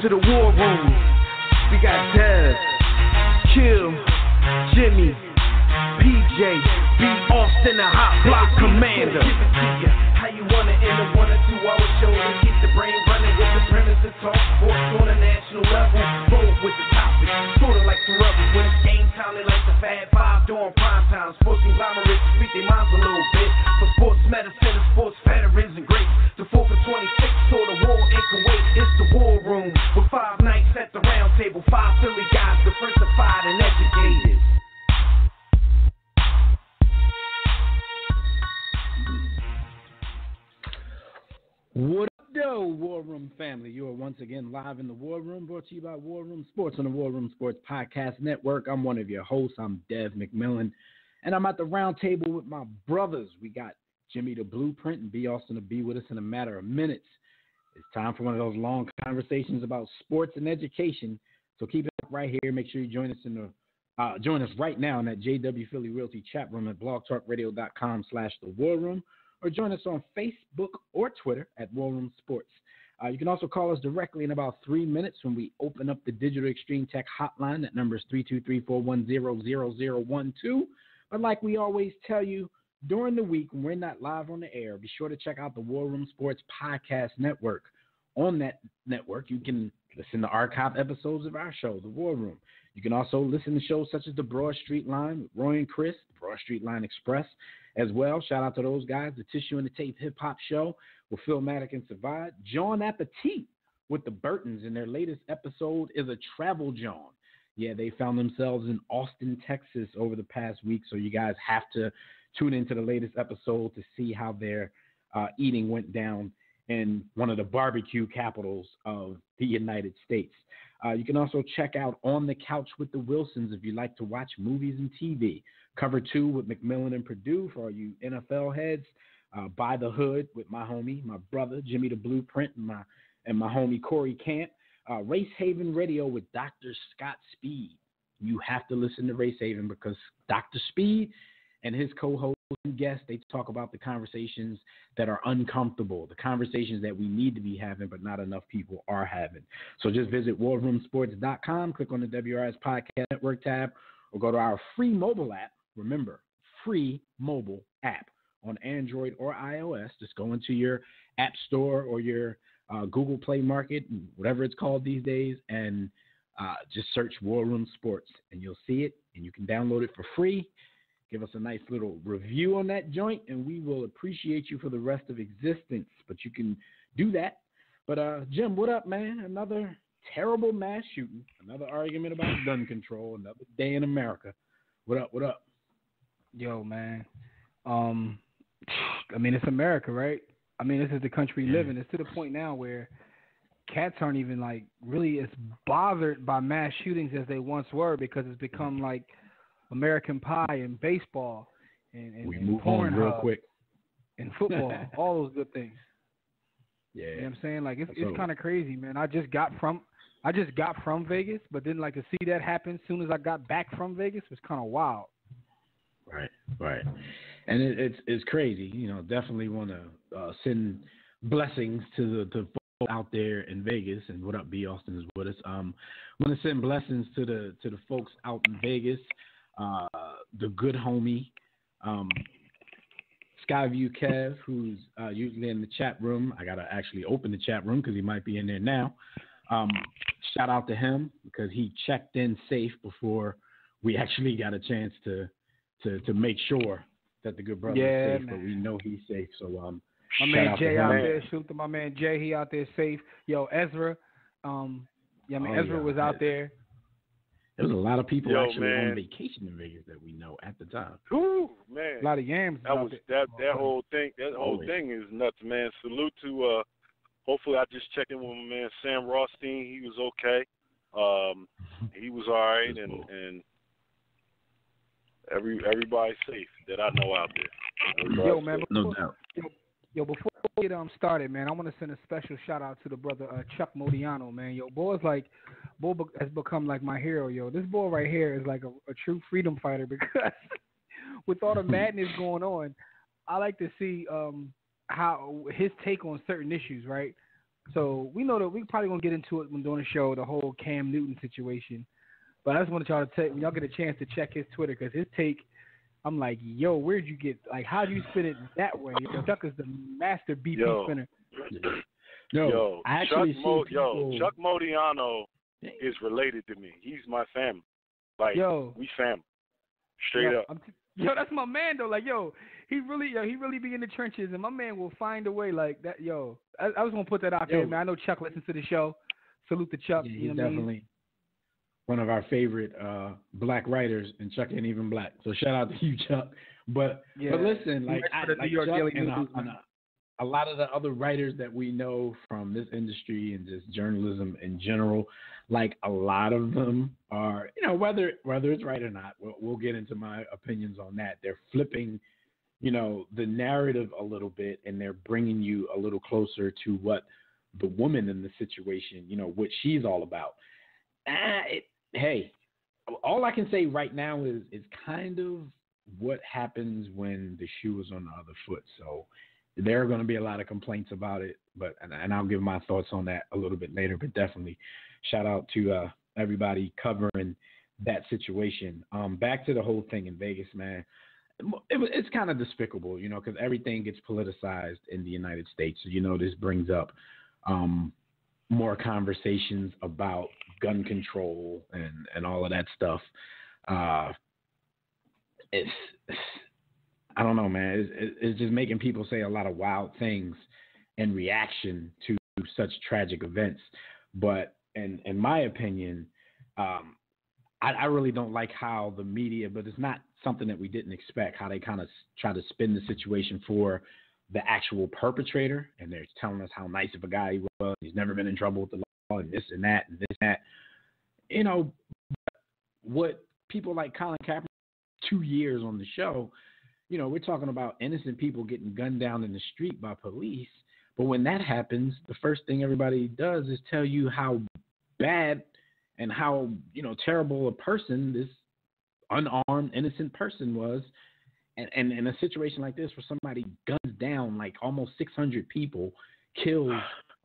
to the war room. We got Dev, Kill, Jimmy, PJ, B. Austin, the hot block commander. How you want it in a 1 or 2 hour show to keep the brain running with the premise to talk sports on a national level. Roll with the topic, sorta like some rebels. When it's game time, they like the Fab Five during prime time. Sports conglomerates speak their minds a little bit. For sports medicine and sports veterans and greats. The 4 for 26 saw the war in Kuwait. It's the war room with 5 nights at the round table. 5 Philly guys, diversified and educated. What up, though, War Room family? You are once again live in the War Room, brought to you by War Room Sports on the War Room Sports Podcast Network. I'm one of your hosts. I'm Dev McMillan, and I'm at the round table with my brothers. We got Jimmy the Blueprint and B. Austin to be with us in a matter of minutes. It's time for one of those long conversations about sports and education. So keep it right here. Make sure you join us right now in that JW Philly Realty chat room at blogtalkradio.com/the War Room. Or join us on Facebook or Twitter at War Room Sports. You can also call us directly in about 3 minutes when we open up the Digital Extreme Tech hotline. That number is 323-410-0012. But like we always tell you, during the week when we're not live on the air, be sure to check out the War Room Sports Podcast Network. On that network, you can listen to archive episodes of our show, The War Room. You can also listen to shows such as The Broad Street Line with Roy and Chris, The Broad Street Line Express as well. Shout out to those guys. The Tissue and the Tape Hip Hop Show with Phil Maddock and Savad. John Appetit with the Burtons, and their latest episode is a travel John. Yeah, they found themselves in Austin, Texas over the past week, so you guys have to tune into the latest episode to see how their eating went down in one of the barbecue capitals of the United States. You can also check out On the Couch with the Wilsons if you like to watch movies and TV. Cover 2 with McMillan and Purdue for all you NFL heads. By the Hood with my homie, my brother, Jimmy the Blueprint, and my homie, Corey Camp. Race Haven Radio with Dr. Scott Speed. You have to listen to Race Haven because Dr. Speed and his co-host and guests, they talk about the conversations that are uncomfortable, the conversations that we need to be having, but not enough people are having. So just visit warroomsports.com, click on the WRS Podcast Network tab, or go to our free mobile app. Remember, free mobile app on Android or iOS. Just go into your App Store or your Google Play Market, whatever it's called these days, and just search War Room Sports, and you'll see it, and you can download it for free. Give us a nice little review on that joint, and we will appreciate you for the rest of existence. But you can do that. But, Jim, what up, man? Another terrible mass shooting, another argument about gun control, another day in America. What up, what up? Yo, man. I mean, it's America, right? I mean, this is the country we live in. It's to the point now where cats aren't even, like, really as bothered by mass shootings as they once were because it's become, like, American Pie and baseball and we move porn on real quick and football, all those good things. Yeah, you know what I'm saying? Like it's kind of crazy, man. I just got from Vegas, but then like to see that happen as soon as I got back from Vegas was kind of wild. Right, and it's crazy. You know, definitely want to send blessings to the folks out there in Vegas. And what up, B. Austin is with us. Want to send blessings to the folks out in Vegas. The good homie, Skyview Kev, who's usually in the chat room. I got to actually open the chat room because he might be in there now. Shout out to him because he checked in safe before we actually got a chance to make sure that the good brother is safe, man. But we know he's safe. So my man Jay out there. Shoot to my man Jay. He out there safe. Yo, Ezra. Ezra was out there. There was a lot of people actually on vacation in Vegas that we know at the time. Ooh, man. A lot of yams. That whole thing is nuts, man. Salute to hopefully I just checked in with my man Sam Rothstein. He was okay. He was all right, and everybody's safe that I know out there. Yo, man. No doubt. Before we get started, man, I want to send a special shout out to the brother Chuck Modiano, man. Yo, boy has become like my hero. Yo, this boy right here is like a true freedom fighter because with all the madness going on, I like to see how his take on certain issues, right? So we know that we're probably gonna get into it when doing the show, the whole Cam Newton situation. But I just wanted y'all to take when y'all get a chance to check his Twitter because his take, I'm like, yo, where'd you get how do you spin it that way? Chuck is the master BP spinner. I actually Chuck Modiano is related to me. He's my family. Like, we family. Straight up. That's my man though. Like, he really be in the trenches, and my man will find a way. Like that, I was gonna put that out there, man. I know Chuck listens to the show. Salute to Chuck. Yeah, he's definitely one of our favorite black writers, and Chuck ain't even black. So shout out to you, Chuck. But listen, like Chuck and a lot of the other writers that we know from this industry and just journalism in general, like a lot of them are, whether it's right or not, we'll get into my opinions on that. They're flipping, the narrative a little bit, and they're bringing you a little closer to what the woman in the situation, what she's all about. Hey, all I can say right now is kind of what happens when the shoe is on the other foot. So there are going to be a lot of complaints about it, and I'll give my thoughts on that a little bit later. But definitely, shout out to everybody covering that situation. Back to the whole thing in Vegas, man. It's kind of despicable, because everything gets politicized in the United States. So, this brings up more conversations about gun control and all of that stuff. It's I don't know, man. It's just making people say a lot of wild things in reaction to such tragic events. But in my opinion, I really don't like how the media, but it's not something that we didn't expect, how they kind of try to spin the situation for the actual perpetrator. And they're telling us how nice of a guy he was. He's never been in trouble with the law and this and that and this and that. What people like Colin Kaepernick, 2 years on the show, we're talking about innocent people getting gunned down in the street by police. But when that happens, the first thing everybody does is tell you how bad and how, terrible a person this unarmed, innocent person was. And in a situation like this where somebody guns down like almost 600 people, kills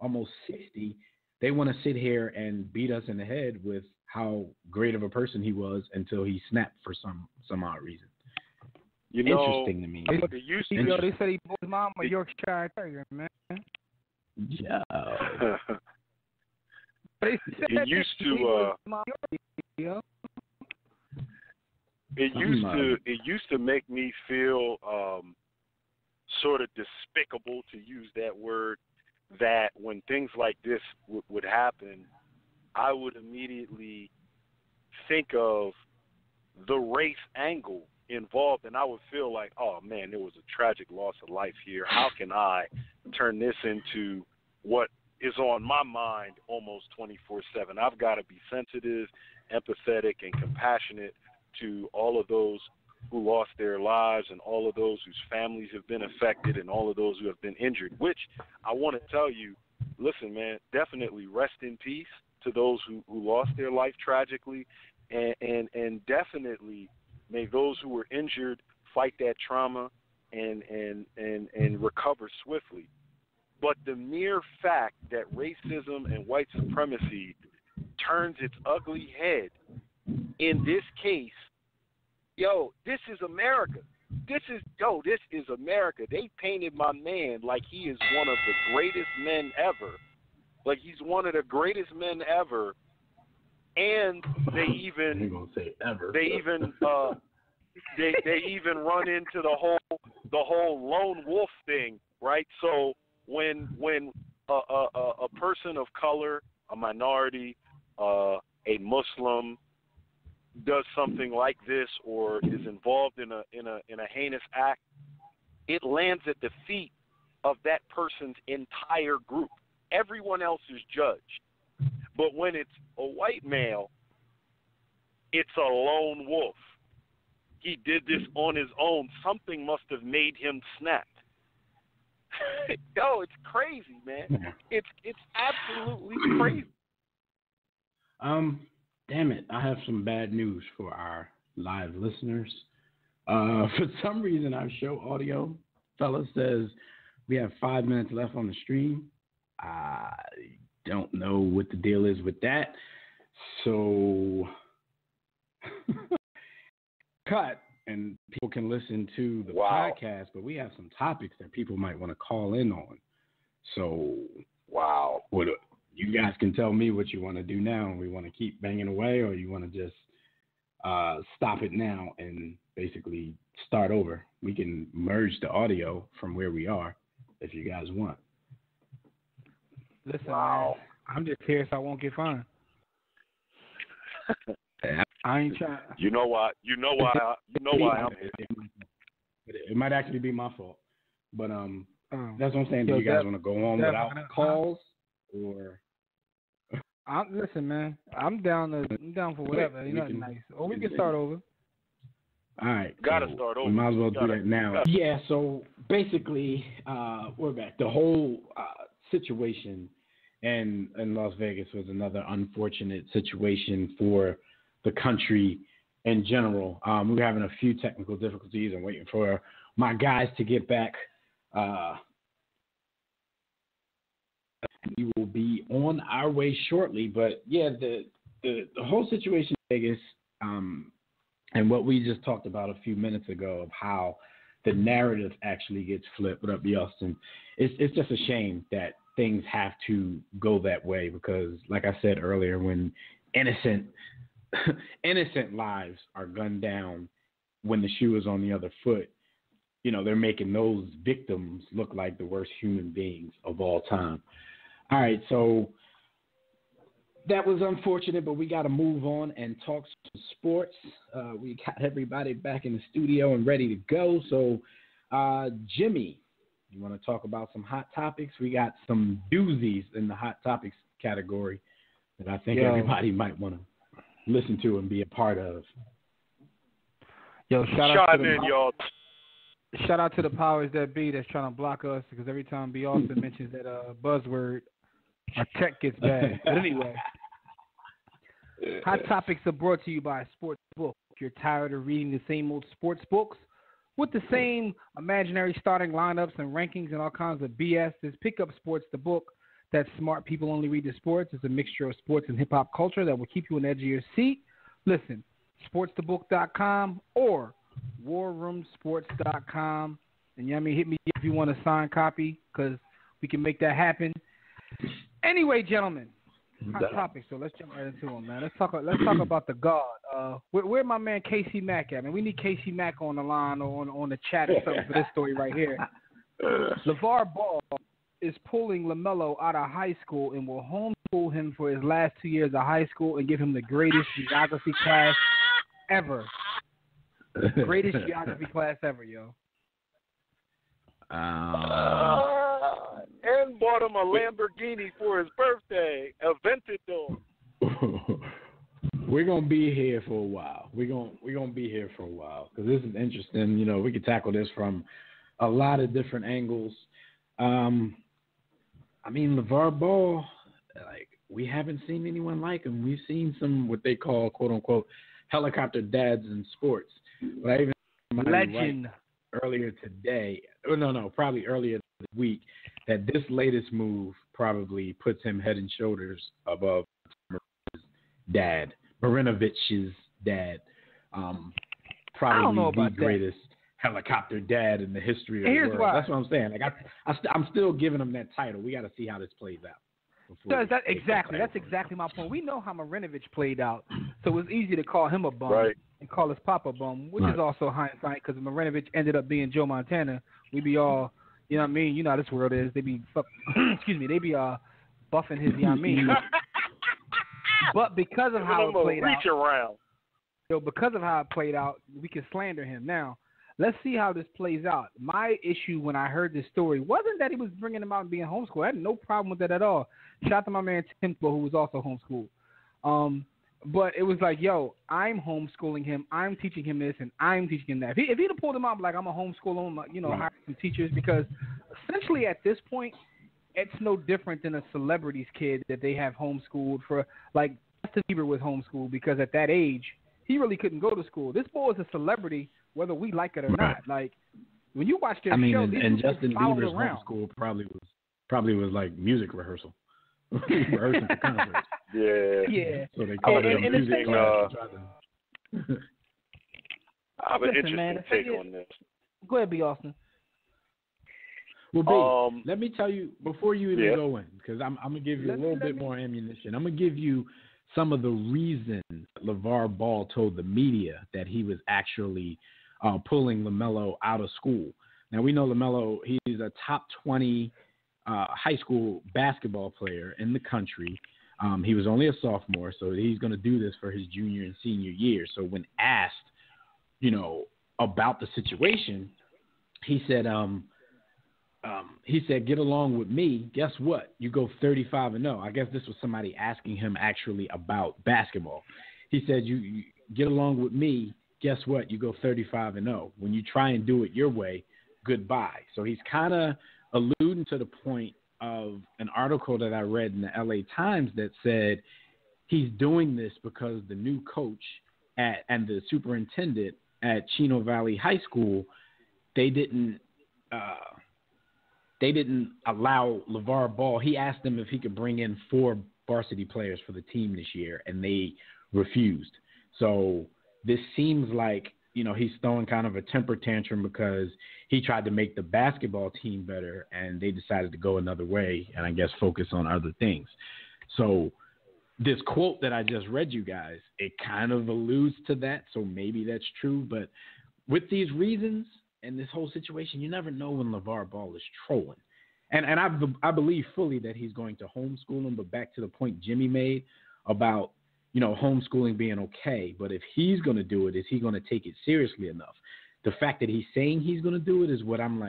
almost 60, they want to sit here and beat us in the head with how great of a person he was until he snapped for some odd reason. Interesting to me. They said he bought his mom a Yorkshire Terrier, man. Yeah. It used to make me feel sort of despicable, to use that word, that when things like this would happen, I would immediately think of the race angle involved, and I would feel like, oh man, there was a tragic loss of life here. How can I turn this into what is on my mind almost 24/7? I've got to be sensitive, empathetic, and compassionate to all of those who lost their lives and all of those whose families have been affected and all of those who have been injured, which I want to tell you, listen, man, definitely rest in peace to those who lost their life tragically, and definitely may those who were injured fight that trauma and recover swiftly. But the mere fact that racism and white supremacy turns its ugly head in this case, this is America. This is America. They painted my man like he is one of the greatest men ever. Like he's one of the greatest men ever. And they even I'm gonna say ever. They even run into the whole lone wolf thing, right? So when a person of color, a minority, a Muslim does something like this or is involved in a heinous act, it lands at the feet of that person's entire group. Everyone else is judged. But when it's a white male, it's a lone wolf. He did this on his own. Something must have made him snap. It's crazy, man. It's absolutely crazy. Damn it, I have some bad news for our live listeners. For some reason, our show audio, fella, says we have 5 minutes left on the stream. I don't know what the deal is with that. So cut, and people can listen to the podcast, but we have some topics that people might want to call in on. So, what you guys can tell me what you want to do now, and we want to keep banging away, or you want to just stop it now and basically start over. We can merge the audio from where we are if you guys want. Listen, man, I'm just here so I won't get fined. I ain't trying. You know why? It might actually be my fault, but that's what I'm saying. Do you guys want to go on without calls, or? Listen, man. I'm down for whatever. Nice. Or we can start over. All right. Gotta start over. We might as well do that now. Yeah. So basically, we're back. The whole situation in Las Vegas was another unfortunate situation for the country in general. We were having a few technical difficulties and waiting for my guys to get back. We will be on our way shortly, but yeah, the whole situation in Vegas, and what we just talked about a few minutes ago of how the narrative actually gets flipped. What up, Austin? It's just a shame that things have to go that way because, like I said earlier, when innocent lives are gunned down when the shoe is on the other foot, they're making those victims look like the worst human beings of all time. All right, so that was unfortunate, but we got to move on and talk some sports. We got everybody back in the studio and ready to go. So, Jimmy, you want to talk about some hot topics? We got some doozies in the hot topics category that I think everybody might want to listen to and be a part of. Yo, shout out to the powers that be that's trying to block us because every time B. Austin mentions that buzzword, our tech gets bad. But anyway, hot topics are brought to you by Sportsbook. If you're tired of reading the same old sports books with the same imaginary starting lineups and rankings and all kinds of BS, just pick up Sports the Book. That smart people only read the sports. It's a mixture of sports and hip-hop culture that will keep you on the edge of your seat. Listen, sportsthebook.com or warroomsports.com. And hit me if you want a signed copy because we can make that happen. Anyway, gentlemen, hot topic. So let's jump right into them, man. Let's talk about the God. Where my man Casey Mack at, man? We need Casey Mack on the line or on the chat or something for this story right here. LeVar Ball is pulling LaMelo out of high school and will homeschool him for his last 2 years of high school and give him the greatest geography class ever. Greatest geography class ever, yo. And bought him a Lamborghini for his birthday, Aventador. We're gonna be here for a while. We're gonna be here for a while because this is interesting. We can tackle this from a lot of different angles. LeVar Ball, we haven't seen anyone like him. We've seen some what they call quote unquote helicopter dads in sports. But I even legend earlier today. Probably earlier this week that this latest move probably puts him head and shoulders above Marinovich's dad. Probably the greatest helicopter dad in the history of the world. Why. That's what I'm saying. I'm still giving him that title. We got to see how this plays out. That's exactly my point. We know how Marinovich played out, so it's easy to call him a bum and call his papa a bum, which is also hindsight because Marinovich ended up being Joe Montana. We be all, you know what I mean? You know how this world is. They be, they be buffing his, you know what I mean? But because of how it played out, because of how it played out, we can slander him. Now, let's see how this plays out. My issue when I heard this story wasn't that he was bringing him out and being homeschooled. I had no problem with that at all. Shout out to my man Tim, who was also homeschooled. But it was like, yo, I'm homeschooling him. I'm teaching him this, and I'm teaching him that. If he'd have pulled him out, like, I'm a homeschooler, hire some teachers, because essentially at this point, it's no different than a celebrity's kid that they have homeschooled for. Like, Justin Bieber was homeschooled because at that age, he really couldn't go to school. This boy is a celebrity, whether we like it or not. Like, when you watch their show, and Justin Bieber's homeschool probably was Probably was like music rehearsal. Rehearsing for concerts. Yeah. So they called it a music class. I have an Listen, interesting man, take on this. Go ahead, B. Austin. Well, B, let me tell you before you even go in, because I'm gonna give you a little bit more ammunition. I'm gonna give you some of the reasons LeVar Ball told the media that he was actually pulling LaMelo out of school. Now we know LaMelo; he's a top 20 high school basketball player in the country. He was only a sophomore, so he's going to do this for his junior and senior year. So when asked, about the situation, he said, get along with me. Guess what? You go 35-0. I guess this was somebody asking him actually about basketball. He said, you get along with me. Guess what? You go 35-0. When you try and do it your way, goodbye. So he's kind of alluding to the point of an article that I read in the LA Times that said he's doing this because the new coach and the superintendent at Chino Valley High School, they didn't allow LeVar Ball. He asked them if he could bring in 4 varsity players for the team this year, and they refused. So this seems like, he's throwing kind of a temper tantrum because he tried to make the basketball team better, and they decided to go another way and I guess focus on other things. So this quote that I just read you guys, it kind of alludes to that, so maybe that's true. But with these reasons and this whole situation, you never know when LeVar Ball is trolling. And I believe fully that he's going to homeschool him, but back to the point Jimmy made about, homeschooling being okay. But if he's going to do it, is he going to take it seriously enough? The fact that he's saying he's going to do it is what I'm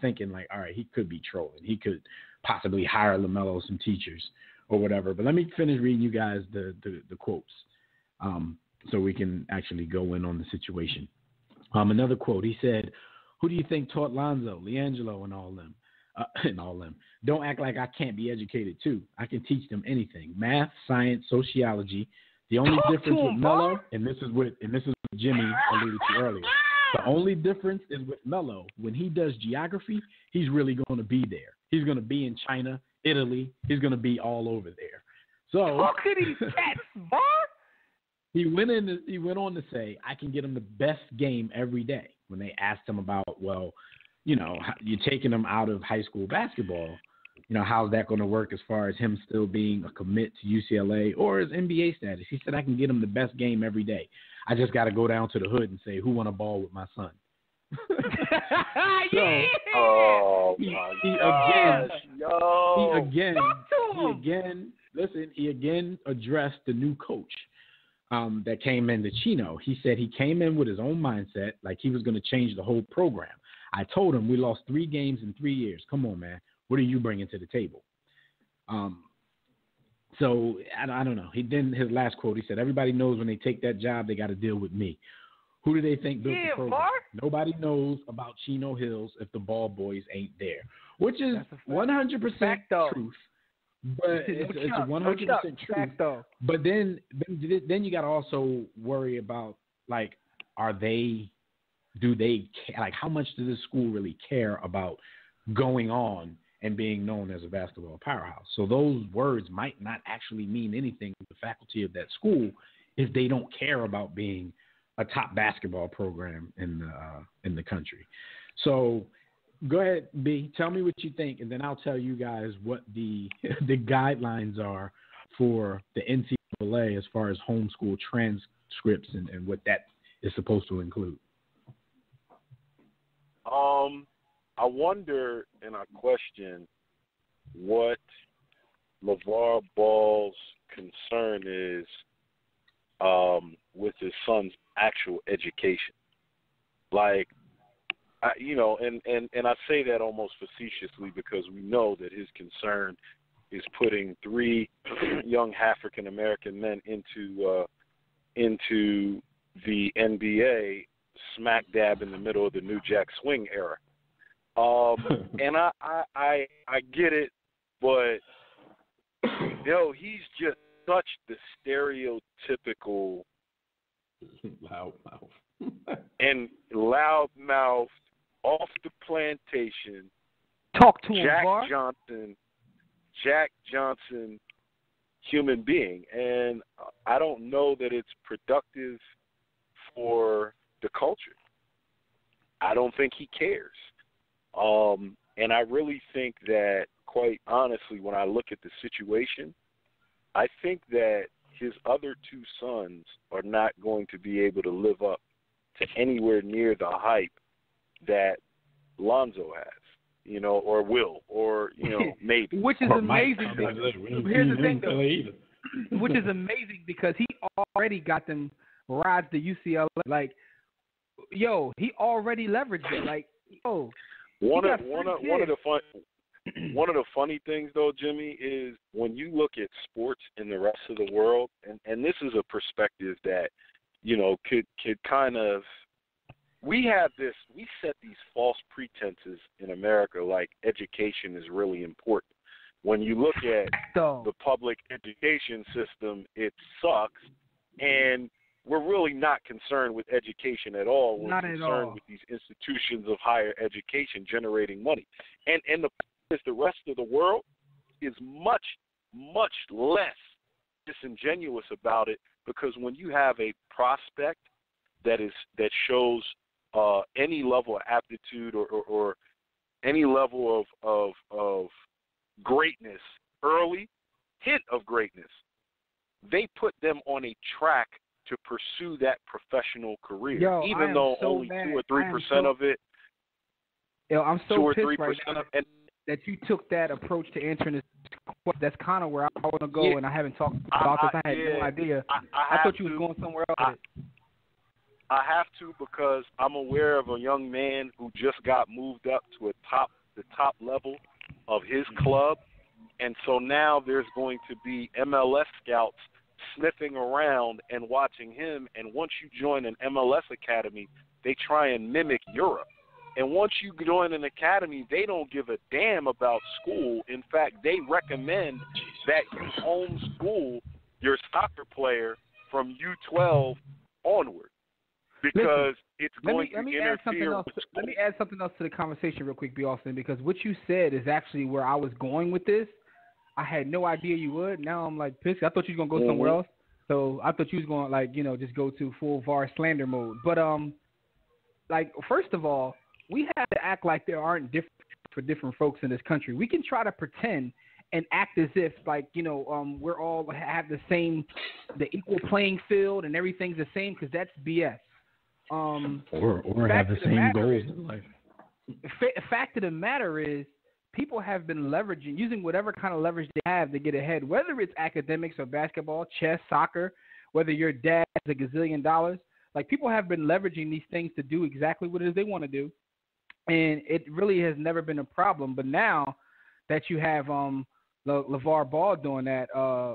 thinking, all right, he could be trolling. He could possibly hire LaMelo some teachers or whatever. But let me finish reading you guys the quotes so we can actually go in on the situation. Another quote, he said, "Who do you think taught Lonzo, LiAngelo, and all them? Don't act like I can't be educated too. I can teach them anything. Math, science, sociology. The only difference with Melo, and this is what Jimmy alluded to earlier. The only difference is with Melo. When he does geography, he's really going to be there. He's going to be in China, Italy. He's going to be all over there. So look at these cats, boy. He went on to say, I can get him the best game every day. When they asked him about, you're taking him out of high school basketball, how's that going to work as far as him still being a commit to UCLA or his NBA status? He said, I can get him the best game every day. I just got to go down to the hood and say, who want a ball with my son? Yeah. He again addressed the new coach that came into Chino. He said he came in with his own mindset, like he was going to change the whole program. I told him we lost 3 games in 3 years. Come on, man. What are you bringing to the table? So I don't know. His last quote, he said, everybody knows when they take that job, they got to deal with me. Who do they think built the program? Nobody knows about Chino Hills if the ball boys ain't there, which is 100% truth. But it's 100% truth. Though. But then you got to also worry about, do they care? How much does this school really care about going on and being known as a basketball powerhouse? So those words might not actually mean anything to the faculty of that school if they don't care about being a top basketball program in the country. So go ahead, B. Tell me what you think, and then I'll tell you guys what the guidelines are for the NCAA as far as homeschool transcripts and what that is supposed to include. I wonder and I question what LeVar Ball's concern is with his son's actual education. And I say that almost facetiously because we know that his concern is putting 3 young African American men into the NBA smack dab in the middle of the New Jack Swing era. And I get it, but he's just such the stereotypical loudmouth and loudmouth, off the plantation, Talk to him, VAR. Jack Johnson, human being, and I don't know that it's productive for the culture. I don't think he cares. And I really think that, quite honestly, when I look at the situation, I think that his other two sons are not going to be able to live up to anywhere near the hype that Lonzo has, you know, or will, or, you know, maybe. Which is amazing. Here's the thing, though. Which is amazing because he already got them rides to UCLA. Like, yo, he already leveraged it. Like, yo. One of the funny things, though, Jimmy, is when you look at sports in the rest of the world, and this is a perspective that, you know, could kind of, we set these false pretenses in America like education is really important. When you look at the public education system, it sucks, and we're really not concerned with education at all. We're concerned with these institutions of higher education generating money. And the rest of the world is much, much less disingenuous about it, because when you have a prospect that shows any level of aptitude or any level of greatness, early hint of greatness, they put them on a track to pursue that professional career, even though only 2 or 3% of it. Yo, I'm so pissed right now and that you took that approach to answering this question. That's kind of where I want to go, and I haven't talked about this. I had no idea. I thought you was going somewhere else. I have to, because I'm aware of a young man who just got moved up to the top level of his club, and so now there's going to be MLS scouts sniffing around and watching him, and once you join an MLS academy, they try and mimic Europe. And once you join an academy, they don't give a damn about school. In fact, they recommend that you homeschool your soccer player from U12 onward, because it's going to interfere with school. Let me add something else to the conversation real quick, B. Austin, because what you said is actually where I was going with this. I had no idea you would. Now I'm like pissed. I thought you was gonna go somewhere else. So I thought you was gonna, like, you know, just go to full VAR slander mode. But like, first of all, we have to act like there aren't different for different folks in this country. We can try to pretend and act as if, like, you know, we're all have the equal playing field and everything's the same, because that's BS. Or have the same goals in life. Fact of the matter is, people have been leveraging, using whatever kind of leverage they have to get ahead, whether it's academics or basketball, chess, soccer, whether your dad has $1 gazillion. Like, people have been leveraging these things to do exactly what it is they want to do, and it really has never been a problem. But now that you have LeVar Ball doing that,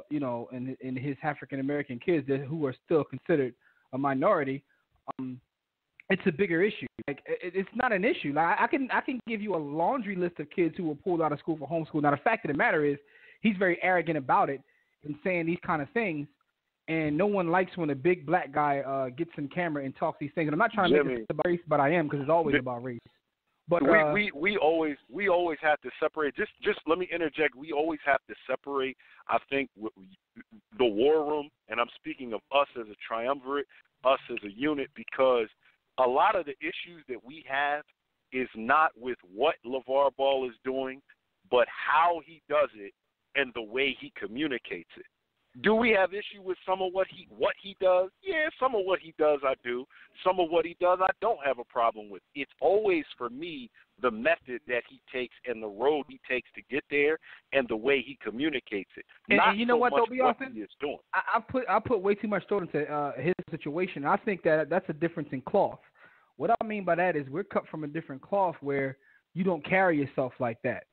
you know, and his African-American kids who are still considered a minority, it's a bigger issue. Like, it's not an issue. Like, I can give you a laundry list of kids who were pulled out of school for homeschool. Now, the fact of the matter is, he's very arrogant about it and saying these kind of things, and no one likes when a big black guy gets in camera and talks these things. And I'm not trying to make this about race, but I am, because it's always about race. But we always have to separate. Just let me interject. We always have to separate, I think, the war room, and I'm speaking of us as a triumvirate, us as a unit, because a lot of the issues that we have is not with what LeVar Ball is doing, but how he does it and the way he communicates it. Do we have issue with some of what he does? Yeah, some of what he does I do. Some of what he does I don't have a problem with. It's always, for me, the method that he takes and the road he takes to get there and the way he communicates it. And you know what, though, B. Austin? He is doing. I put way too much thought into his situation. I think that's a difference in cloth. What I mean by that is, we're cut from a different cloth where you don't carry yourself like that.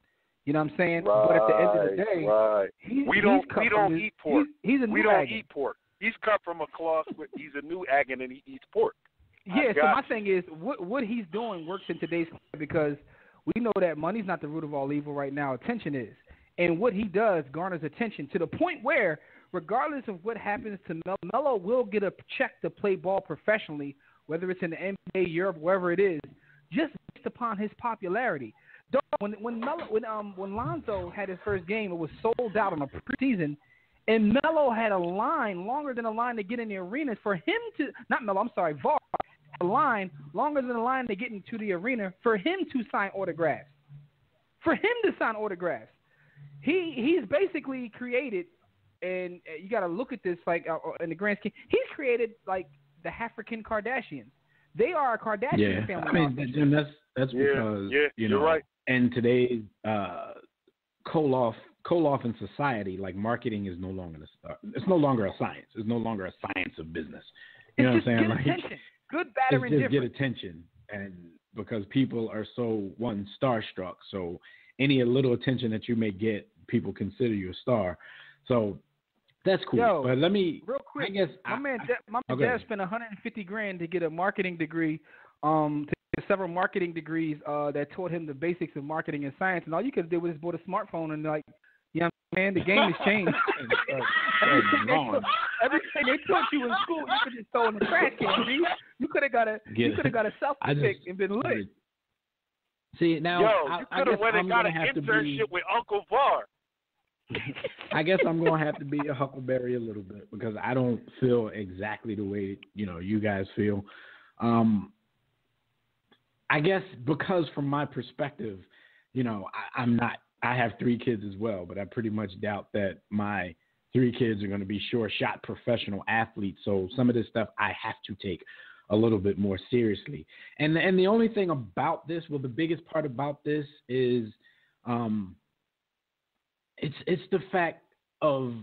You know what I'm saying? Right, but at the end of the day, we don't eat pork. He's a new we don't agate. eat pork. He's cut from a cloth. He's a new agate and he eats pork. Yeah. So my thing is, what he's doing works in today's climate, because we know that money's not the root of all evil right now. Attention is, and what he does garners attention to the point where, regardless of what happens to Melo will get a check to play ball professionally, whether it's in the NBA, Europe, wherever it is, just based upon his popularity. Dog, when Lonzo had his first game, it was sold out on the preseason, and Melo had a line longer than a line to get in the arena for him to not Melo. I'm sorry, VAR had a line longer than a line to get into the arena for him to sign autographs. For him to sign autographs, he's basically created, and you got to look at this like in the grand scheme. He's created like the African Kardashians. They are a Kardashian family. I mean, Jim, that's because you know, right. in today's Koloff in society, like marketing is no longer it's no longer a science. It's no longer a science of business. You know what I'm saying? Like, attention. Good, bad, or indifferent. Just get attention, and because people are so starstruck, so any little attention that you may get, people consider you a star. So that's cool. Yo, but let me real quick. I guess my man Dad spent $150,000 to get a marketing degree, to get several marketing degrees that taught him the basics of marketing and science. And all you could do was bought a smartphone and like, you know, man, the game has changed. Everything they taught you in school, you could just throw in the trash can. G. You could have got a selfie pic and been lit. See now, you could have went and got an internship with Uncle VAR. I guess I'm gonna have to be a Huckleberry a little bit because I don't feel exactly the way you guys feel. I guess because from my perspective, I'm not. I have 3 kids as well, but I pretty much doubt that my 3 kids are going to be sure-shot professional athletes. So some of this stuff I have to take a little bit more seriously. And the only thing about this, well, the biggest part about this is, it's the fact of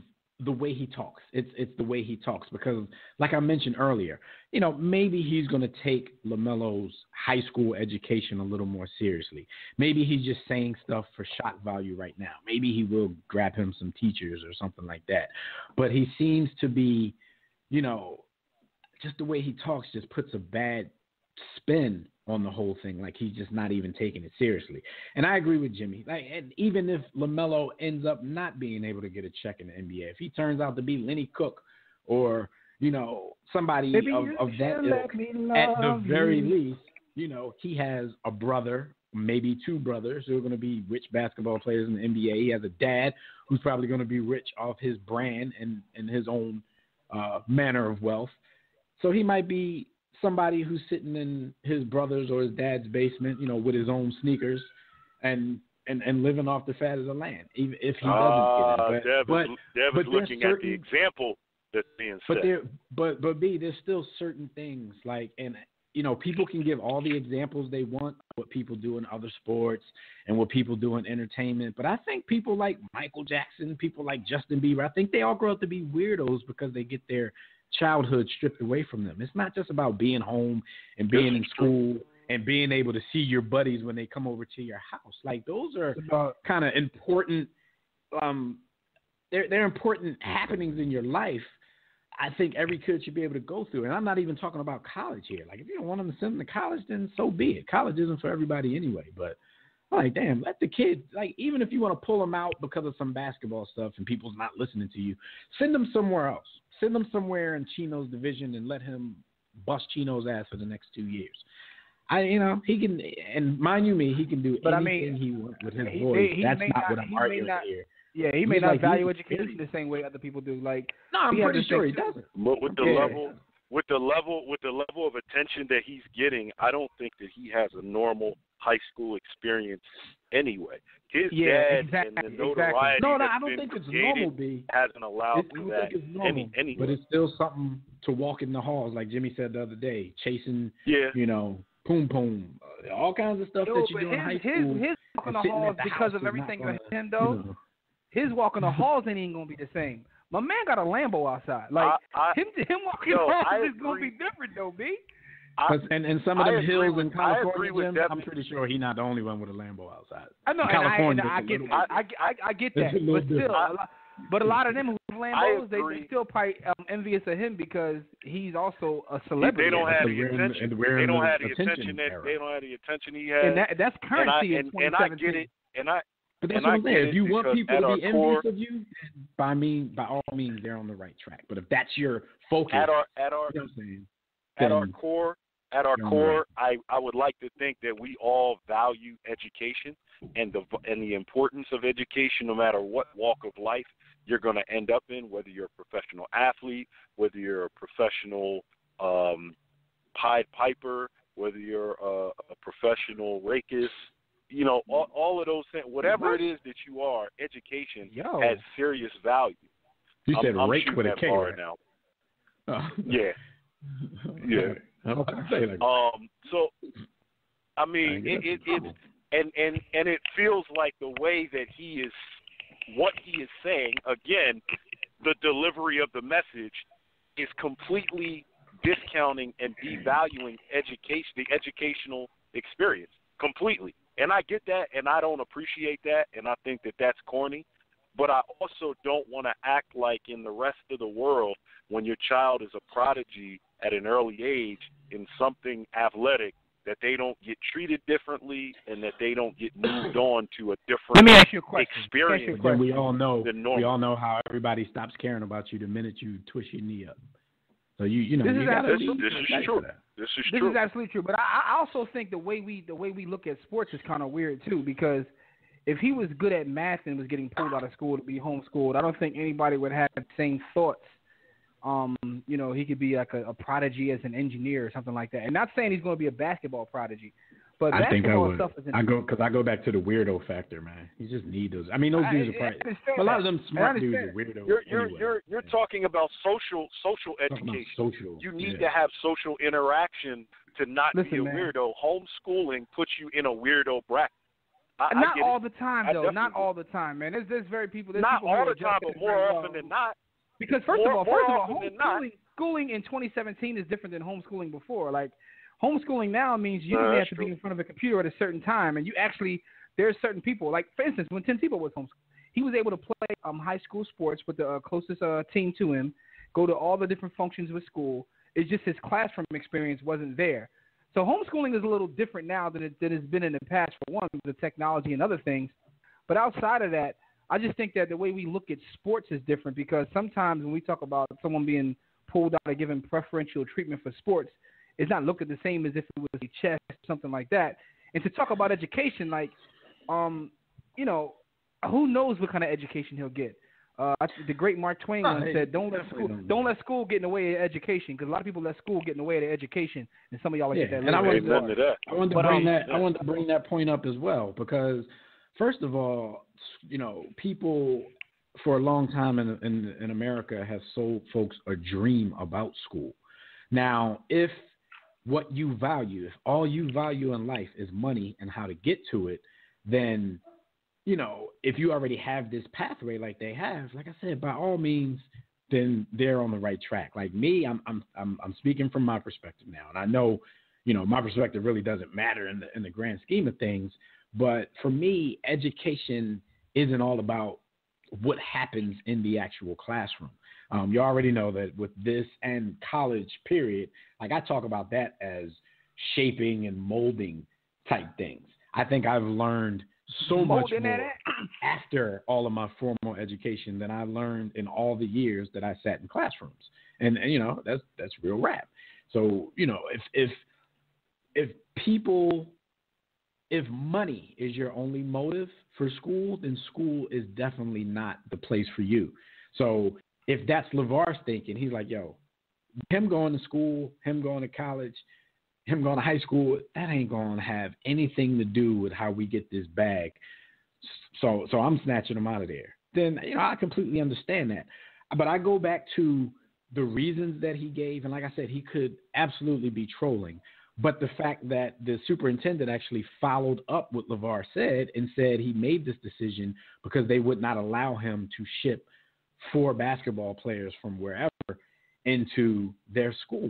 the way he talks. It's the way he talks because, like I mentioned earlier, maybe he's going to take LaMelo's high school education a little more seriously. Maybe he's just saying stuff for shock value right now. Maybe he will grab him some teachers or something like that. But he seems to be, just the way he talks just puts a bad spin on the whole thing, like he's just not even taking it seriously. And I agree with Jimmy. And even if LaMelo ends up not being able to get a check in the NBA, if he turns out to be Lenny Cook or somebody of that ilk, at the very least, he has a brother, maybe 2 brothers who are going to be rich basketball players in the NBA. He has a dad who's probably going to be rich off his brand and his own manner of wealth. So he might be somebody who's sitting in his brother's or his dad's basement, with his own sneakers and living off the fat of the land, even if he doesn't get it. Dev is looking at the example that's being set. But B, there's still certain things like, and people can give all the examples they want, what people do in other sports and what people do in entertainment. But I think people like Michael Jackson, people like Justin Bieber, I think they all grow up to be weirdos because they get their childhood stripped away from them. It's not just about being home and being in school and being able to see your buddies when they come over to your house. Like those are kind of important. They're important happenings in your life. I think every kid should be able to go through. And I'm not even talking about college here. Like if you don't want them to send them to college, then so be it. College isn't for everybody anyway. But I'm like, damn, let the kids, like, even if you want to pull them out because of some basketball stuff and people's not listening to you, send them somewhere else. Send him somewhere in Chino's division and let him bust Chino's ass for the next 2 years. He can, and mind you me, he can do anything he wants with his voice. That's not what I'm arguing here. Yeah, he may not value education the same way other people do. Like, no, I'm pretty sure he doesn't. But with the level of attention that he's getting, I don't think that he has a normal high school experience anyway. His dad and the notoriety I don't think it's normal, B. Hasn't allowed for that anyway. But it's still something to walk in the halls, like Jimmy said the other day, chasing, poom poom, all kinds of stuff that you do in high school. His walk in the halls because of everything with him, though. His walk in the halls ain't gonna be the same. My man got a Lambo outside. Like him walking in the halls is gonna be different, though, B. And some of them hills in California, I'm pretty sure he's not the only one with a Lambo outside. I know, California, I get that, but still, a lot of them who have Lambos, they still probably envious of him because he's also a celebrity. They don't have the attention. They don't have the attention he has. And that's currency in 2017. And I get it. But that's what I'm saying. If you want people to be envious of you, by all means, they're on the right track. But if that's your focus, at our core, at our You're core, I would like to think that we all value education and the importance of education, no matter what walk of life you're going to end up in, whether you're a professional athlete, whether you're a professional Pied Piper, whether you're a professional rakist, you know, all of those things, whatever it is that you are, education has serious value. You said I'm rake shooting with a that K bar right now. Oh. Yeah. Yeah. So, I mean, it's and it feels like the way that he is, what he is saying, again, the delivery of the message is completely discounting and devaluing education, the educational experience, completely. And I get that, and I don't appreciate that, and I think that that's corny. But I also don't want to act like in the rest of the world, when your child is a prodigy at an early age in something athletic, that they don't get treated differently and that they don't get moved on to a different Let me ask you a question. experience. Then we all know how everybody stops caring about you the minute you twist your knee up. So you know this you is true. This is true. This is absolutely true. But I also think the way we look at sports is kind of weird too, because if he was good at math and was getting pulled out of school to be homeschooled, I don't think anybody would have the same thoughts. You know, he could be like a prodigy as an engineer or something like that. And not saying he's going to be a basketball prodigy, but I think I would. Stuff is I go back to the weirdo factor, man. You just need those. I mean, those dudes are probably a lot of them smart dudes are weirdos. You're talking about social education. You need to have social interaction to not be a weirdo. Homeschooling puts you in a weirdo bracket. Not all the time, though. Not all the time, man. There's very people. Not all the time, but more often than not. Because first of all, homeschooling in 2017 is different than homeschooling before. Like, homeschooling now means you have to be in front of a computer at a certain time, and you actually, there's certain people. Like, for instance, when Tim Tebow was homeschooled, he was able to play high school sports with the closest team to him, go to all the different functions with school. It's just his classroom experience wasn't there. So homeschooling is a little different now than it has been in the past, for one, the technology and other things. But outside of that, I just think that the way we look at sports is different, because sometimes when we talk about someone being pulled out or given preferential treatment for sports, it's not looked at the same as if it was a chess or something like that. And to talk about education, like, you know, who knows what kind of education he'll get. The great Mark Twain once said, "Don't let school get in the way of education," because a lot of people let school get in the way of their education, and some of y'all get that. And I wanted to bring that point up as well, because first of all, you know, people for a long time in America have sold folks a dream about school. Now, if what you value, if all you value in life is money and how to get to it, then, you know, if you already have this pathway like they have, like I said, by all means, then they're on the right track. Like me, I'm speaking from my perspective now, and I know, you know, my perspective really doesn't matter in the grand scheme of things. But for me, education isn't all about what happens in the actual classroom. You already know that with this and college period, like I talk about that as shaping and molding type things. I think I've learned so much more after all of my formal education than I learned in all the years that I sat in classrooms. And you know, that's real rap. So, you know, if money is your only motive for school, then school is definitely not the place for you. So if that's LeVar's thinking, he's like, yo, him going to school, him going to college, him going to high school, that ain't going to have anything to do with how we get this bag. So I'm snatching him out of there. Then, you know, I completely understand that. But I go back to the reasons that he gave, and like I said, he could absolutely be trolling. But the fact that the superintendent actually followed up what LeVar said and said he made this decision because they would not allow him to ship 4 basketball players from wherever into their school.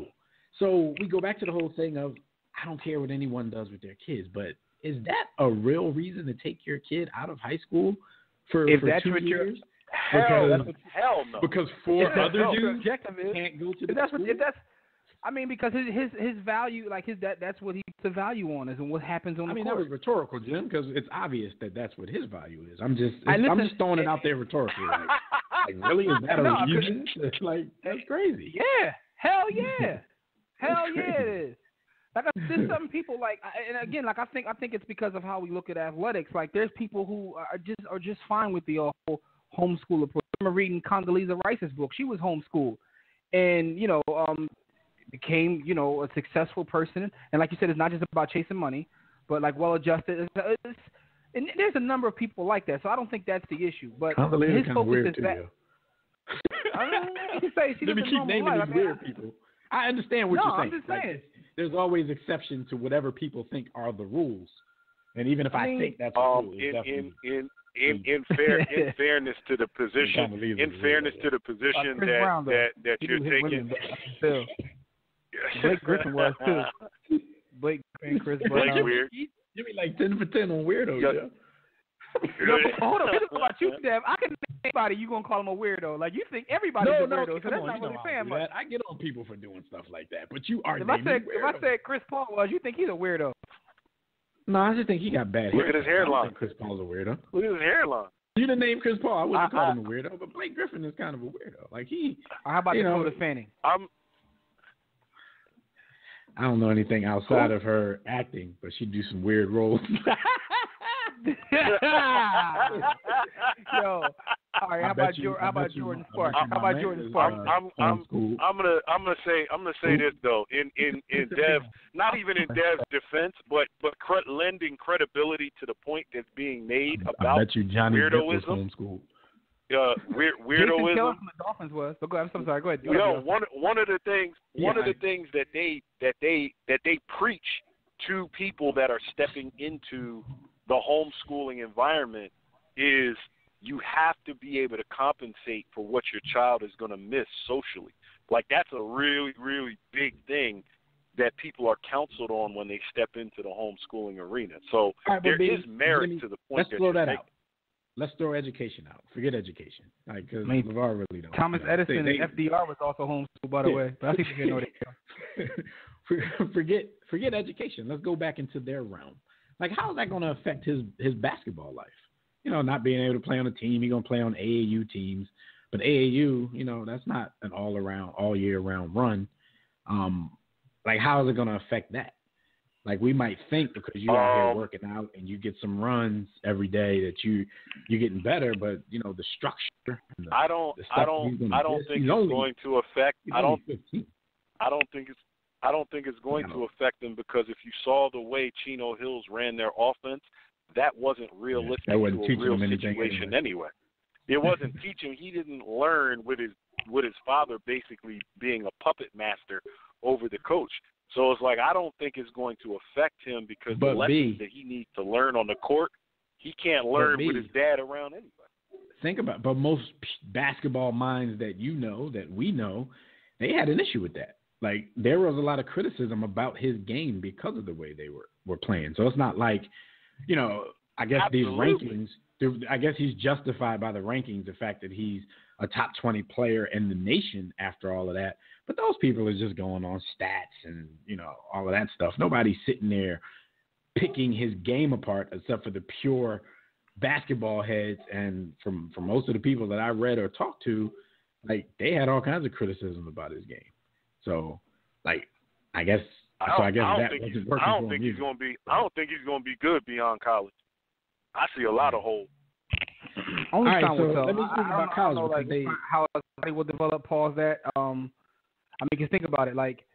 So we go back to the whole thing of, I don't care what anyone does with their kids, but is that a real reason to take your kid out of high school for 2 years? Hell no. Because 4 other dudes can't go to the school? I mean, because his value, like that's what he puts the value on, is and what happens on the court. That was rhetorical, Jim, because it's obvious that that's what his value is. I'm just throwing it out there rhetorically. Like really, is that a reason? Like, that's crazy. Yeah, hell yeah, hell yeah, it is. there's some people like, and again, like I think it's because of how we look at athletics. Like there's people who are just fine with the whole homeschool approach. I remember reading Condoleezza Rice's book. She was homeschooled, and became a successful person. And like you said, it's not just about chasing money, but like well-adjusted. And there's a number of people like that, so I don't think that's the issue. But his focus is that. I don't know. You can say she Let me doesn't keep naming these weird people. I understand what you're saying. I'm just saying. There's always exceptions to whatever people think are the rules, and even if I think that's the rule, in fairness to the position, that you're taking. Blake Griffin was too. Blake and Chris Brown. Weird. Give me like 10 for 10 on weirdo. Yeah. Hold on, what about you, Dev? I can think anybody you gonna call him a weirdo. Like you think everybody's a weirdo, so that's not really fair. I get on people for doing stuff like that, but you are. If I said Chris Paul was, you think he's a weirdo? No, I just think he got bad hair. Look at his hairline. Chris Paul's a weirdo. Look at his hairline. You didn't name Chris Paul. I wouldn't call him a weirdo, but Blake Griffin is kind of a weirdo. Like How about Dakota Fanning? I don't know anything outside of her acting, but she do some weird roles. Yo, all right. How about Jordan Sparks? How about Jordan Sparks? I'm gonna say this though. In Dev, not even in Dev's defense, but lending credibility to the point that's being made about I bet you Johnny Depp was weirdoism. homeschooled. Weirdoism. Jason from the Dolphins was. But go ahead. I'm sorry. Go ahead. One of the things that they preach to people that are stepping into the homeschooling environment is you have to be able to compensate for what your child is going to miss socially. Like that's a really, really big thing that people are counseled on when they step into the homeschooling arena. So there is merit to the point that you're making. Let's throw education out. Forget education. Because LeVar really don't. Thomas Edison and FDR was also homeschooled, by the way. But I think you know that. Forget education. Let's go back into their realm. Like, how is that going to affect his basketball life? Not being able to play on a team. He's going to play on AAU teams. But AAU, that's not an all year round run. Like, how is it going to affect that? Like, we might think because you're out here working out and you get some runs every day that you're getting better, but the structure. I don't think it's going to affect. I don't think it's going to affect them because if you saw the way Chino Hills ran their offense, that wasn't realistic to a real situation anyway. It wasn't teaching. He didn't learn with his father basically being a puppet master over the coach. So it's like I don't think it's going to affect him because the lessons that he needs to learn on the court, he can't learn with his dad around anybody. Think about it. But most basketball minds that that we know, they had an issue with that. Like, there was a lot of criticism about his game because of the way they were playing. So it's not like, I guess Absolutely. These rankings, I guess he's justified by the rankings, the fact that he's a top 20 player in the nation after all of that. But those people are just going on stats and, all of that stuff. Nobody's sitting there picking his game apart except for the pure basketball heads. And from most of the people that I read or talked to, like, they had all kinds of criticism about his game. So, like, I don't think he's going to be good beyond college. I see a lot of holes. Only right, time will tell. Let me speak about college because how somebody will develop. Pause that. Because think about it. Like,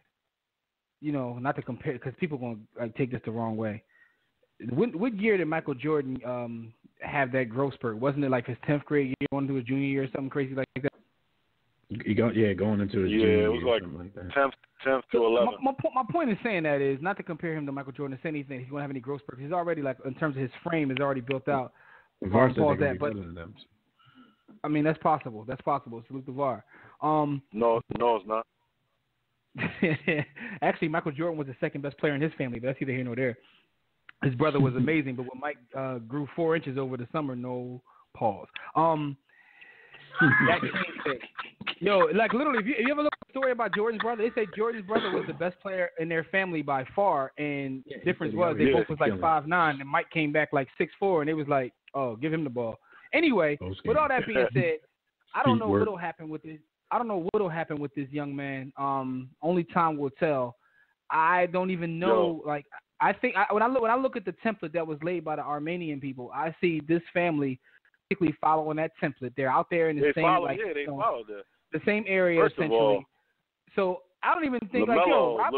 not to compare, because people going to take this the wrong way. What year did Michael Jordan have that growth spurt? Wasn't it like his 10th grade year, going into his junior year, or something crazy like that? Going into his junior year. It was like 10th to 11th. My point in saying that is not to compare him to Michael Jordan or say anything. He's going to have any growth spurt. He's already, like, in terms of his frame, is already built out. I mean, that's possible. It's Luke DeVar. No, it's not. Actually, Michael Jordan was the second best player in his family, but that's either here nor there. His brother was amazing, but when Mike grew 4 inches over the summer, no pause. That changed it. Like literally, if you ever look at the story about Jordan's brother, they say Jordan's brother was the best player in their family by far, and the difference was they both was like 5'9", and Mike came back like 6'4", and it was like, oh, give him the ball. Anyway, with all that being said, I don't know what'll happen with this. I don't know what'll happen with this young man. Only time will tell. I don't even know. Like, I think when I look at the template that was laid by the Armenian people, I see this family basically following that template. They're out there in the same follow the same area First essentially. Of all, so I don't even think LaMelo Rob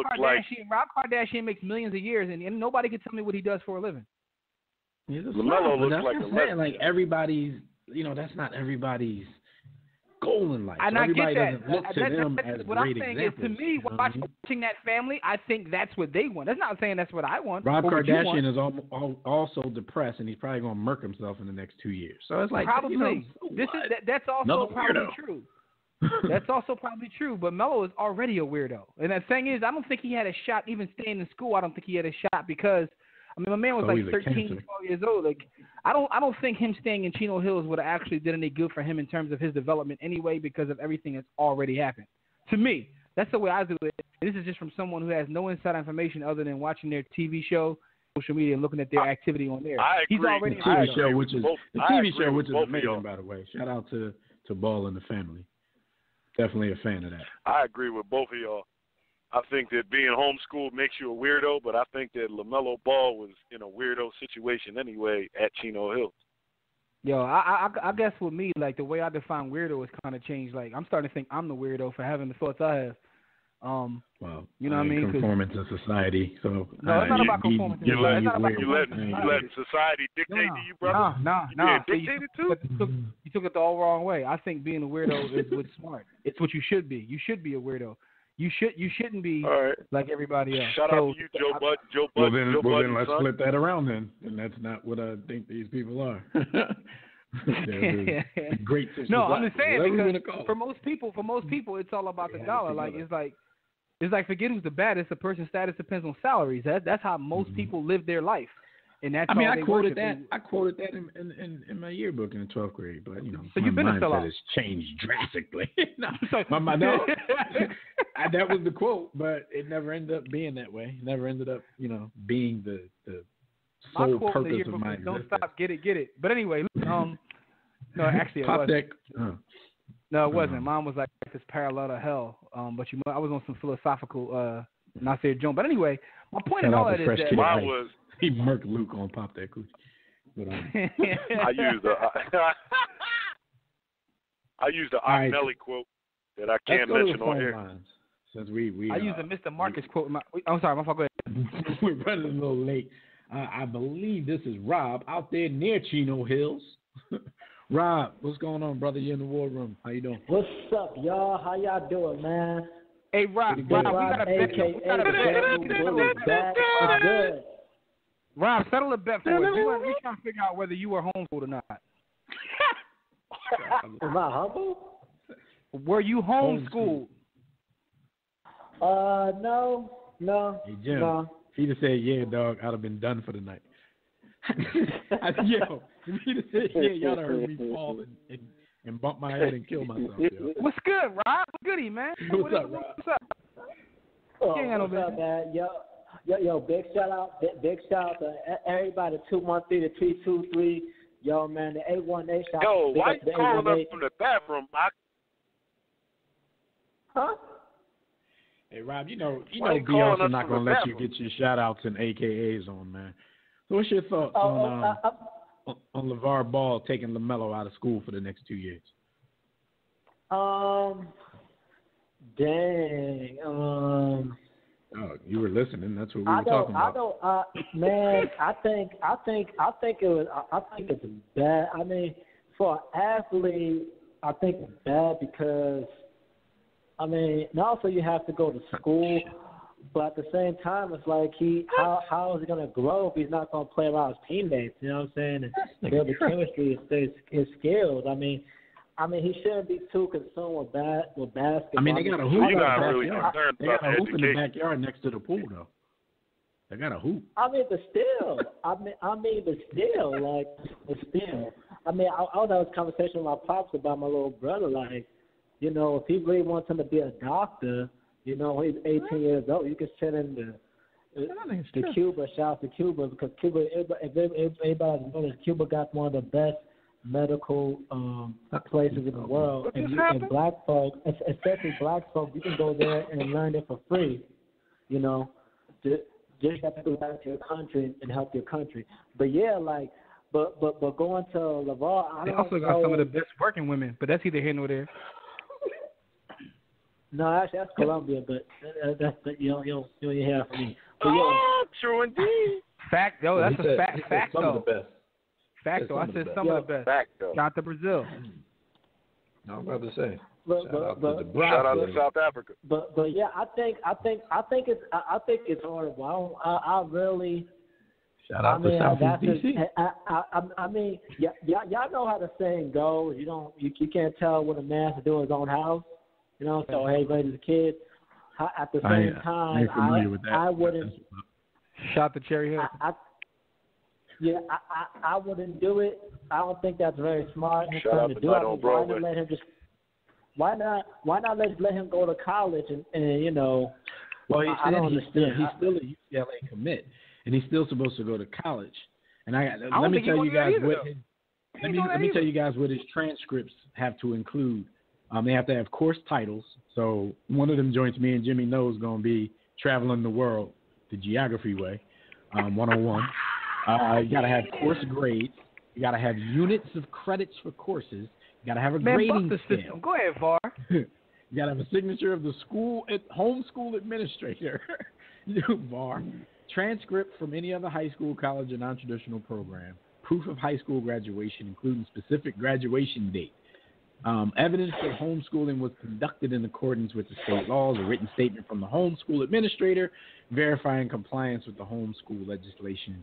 Kardashian makes millions a years, and nobody can tell me what he does for a living. LaMelo looks like a legend. Like everybody's, that's not everybody's goal in life. And so I get that. Doesn't look to them as what great I'm saying examples, is, to me, watching that family, I think that's what they want. That's not saying that's what I want. Rob Kardashian is also depressed, and he's probably going to murk himself in the next 2 years. So it's like, probably that's also probably true. That's also probably true. But Melo is already a weirdo, and the thing is, I don't think he had a shot even staying in school. I don't think he had a shot because, I mean, my man was 13, 12 years old. Like, I don't think him staying in Chino Hills would have actually did any good for him in terms of his development anyway, because of everything that's already happened. To me, that's the way I do it. This is just from someone who has no inside information other than watching their TV show, social media, and looking at their activity on there. I agree. He's already the TV show, which is both amazing, by the way. Shout out to Ball and the family. Definitely a fan of that. I agree with both of y'all. I think that being homeschooled makes you a weirdo, but I think that LaMelo Ball was in a weirdo situation anyway at Chino Hills. Yo, I guess with me, like, the way I define weirdo has kind of changed. Like, I'm starting to think I'm the weirdo for having the thoughts I have. Well, you know what I mean? Conforming to society. So no, it's not about conforming to society. You letting society dictate to you, brother? No. Dictated to? You took it the all wrong way. I think being a weirdo is what's smart. It's what you should be. You should be a weirdo. You shouldn't be like everybody else. Shout out to you, Joe Bud. Well, then let's split that around then. And that's not what I think these people are. Great. No, I'm just saying, because for most people, it's all about the dollar. Like, it's like forget who's the baddest. A person's status depends on salaries. That's how most people live their life. And that's I quoted that. I quoted that in my yearbook in the 12th grade, but so my mindset has changed drastically. that was the quote, but it never ended up being that way. It never ended up, being the sole purpose of my existence. Don't stop, get it. But anyway, no, actually, it Pop wasn't. Deck. No, it wasn't. Mine was like this parallel to hell. But I was on some philosophical Nasir Jones. But anyway, my point in all that is that mine was. He murked Luke on Pop That Coochie. But, I used the Nelly quote that I can't mention on here. Since we I used a Mr. Marcus quote. I'm sorry, my fault. Go ahead. We're running a little late. I believe this is Rob out there near Chino Hills. Rob, what's going on, brother? You're in the war room. How you doing? What's up, y'all? How y'all doing, man? Hey, Rob, we got a bet. Rob, settle a bet for us. We're trying to figure out whether you were homeschooled or not. Am I humble? Were you homeschooled? No. Hey, Jim, no. If he'd have said, yeah, dog, I'd have been done for the night. Yo, if he'd have said, yeah, y'all done heard me fall and bump my head and kill myself. Yo. What's good, Rob? What's goody, man? What's up, Rob? What's up? What's up, man? Yo, big shout out to everybody, 213 to 323. Yo, man, the 818 shop. Yo, why you calling us from the bathroom, Mike? Huh? Hey, Rob, you know B also not going to let you get your shout-outs and AKAs on, man. So what's your thoughts on LeVar Ball taking LaMelo out of school for the next 2 years? Dang. Oh, you were listening. That's what we were talking about. Man, I think it's bad. I mean, for an athlete, I think it's bad because, I mean, and also you have to go to school, but at the same time, it's like how is he going to grow if he's not going to play around his teammates? You know what I'm saying? And build the chemistry, his skills. I mean, he shouldn't be too consumed with basketball. I mean, they got a hoop in the backyard. Really they got a hoop in the backyard next to the pool, though. They got a hoop. I mean, but still. I mean, I was having a conversation with my pops about my little brother. Like, if he really wants him to be a doctor, he's 18 years old. You can send him to Cuba. Shout out to Cuba because Cuba. If everybody knows, Cuba got one of the best medical places in the world, and black folks, especially black folks, you can go there and learn it for free, just have to go back to your country and help your country. But yeah, like, but going to LeVar, I They don't also know. got some of the best working women, but that's either here nor there. No, actually, that's Colombia, but that's you don't hear that from me. But yeah, Oh, true indeed. Fact, though. That's He a said fact, some though. of the best. Fact, though. I said some of the best. Fact, though. Shout out to Brazil. No, I'm about to say. but Shout out to the Shout out Brazil. to South Africa. but yeah, I think it's horrible. I really. Shout out to Southeast DC. I mean, y'all know how the saying goes. You can't tell what a man's doing in his own house. You know, so hey, raise the kids. At the same time, I wouldn't. Shout out to Cherry Hill. I wouldn't do it. I don't think that's very smart. Shout out to do Night it. on Broadway. Why not let him go to college and you know? Well, he I said don't he's understand. still a UCLA commit, and he's still supposed to go to college. And let don't me think he tell gonna you do that guys either, what though. his, He let ain't me doing that let me either. tell you guys what his transcripts have to include. They have to have course titles. So one of them joints me and Jimmy knows going to be traveling the world the geography way, 101. You got to have course grades. You got to have units of credits for courses. You got to have a grading bust the scale. system. Go ahead, VAR. You got to have a signature of the home school administrator, VAR, transcript from any other high school, college, or non-traditional program, proof of high school graduation, including specific graduation date, evidence that homeschooling was conducted in accordance with the state laws, a written statement from the homeschool administrator verifying compliance with the homeschool legislation,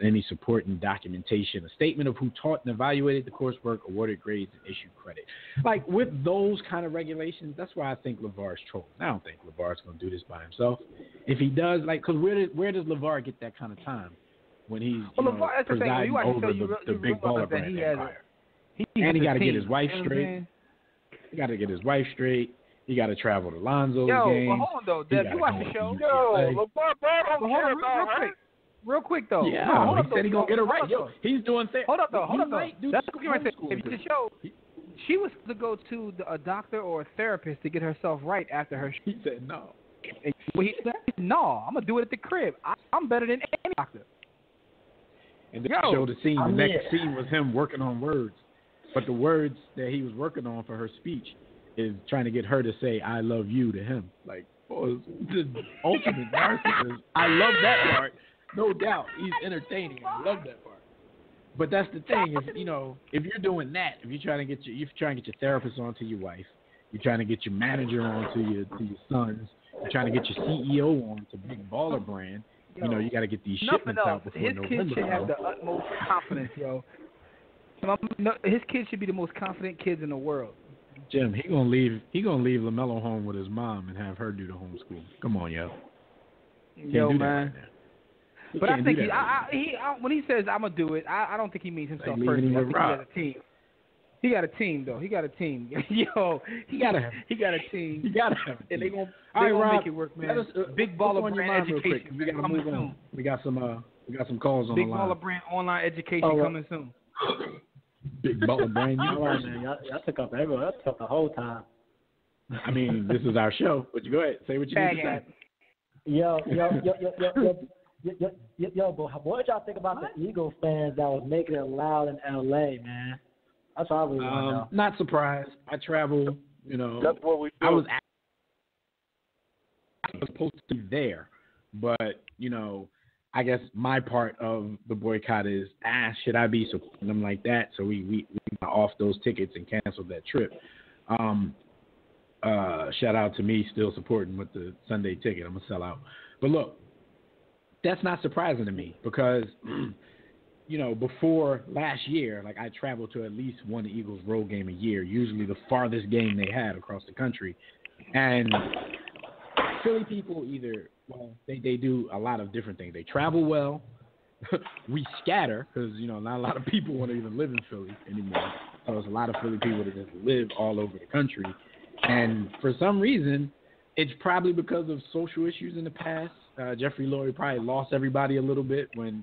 any supporting documentation, a statement of who taught and evaluated the coursework, awarded grades, and issued credit. Like, with those kind of regulations, that's why I think LeVar's trolling. I don't think LeVar's going to do this by himself. If he does, like, because where does LeVar get that kind of time when he's LeVar, that's the thing. presiding You over the big baller that brand he has. empire? And he got to get his wife straight. He got to get his wife straight. He got to travel to Lonzo's games. But hold on, though. Deb, you watch the show? Yo, LeVar don't care about her. Real quick, though. Yeah, no, he said he's going to get it right. Yo, he's doing therapy. Hold up, though. That's what I said. homeschooling If you show, she was supposed to go to a doctor or a therapist to get herself right after her. He said no. And what he said, no, I'm going to do it at the crib. I'm better than any doctor. And then showed the scene. The next scene was him working on words. But the words that he was working on for her speech is trying to get her to say, I love you to him. Like, the ultimate narcissist. I love that part. No doubt. He's entertaining. I love that part. But that's the thing. If you're doing that, if you're trying to get your therapist onto your wife, you're trying to get your manager onto your sons, you're trying to get your CEO on to Big Baller Brand, you got to get these shipments out before November. His kids should have the utmost confidence, yo. His kids should be the most confident kids in the world. Jim, he gonna leave LaMelo home with his mom and have her do the homeschool. Come on, yo. Yo, man. But I think when he says I'm gonna do it, I don't think he means himself personally. I think he got a team. He got a team, though. He got a team. Yo, he got a team. You gotta have a team. And they gonna make it work, man. Big Baller Brand education. We gotta move on. We got some calls on the line. Big Baller Brand online education coming soon. Big Baller Brand. All right, man. Y'all took up everyone. Y'all took the whole time. I mean, this is our show. But you go ahead. Say what you need to say. Yo, but what did y'all think about the Eagles fans that was making it loud in L.A., man? That's what I really want to know. Not surprised. I travel, That's what we do. I was supposed to be there, but, I guess my part of the boycott is, should I be supporting them like that? So we got off those tickets and canceled that trip. Shout out to me still supporting with the Sunday ticket. I'm going to sell out. But look, that's not surprising to me because, before last year, like I traveled to at least one Eagles road game a year, usually the farthest game they had across the country. And Philly people they do a lot of different things. They travel well. We scatter because, not a lot of people want to even live in Philly anymore. So there's a lot of Philly people that just live all over the country. And for some reason, it's probably because of social issues in the past. Jeffrey Lurie probably lost everybody a little bit when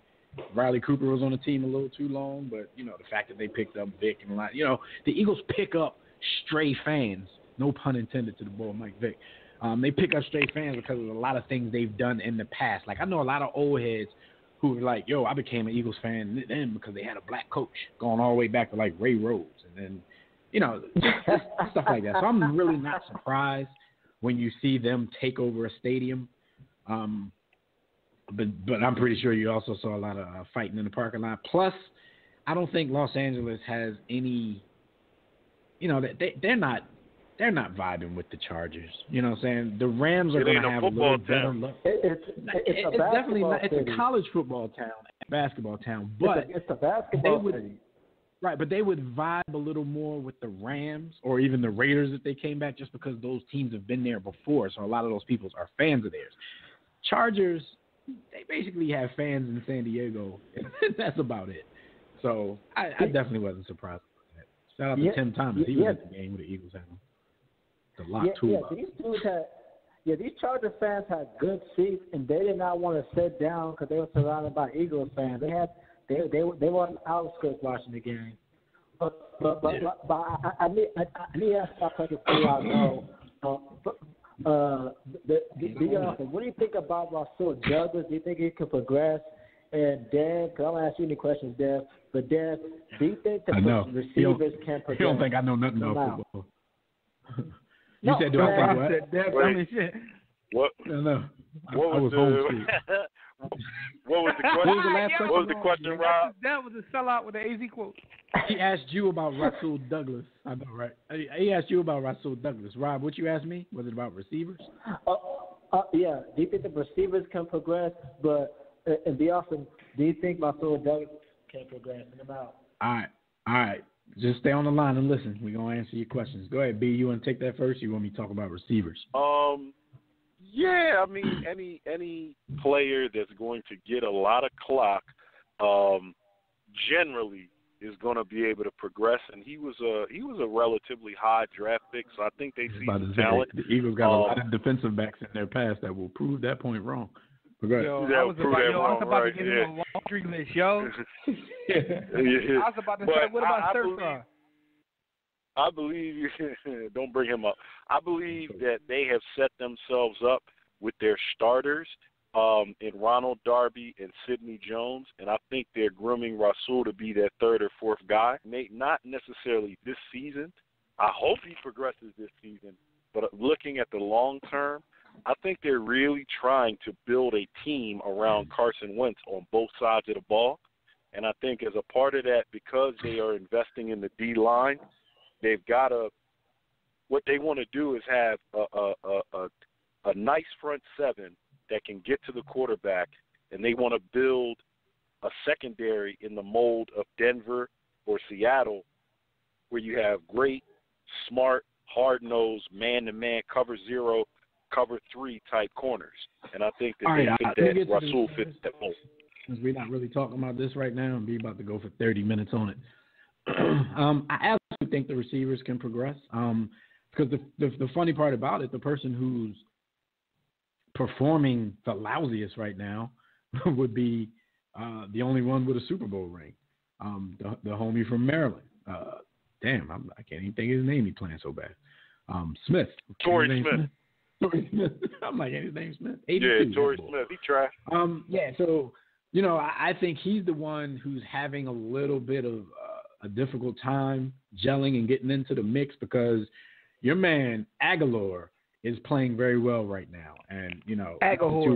Riley Cooper was on the team a little too long. But, the fact that they picked up Vic and a lot, the Eagles pick up stray fans no pun intended to the boy Mike Vick. They pick up straight fans because of a lot of things they've done in the past. Like, I know a lot of old heads who were like, yo, I became an Eagles fan then because they had a black coach, going all the way back to, like, Ray Rhodes. And then, just stuff like that. So I'm really not surprised when you see them take over a stadium. But I'm pretty sure you also saw a lot of fighting in the parking lot. Plus, I don't think Los Angeles has any, they're not vibing with the Chargers. You know what I'm saying? The Rams are going to have a little better luck. It's definitely not. It's city. a college football town, basketball town, but it's a basketball city. Right, but they would vibe a little more with the Rams or even the Raiders if they came back, just because those teams have been there before. So a lot of those people are fans of theirs. Chargers, they basically have fans in San Diego. That's about it. So I definitely wasn't surprised by that. Shout out to Tim Thomas. He was at the game with the Eagles had the lot toolbox. These Charger fans had good seats, and they did not want to sit down because they were surrounded by Eagles fans. They were on the outskirts watching the game. But I need to ask my question for you. I know. What do you think about Rasul Douglas? Do you think he could progress? And Dev, because I'm going to ask you any questions, Dev. But Dev, do you think the receivers can progress? You don't think I know nothing about football. You said, do I think what? Said, Dev, I mean, shit. What? No. What was homeschooled. What was the question? What was the last question? What was the question, Rob? That was a sellout with the AZ quote. He asked you about Rasul Douglas. I know, right? He asked you about Rasul Douglas. Rob, what you asked me? Was it about receivers? Yeah. Do you think the receivers can progress? But and be awesome. Do you think Rasul Douglas can progress in the out? All right. Just stay on the line and listen. We're gonna answer your questions. Go ahead, B. You want to take that first? Or you want me to talk about receivers? Yeah, I mean, any player that's going to get a lot of clock, generally is going to be able to progress. And he was a relatively high draft pick, so I think they see the talent. The Eagles got a lot of defensive backs in their past that will prove that point wrong. Yo, I was about to get him a laundry list, yo. Yeah. I was about to say, what about Stir-Fry? I believe don't bring him up. I believe that they have set themselves up with their starters in Ronald Darby and Sidney Jones, and I think they're grooming Rasul to be that third or fourth guy. Not necessarily this season. I hope he progresses this season, but looking at the long term, I think they're really trying to build a team around Carson Wentz on both sides of the ball, and I think as a part of that, because they are investing in the D-line, they've got to – what they want to do is have a nice front seven that can get to the quarterback, and they want to build a secondary in the mold of Denver or Seattle where you have great, smart, hard-nosed, man-to-man, cover zero, cover three type corners. And I think that Rasul fits that mold. Since we're not really talking about this right now, and we're about to go for 30 minutes on it. I absolutely think the receivers can progress because the funny part about it, the person who's performing the lousiest right now would be the only one with a Super Bowl ring, the homie from Maryland. Damn, I can't even think of his name. He's playing so bad. Smith. Torrey Smith. Torrey Smith. I'm like, ain't his name Smith? 82, yeah, Torrey Smith. He tried. Yeah, so, I think he's the one who's having a little bit of a difficult time gelling and getting into the mix because your man Aguilar is playing very well right now. And, to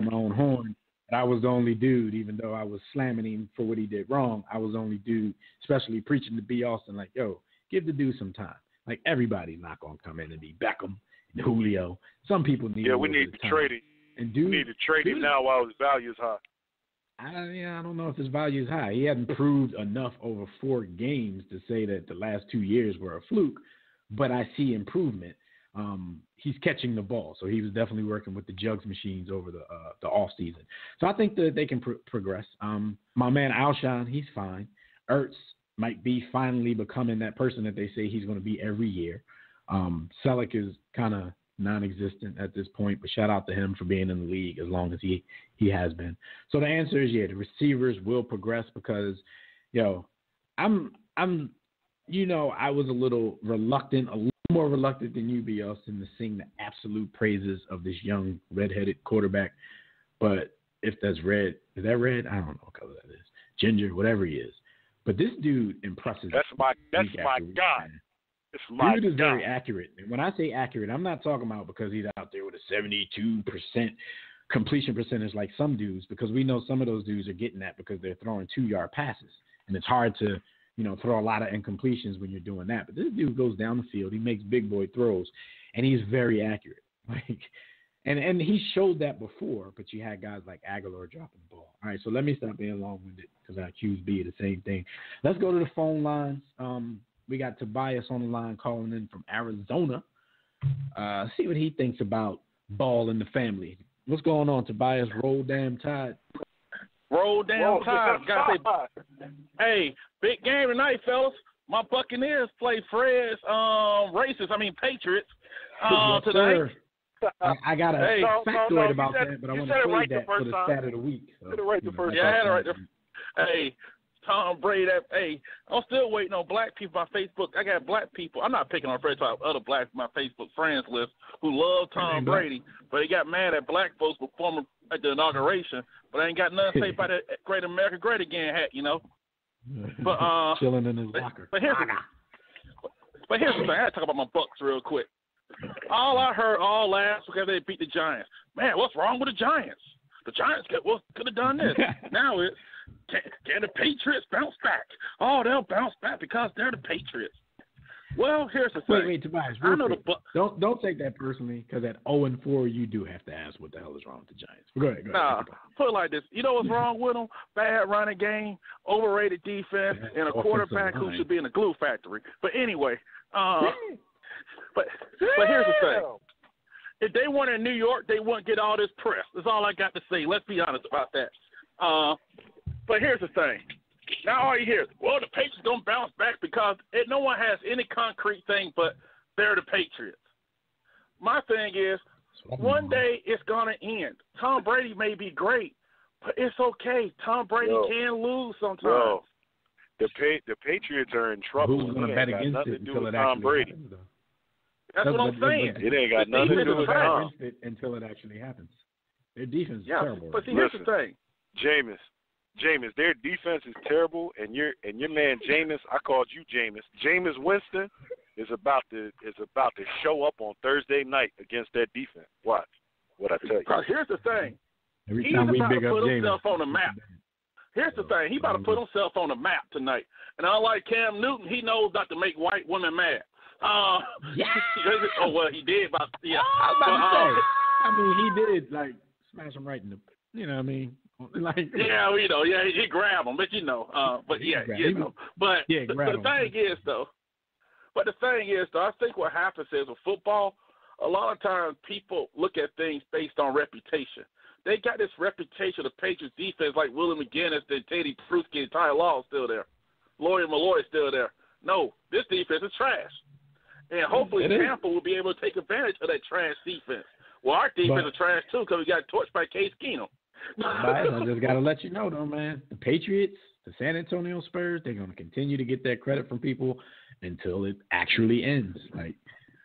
my own horn, I was the only dude, even though I was slamming him for what he did wrong, I was the only dude, especially preaching to B. Austin, like, yo, give the dude some time. Like, everybody's not going to come in and be Beckham and Julio. Some people need we need to trade him. And dude, we need to trade him now while his value is high. I don't know if his value is high. He hadn't proved enough over 4 games to say that the last 2 years were a fluke, but I see improvement. He's catching the ball, so he was definitely working with the jugs machines over the off season. So I think that they can progress. My man Alshon, he's fine. Ertz might be finally becoming that person that they say he's going to be every year. Selleck is kind of non-existent at this point, but shout out to him for being in the league as long as he has been. So the answer is the receivers will progress because, I was a little reluctant, a little more reluctant than you be, Austin, to sing the absolute praises of this young redheaded quarterback. But if that's red, is that red? I don't know what color that is. Ginger, whatever he is. But this dude impresses. That's my guy. It's my dude is guy. very accurate. And when I say accurate, I'm not talking about because he's out there with a 72% completion percentage like some dudes, because we know some of those dudes are getting that because they're throwing 2-yard passes. And it's hard to, throw a lot of incompletions when you're doing that. But this dude goes down the field. He makes big boy throws, and he's very accurate. And he showed that before, but you had guys like Aguilar dropping the ball. All right, so let me stop being long-winded because I accused B of the same thing. Let's go to the phone lines. We got Tobias on the line calling in from Arizona. See what he thinks about Ball in the family. What's going on, Tobias? Roll damn Tide. Roll damn Tide. Gotta say, hey, big game tonight, fellas. My Buccaneers play Fred's Patriots Yes, tonight. sir. I got a factoid about that, but I want to save that for the stat of the week. So, I had it right there. Hey, Tom Brady. Hey, I'm still waiting on black people on Facebook. I got black people. I'm not picking on Fred, I have other black my Facebook friends list who love Tom Brady, but they got mad at black folks performing at the inauguration, but I ain't got nothing to say about that Great America Great Again hat, But chilling in his locker. But here's the thing. I got to talk about my Bucks real quick. All I heard all last week after they beat the Giants, man, what's wrong with the Giants? The Giants could have done this. Now it's, can the Patriots bounce back? Oh, they'll bounce back because they're the Patriots. Well, here's the thing. Wait, Tobias. I know don't take that personally, because at 0-4, you do have to ask what the hell is wrong with the Giants. Go ahead. Nah, put it like this. You know what's wrong with them? Bad running game, overrated defense, and a quarterback who should be in the glue factory. But anyway, but here's the thing. If they weren't in New York, they wouldn't get all this press. That's all I got to say. Let's be honest about that. But here's the thing. Now all you hear is, well, the Patriots going to bounce back because no one has any concrete thing but they're the Patriots. My thing is, one day it's going to end. Tom Brady may be great, but it's okay. Tom Brady can lose sometimes. The Patriots are in trouble. Who's going to bet against it until it actually happens? That's what I'm saying. It ain't got nothing to do with Tom. Until it actually happens. Their defense is terrible. But see, here's the thing. Jameis, their defense is terrible, and your man Jameis, I called you Jameis. Jameis Winston is about to show up on Thursday night against that defense. Watch what I tell you. Because here's the thing. Every time we big up Jameis, himself on the map. Here's the thing. He about to put himself on the map tonight. And unlike Cam Newton, he knows not to make white women mad. Oh well, he did. I was about to say. I mean, he did smash him right in the. You know what I mean? He grabbed him, but But the thing is, I think what happens is with football, a lot of times people look at things based on reputation. They got this reputation of Patriots defense like Willie McGinnis, and Teddy Bruschi, and Ty Law still there. Lawyer Malloy still there. No, this defense is trash. And hopefully Tampa will be able to take advantage of that trash defense. Well, our defense is trash too because we got torched by Case Keenum. I just got to let you know, though, man. The Patriots, the San Antonio Spurs, they're going to continue to get that credit from people until it actually ends.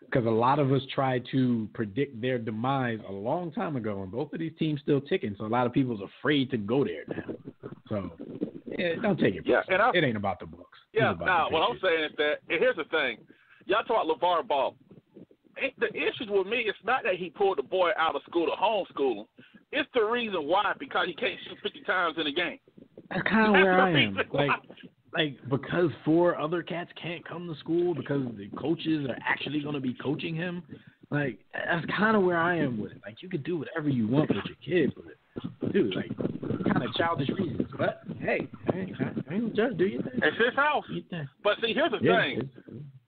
Because a lot of us tried to predict their demise a long time ago, and both of these teams still ticking. So a lot of people's afraid to go there now. So don't take it. Yeah, it ain't about the Bucks. Yeah, what I'm saying is that, and here's the thing. Y'all talk about LeVar Ball. The issue with me, it's not that he pulled the boy out of school to homeschool him. It's the reason why, because he can't shoot 50 times in a game. That's kind of where I am. Because 4 other cats can't come to school because the coaches are actually going to be coaching him. That's kind of where I am with it. You can do whatever you want with your kid, but dude, kind of childish reasons. But hey, I ain't gonna judge. Do you think? It's his house. But see, here's the thing.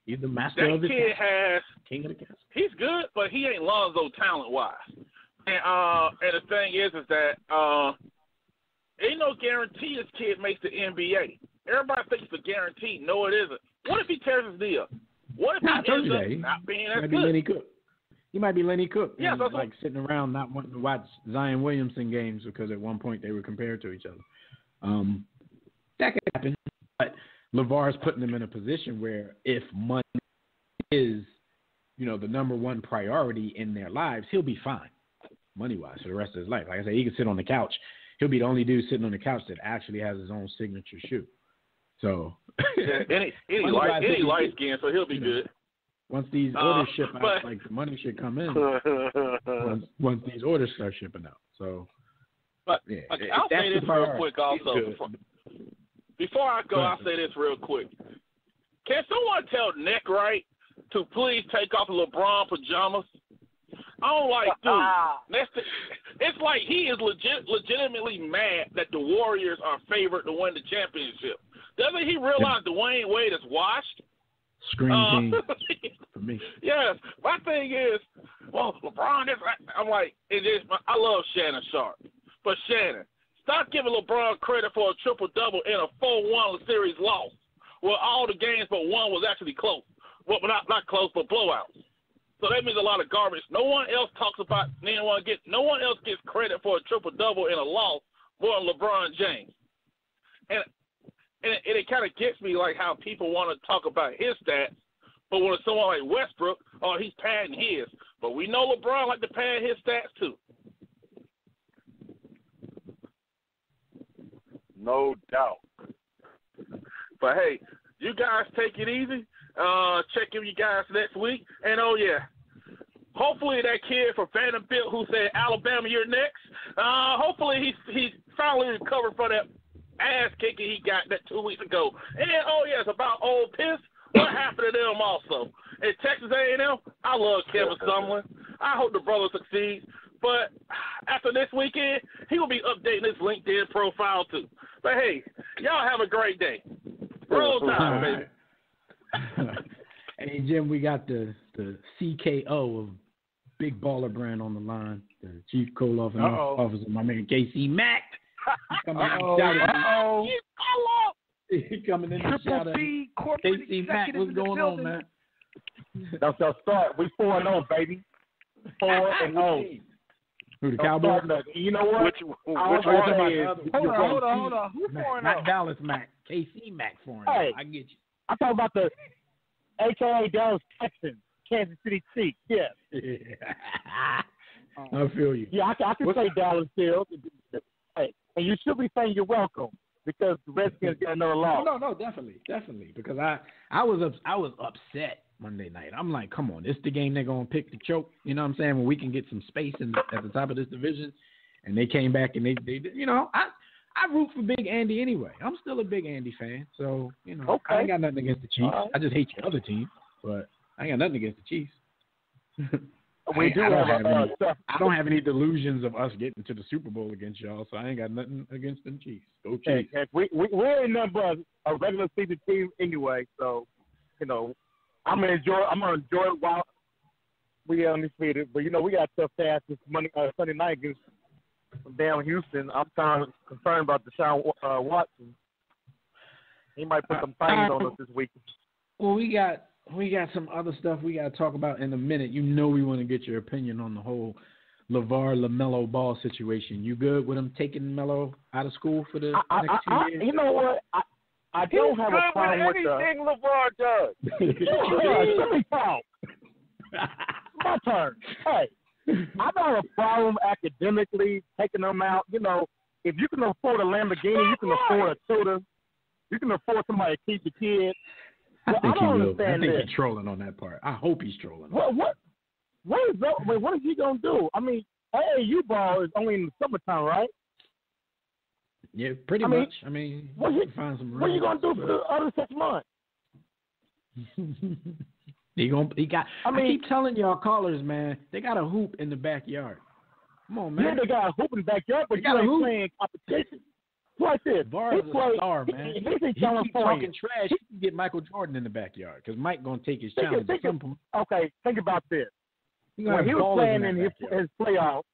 He's the master of the kid has king of the castle. He's good, but he ain't Lonzo talent-wise. And the thing is that ain't no guarantee this kid makes the NBA. Everybody thinks it's a guarantee. No, it isn't. What if he tears his knee up? What if he ends up not being as good? Lenny Cook. He might be Lenny Cook. Yeah, so sitting around not wanting to watch Zion Williamson games because at one point they were compared to each other. That could happen. But LeVar's putting him in a position where if money is the number one priority in their lives, he'll be fine, money-wise, for the rest of his life. Like I said, he can sit on the couch. He'll be the only dude sitting on the couch that actually has his own signature shoe. So any light skin, so he'll be good. Once these orders ship out, like the money should come in. once these orders start shipping out. So, I'll say this real quick also. Before I go, I'll say this real quick. Can someone tell Nick Wright to please take off LeBron pajamas? I don't like, dude. It's like he is legitimately mad that the Warriors are favored to win the championship. Doesn't he realize Dwayne Wade is washed? Screen king for me. Yes. My thing is, well, LeBron is. I'm like, I love Shannon Sharp, but Shannon, stop giving LeBron credit for a triple-double in a 4-1 series loss, where all the games but one was actually close. Well, not close, but blowouts. So that means a lot of garbage. No one else talks about. No one else gets credit for a triple-double in a loss more than LeBron James. And it kind of gets me like how people want to talk about his stats, but when someone like Westbrook, he's padding his. But we know LeBron like to pad his stats too. No doubt. But hey, you guys take it easy. Check in with you guys next week. And hopefully that kid from Vanderbilt who said Alabama, you're next. Hopefully he's finally recovered from that ass kicking he got that 2 weeks ago. And it's about Old Piss. What happened to them also? In Texas A&M, I love Kevin Sumlin. I hope the brother succeeds. But after this weekend, he will be updating his LinkedIn profile too. But hey, y'all have a great day. Roll time, baby. Hey Jim, we got the CKO of Big Baller Brand on the line, the Chief Koloff Officer, my man KC Mack. He's coming in to shout out. KC Mack, what's going on, man? That's our start. We 4-0, baby. 4-0. Who, the Cowboys? You know what? Which one is? Hold on. Who's 4-0? Not Dallas Mack. KC Mack 4-0. Hey, I get you. I'm talking about the AKA Dallas Texans, Kansas City Chiefs. Yes. I feel you. Yeah, I can say Dallas still. Hey, and you should be saying you're welcome because the Redskins got another loss. No, definitely. Because I was upset Monday night. I'm like, come on, this the game they're gonna pick to choke. You know what I'm saying? When we can get some space at the top of this division, and they came back and they I root for Big Andy anyway. I'm still a Big Andy fan, so okay. I ain't got nothing against the Chiefs. Right. I just hate your other team, but I ain't got nothing against the Chiefs. I don't have any delusions of us getting to the Super Bowl against y'all, so I ain't got nothing against them Chiefs. Go Chiefs. Hey, we're in number a regular season team anyway, so I'm gonna enjoy it while we are undefeated. But we got a tough task this Sunday night against down Houston. I'm kind of concerned about Deshaun Watson. He might put some things on us this week. Well, we got some other stuff we got to talk about in a minute. We want to get your opinion on the whole LeVar-LaMelo Ball situation. You good with him taking Melo out of school for the next 2 years? You know what? I don't have a problem with anything LeVar does. Let me talk. My turn. Hey, I don't have a problem academically taking them out. If you can afford a Lamborghini, you can afford a tutor. You can afford somebody to keep the kids. I think he will. I think he's trolling on that part. I hope he's trolling. What is he gonna do? I mean, AAU ball is only in the summertime, right? Yeah, pretty much. I mean, what are you gonna do for the other 6 months? I keep telling y'all callers, man, they got a hoop in the backyard. Come on, man. Yeah, they got a hoop in the backyard, but you ain't playing competition. Like this. Bar's a star, man. He keep talking trash. He can get Michael Jordan in the backyard because Mike gonna take his challenge at some point. Okay, think about this. When he was playing in his playoffs,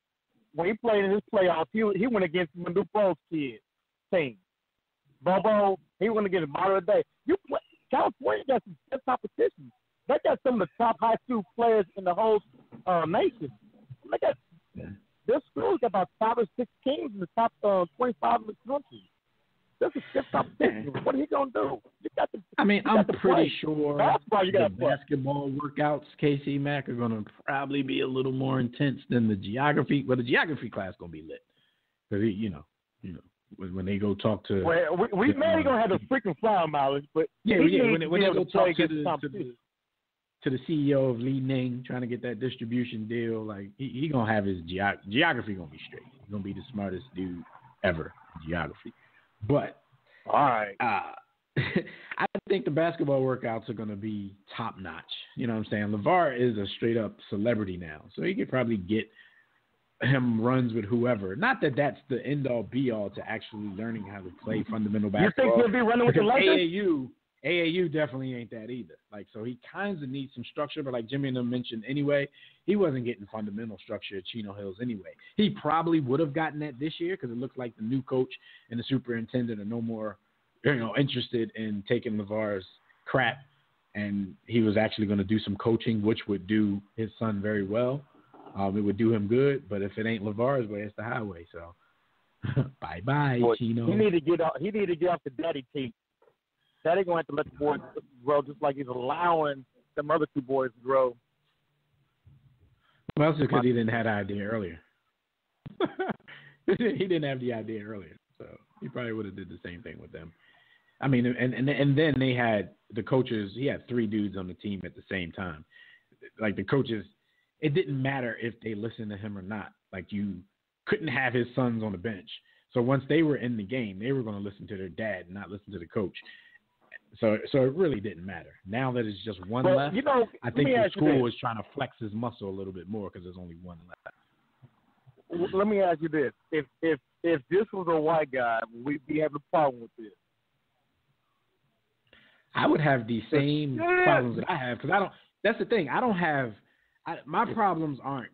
he went against Manu Pro's kid team. Bobo, he went against Mario Day. California got some good competition. They got some of the top high school players in the whole nation. Their school's got about 5 or 6 teams in the top 25 in the country. That's a stiff competition. What are you gonna do? I'm pretty sure the play. basketball workouts, Casey Mack, are going to probably be a little more intense than the geography. Well, the geography class going to be lit because when they go talk to. Well, we may gonna have the freaking flower mileage, but when they go talk to the CEO of Li Ning, trying to get that distribution deal, like he gonna have his geography gonna be straight. He's gonna be the smartest dude ever in geography. But all right. I think the basketball workouts are going to be top notch. You know what I'm saying? LeVar is a straight up celebrity now, so he could probably get him runs with whoever. Not that that's the end all be all to actually learning how to play fundamental basketball. You think he'll be running with the Lakers? AAU definitely ain't that either. Like, so he kind of needs some structure, but like Jimmy and them mentioned anyway, he wasn't getting fundamental structure at Chino Hills anyway. He probably would have gotten that this year because it looks like the new coach and the superintendent are no more interested in taking LeVar's crap, and he was actually going to do some coaching, which would do his son very well. It would do him good, but if it ain't LeVar's way, it's the highway. So, bye, Chino. He need to get off the daddy team. Daddy gonna have to let the boys grow, just like he's allowing them other two boys to grow. Well, that's because he didn't have the idea earlier. He didn't have the idea earlier, so he probably would have did the same thing with them. I mean, and then they had the coaches. He had 3 dudes on the team at the same time. Like the coaches, it didn't matter if they listened to him or not. Like you couldn't have his sons on the bench. So once they were in the game, they were going to listen to their dad and not listen to the coach. So it really didn't matter. Now that it's just one left, I think the school is trying to flex his muscle a little bit more because there's only one left. Let me ask you this: if this was a white guy, would we be having a problem with this? I would have the same problems that I have because I don't. That's the thing. I don't have. My problems aren't.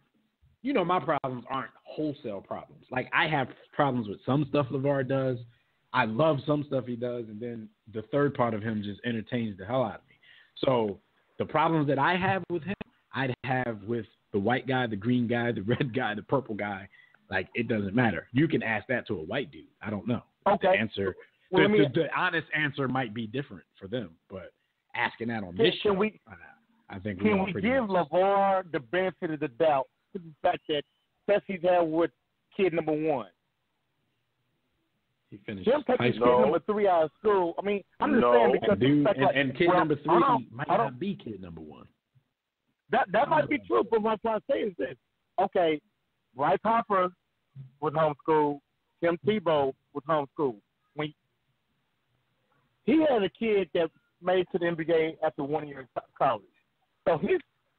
My problems aren't wholesale problems. Like I have problems with some stuff LeVar does. I love some stuff he does, and then the third part of him just entertains the hell out of me. So the problems that I have with him, I'd have with the white guy, the green guy, the red guy, the purple guy. Like, it doesn't matter. You can ask that to a white dude. I don't know. Okay. The answer, the honest answer might be different for them, but asking that on this show, I think can we give LeVar the benefit of the doubt to the fact that he's had with kid number 1? He finished him taking kid number 3 out of school. I mean, I'm just saying because and kid number 3 might not be kid number 1. That might be true, but what I'm trying to say is this. Okay, Bryce Harper was homeschooled. Tim Tebow was homeschooled. When he had a kid that made it to the NBA after 1 year in college. So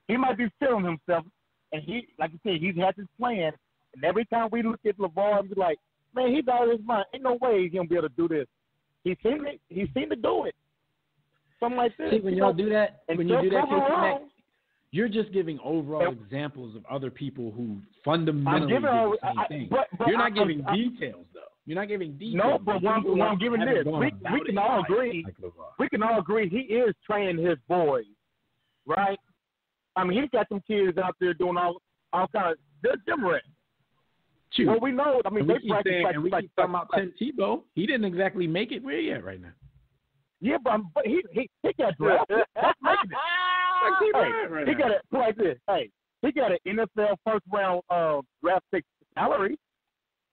he might be feeling himself, and he, like you said, he's had this plan. And every time we look at LeVar and be like, man, he's out of his mind. Ain't no way he's gonna be able to do this. He seemed to do it. Something like this. See, when y'all do that, you're just giving overall examples of other people who fundamentally did the same thing. You're not giving details, though. You're not giving details. No, but what I'm giving this, we can all agree. We can all agree he is training his boys, right? I mean, he's got some kids out there doing all kind of. They're different. Well, we know. I mean, they practice we keep talking about Tim Tebow. He didn't exactly make it where he at right now. Yeah, but he got drafted. That's making it. He got it like this. Hey, he got an NFL first round draft pick salary.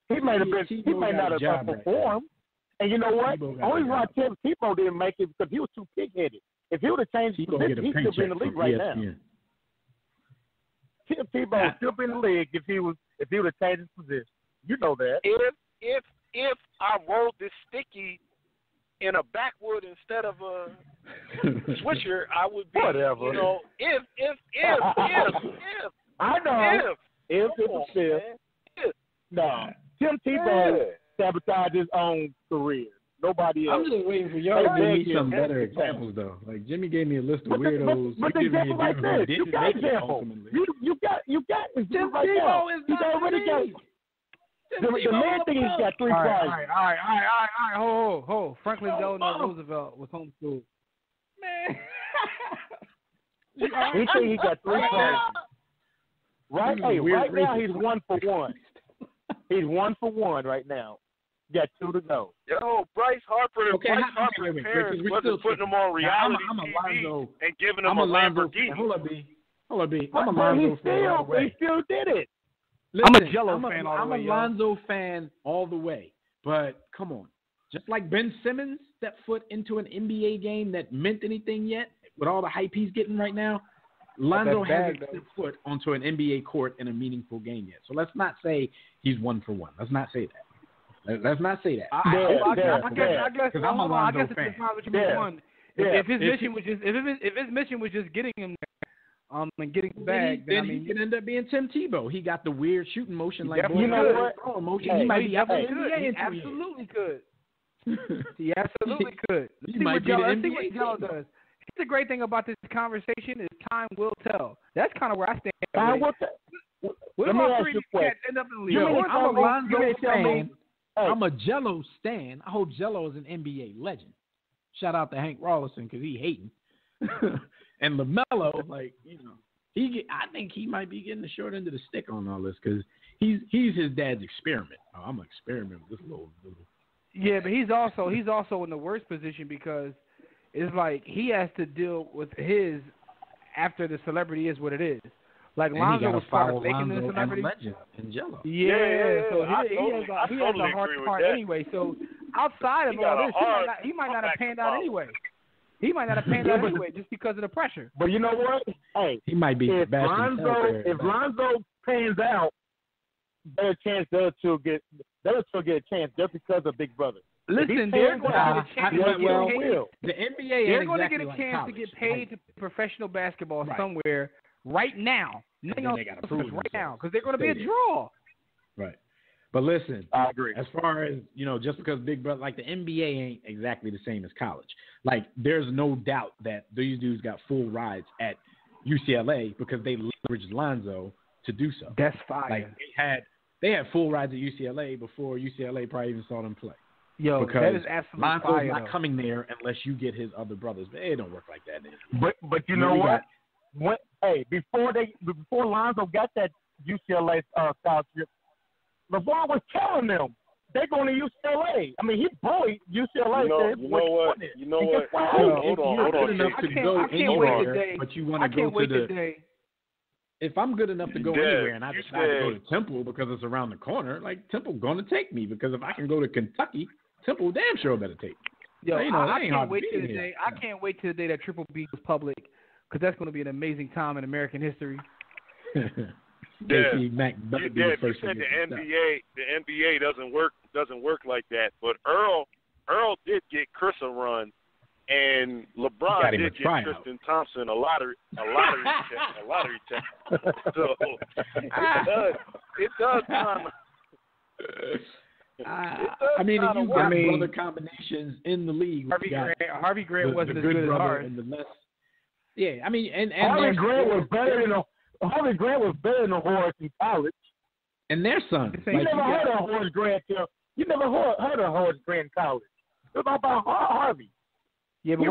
He may not have performed. And you know what? Only why Tim Tebow didn't make it because he was too pig-headed. If he would have changed his position, he'd still be in the league right now. Tim Tebow would still be in the league if he would have changed his position. You know that. If I rolled this sticky in a backwood instead of a switcher, I would be. Whatever. You know, if. I know. If it's a fifth. No. Tim Tebow sabotaged his own career. Nobody else. I'm just waiting for y'all to give me some better examples, though. Like Jimmy gave me a list of weirdos. But examples like this, you got examples. You got Tim Tebow is he's already got. The man thinks he's got 3 prizes. All right. Hold. Franklin Delano Roosevelt was homeschooled. Man. He thinks he got 3 prizes. Right now he's 1 for 1. He's 1 for 1 right now. got 2 to go. Yo, Bryce Harper's wait, parents we're wasn't still putting him on reality I'm a TV Lonzo, and giving him I'm a a Lonzo Lamborghini. fan. Hold up, B. But I'm a Lonzo fan all the way. He still did it. Listen, I'm a Jello fan all the way, I'm a Lonzo fan all the way. But come on. Just like Ben Simmons stepped foot into an NBA game that meant anything yet, with all the hype he's getting right now, Lonzo hasn't stepped foot onto an NBA court in a meaningful game yet. So let's not say he's 1 for 1. Let's not say that. Let's not say that. I guess I'm a Lonzo fan. If his mission was just getting him there, and getting the bag, then he could end up being Tim Tebow. He got the weird shooting motion like you know what? Motion. He might be He absolutely could. He absolutely could. Let's see what Jello does. The great thing about this conversation is time will tell. That's kind of where I stand. Let me ask you a question. End up in the league? I'm a Lonzo fan. I'm a Jello stan. I hope Jello is an NBA legend. Shout out to Hank Rawlinson because he hating. And LaMelo, like, you know, I think he might be getting the short end of the stick on all this because he's his dad's experiment. Oh, I'm an experiment with this little. Yeah, but he's also in the worst position because it's like he has to deal with his after the celebrity is what it is. Like Lonzo was part of making the celebrity. Legend in Jello. Yeah. So he has a hard part anyway. So outside of all this, he might not have panned out anyway. He might not have panned out anyway just because of the pressure. But you know what? Hey, he might be. If Lonzo pans out, there's a chance they'll still get a chance just because of Big Brother. Listen, they're going to get a chance. The NBA they're going to get a chance to get paid to professional basketball somewhere right now. Nothing else right now because they're going to be a draw. Right. But listen, I agree. As far as, you know, just because Big Brother, like the NBA ain't exactly the same as college. Like, there's no doubt that these dudes got full rides at UCLA because they leveraged Lonzo to do so. That's fire. Like, they had full rides at UCLA before UCLA probably even saw them play. Yo, because that is absolutely Lonzo's fire. Not coming there unless you get his other brothers. But it don't work like that. But you know what? Before Lonzo got that UCLA scholarship, LeBron was telling them they're going to UCLA. I mean, he bullied UCLA. You know what? Hold on. I can't wait today. But you want to go to the. If I'm good enough to go anywhere and I decide to go to Temple because it's around the corner, like Temple going to take me because if I can go to Kentucky, Temple damn sure better take me. Yo, I can't wait till the day. I can't wait till the day that Triple B was public because that's going to be an amazing time in American history. Casey Mack better be the first. You said the NBA doesn't work like that, but Earl did get Chris a run, and LeBron did get Tristan Thompson a lottery check. So it does kind of. I mean, if you got brother combinations in the league, Harvey Grant wasn't as good as Hart. Yeah, I mean, and Harvey Grant was better than Horace in college. And their son. You never heard of Horace Grant in college. It was about Harvey. Yeah, but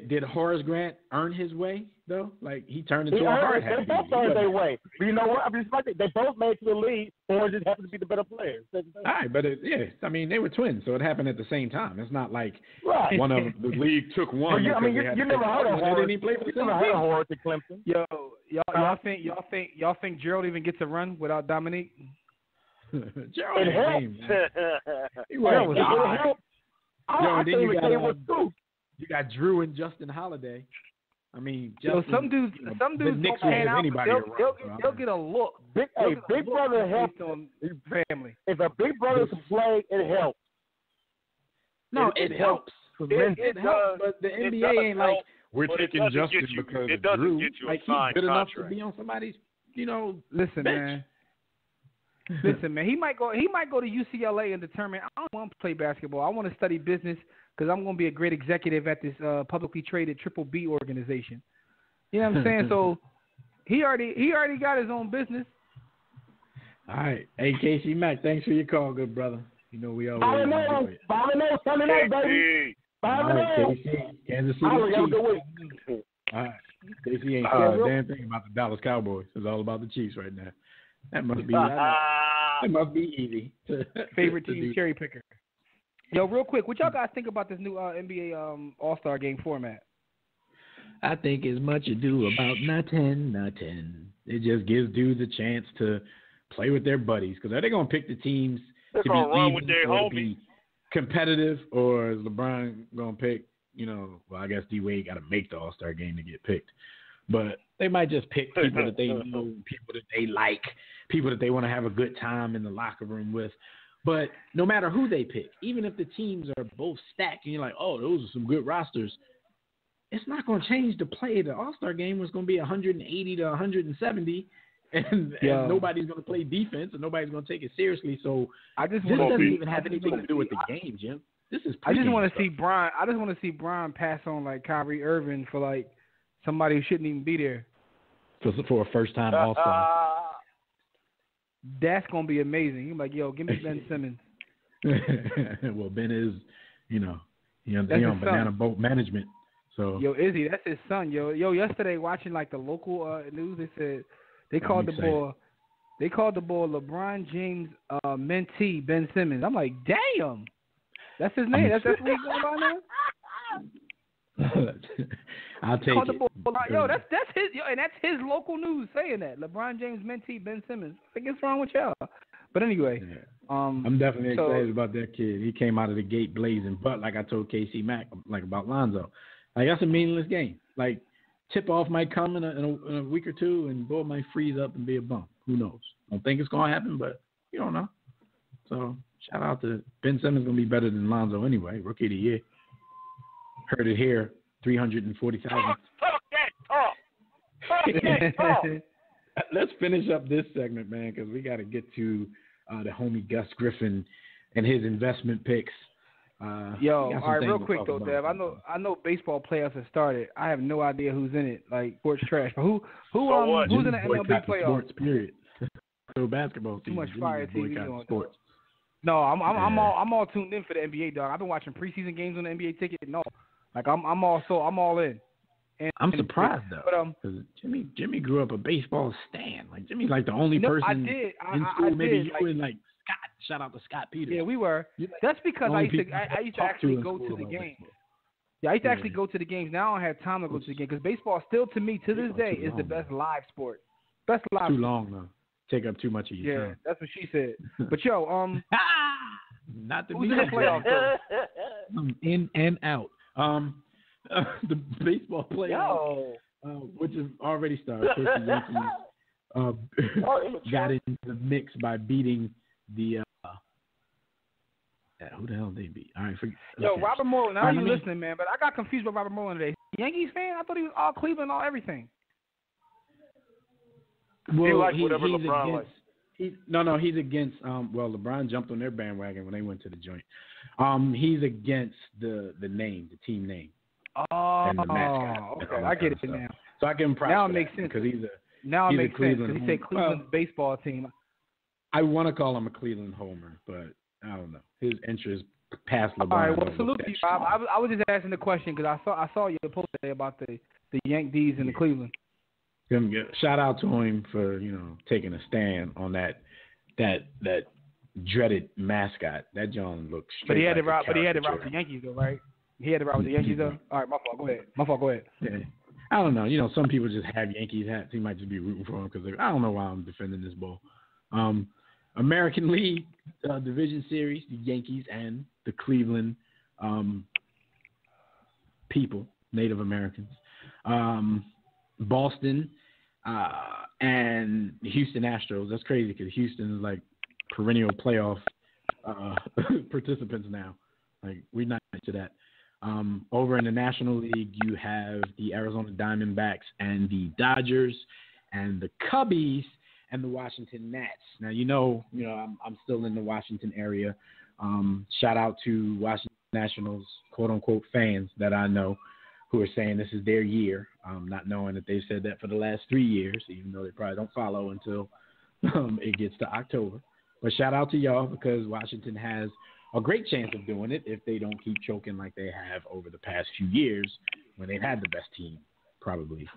did Horace Grant earn his way though? Like he turned into a hard hat. They both earned their way. But you know what? I mean, they both made it to the league. Horace just happened to be the better player. All right, but I mean, they were twins, so it happened at the same time. It's not like one of the league took one. I mean, you never heard of Horace. You never heard of Horace at Clemson. Yo, y'all think Gerald even gets a run without Dominique? Gerald you got Drew and Justin Holiday. I mean, some dudes don't pan out. They'll get a look. Big Brother helps on family. If a Big Brother can play, it helps. No, it helps. It helps, but the NBA ain't like we're taking Justin because of Drew. Like he's good enough to be on somebody's, Listen, bench. man, he might go to UCLA and determine I don't want to play basketball. I want to study business because I'm going to be a great executive at this publicly traded Triple B organization. You know what I'm saying? So he already got his own business. All right, hey Casey Mack, thanks for your call, good brother. You know we always coming out, baby. All right, Casey, Kansas City Chiefs. All right, Casey ain't saying a damn thing about the Dallas Cowboys. It's all about the Chiefs right now. That must be. It must be easy. Favorite team cherry picker. Yo, real quick, what y'all guys think about this new NBA All-Star Game format? I think as much ado about nothing. It just gives dudes a chance to play with their buddies. Because are they going to pick the teams They're to gonna be run even with their or to homies. be competitive, or is LeBron going to pick, well, I guess D-Wade got to make the All-Star Game to get picked. But they might just pick people that they know, people that they like, people that they want to have a good time in the locker room with. But no matter who they pick, even if the teams are both stacked and you're like, oh, those are some good rosters, it's not going to change the play. The All-Star Game was going to be 180 to 170, and nobody's going to play defense, and nobody's going to take it seriously. So this doesn't even have anything to do with the game, Jim. This is I just want to see Brian. I just want to see Brian pass on like Kyrie Irving for like somebody who shouldn't even be there. for a first-time All-Star. That's going to be amazing. He's like, yo, give me Ben Simmons. Well, Ben is, he on banana boat management. So yo, Izzy, that's his son. Yo, yesterday watching like the local news, they said they called the boy LeBron James mentee Ben Simmons. I'm like, damn, that's his name. That's what he's going by now. I'll take it. Yo, that's his. Yo, and that's his local news saying that LeBron James mentee Ben Simmons. What the heck's wrong with y'all? But anyway, I'm definitely excited about that kid. He came out of the gate blazing. But like I told Casey Mack, like about Lonzo, like that's a meaningless game. Like tip off might come in a week or two, and Bull might freeze up and be a bum. Who knows? Don't think it's gonna happen, but you don't know. So shout out to Ben Simmons. Gonna be better than Lonzo anyway. Rookie of the year. Heard it here. 340,000. Talk that talk. Let's finish up this segment, man, because we got to get to the homie Gus Griffin and his investment picks. All right, real quick though, Dev. I know baseball playoffs have started. I have no idea who's in it. Like sports trash. But who's in the MLB playoffs? Sports period. So basketball too much fire TV on sports. No, I'm all tuned in for the NBA, dog. I've been watching preseason games on the NBA ticket. No, like I'm all in. I'm surprised though, because Jimmy grew up a baseball stan. Like Jimmy's like the only person in school. Maybe you and like Scott. Shout out to Scott Peters. Yeah, we were. That's because I used to actually go to the games. Yeah, I used to actually go to the games. Now I don't have time to go to the game because baseball still, to me, to this day, is the best live sport. Best live. Too long though. Take up too much of your time. Yeah, that's what she said. But yo, not the who's in the playoffs though? In and out. The baseball playoffs, which has already started. The Yankees got into the mix by beating the. Who the hell did they beat? All right, Robert Moreland. I know you listening, man, but I got confused with Robert Moreland today. Yankees fan? I thought he was all Cleveland, all everything. Well, he likes whatever LeBron likes. He's against. LeBron jumped on their bandwagon when they went to the joint. He's against the name, the team name. Oh, and the mascot. Okay, I get it now. So I give him props. Now it makes sense because he's sense because he said Cleveland's baseball team. I want to call him a Cleveland homer, but I don't know. His interest past LeBron. All right, well, salute to you, Bob. I was just asking the question because I saw your post today about the Yankees and the Cleveland. Shout out to him for taking a stand on that dreaded mascot. That John looks. But he had to route the Yankees though, right? He had to route with the Yankees though. All right, my fault. Go ahead. Yeah. I don't know. Some people just have Yankees hats. He might just be rooting for them because I don't know why I'm defending this ball. American League Division Series, the Yankees and the Cleveland people, Native Americans, Boston, and the Houston Astros. That's crazy because Houston is like perennial playoff participants now. Like we're not into that. Over in the National League, you have the Arizona Diamondbacks and the Dodgers and the Cubbies and the Washington Nats. Now, I'm still in the Washington area. Shout out to Washington Nationals, quote unquote, fans that I know who are saying this is their year, not knowing that they've said that for the last 3 years, even though they probably don't follow until it gets to October. But shout out to y'all because Washington has a great chance of doing it if they don't keep choking like they have over the past few years when they've had the best team probably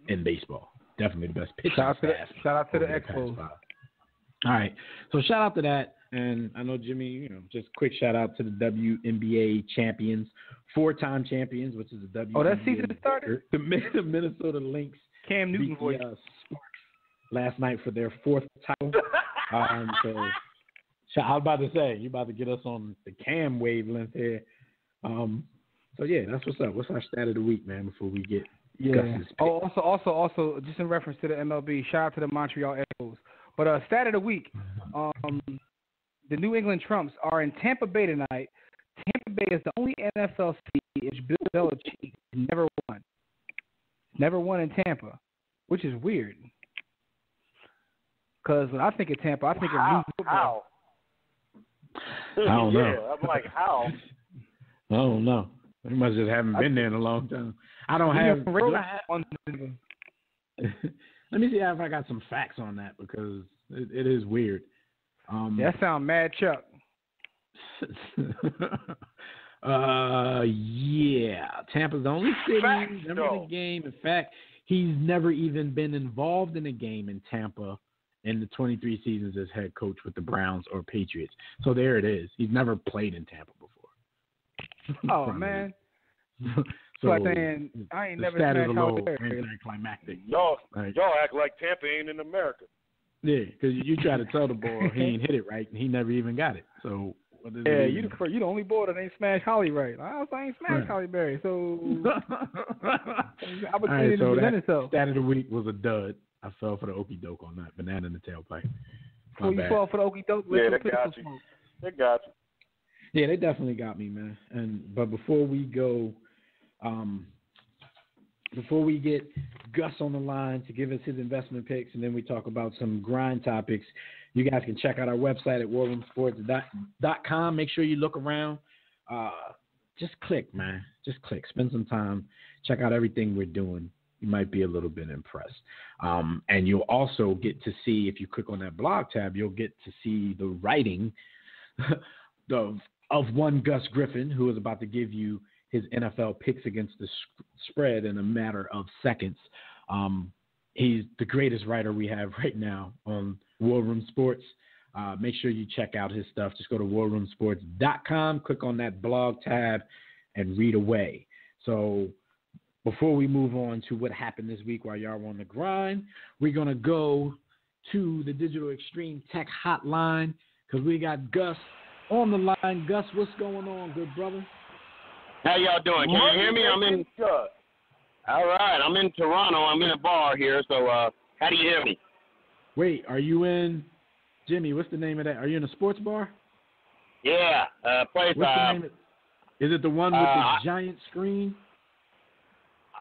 in baseball. Definitely the best pitching staff. Shout out to the Expos. All right. So shout out to that. And I know, Jimmy, just quick shout out to the WNBA champions, 4-time champions, which is the WNBA. Oh, that season started? The Minnesota Lynx. Cam Newton voice. Sparks last night for their 4th title. So I was about to say, you about to get us on the Cam wavelength here. So yeah, that's what's up. What's our stat of the week, man? Before we get Gus's pick. Also, just in reference to the MLB, shout out to the Montreal Expos. But stat of the week, the New England Trumps are in Tampa Bay tonight. Tampa Bay is the only NFL city in which Bill Belichick never won. Never won in Tampa, which is weird. Because when I think of Tampa, I think of new football. I don't know. I'm like, how? I don't know. We must just haven't been there in a long time. I don't have. Let me see if I got some facts on that because it is weird. That sound mad, Chuck. Yeah. Tampa's the only city never in a game. In fact, he's never even been involved in a game in Tampa in the 23 seasons as head coach with the Browns or Patriots. So there it is. He's never played in Tampa before. Oh, man. So like saying, I ain't never smashed Halle Berry. Anticlimactic. Y'all act like Tampa ain't in America. Yeah, because you try to tell the boy he ain't hit it right, and he never even got it. So what does it you the only boy that ain't smashed Holly right. I ain't smashed Halle Berry, so opportunity to present itself. Stat of the week was a dud. I fell for the okie doke on that banana in the tailpipe. So you fall for the okie doke? Yeah, they got you. They got you. Yeah, they definitely got me, man. But before we go, before we get Gus on the line to give us his investment picks, and then we talk about some grind topics, you guys can check out our website at warroomsports.com. Make sure you look around. Just click, man. Just click. Spend some time. Check out everything we're doing. You might be a little bit impressed. And you'll also get to see, if you click on that blog tab, you'll get to see the writing of one Gus Griffin, who is about to give you his NFL picks against the spread in a matter of seconds. He's the greatest writer we have right now on War Room Sports. Make sure you check out his stuff. Just go to warroomsports.com, click on that blog tab, and read away. So before we move on to what happened this week while y'all were on the grind, we're going to go to the Digital Extreme Tech Hotline because we got Gus on the line. Gus, what's going on, good brother? How y'all doing? Can you hear me? All right. I'm in Toronto. I'm in a bar here. So how do you hear me? Wait, are you in, Jimmy, what's the name of that? Are you in a sports bar? Yeah. Place. What's the name of, is it the one with the giant screen?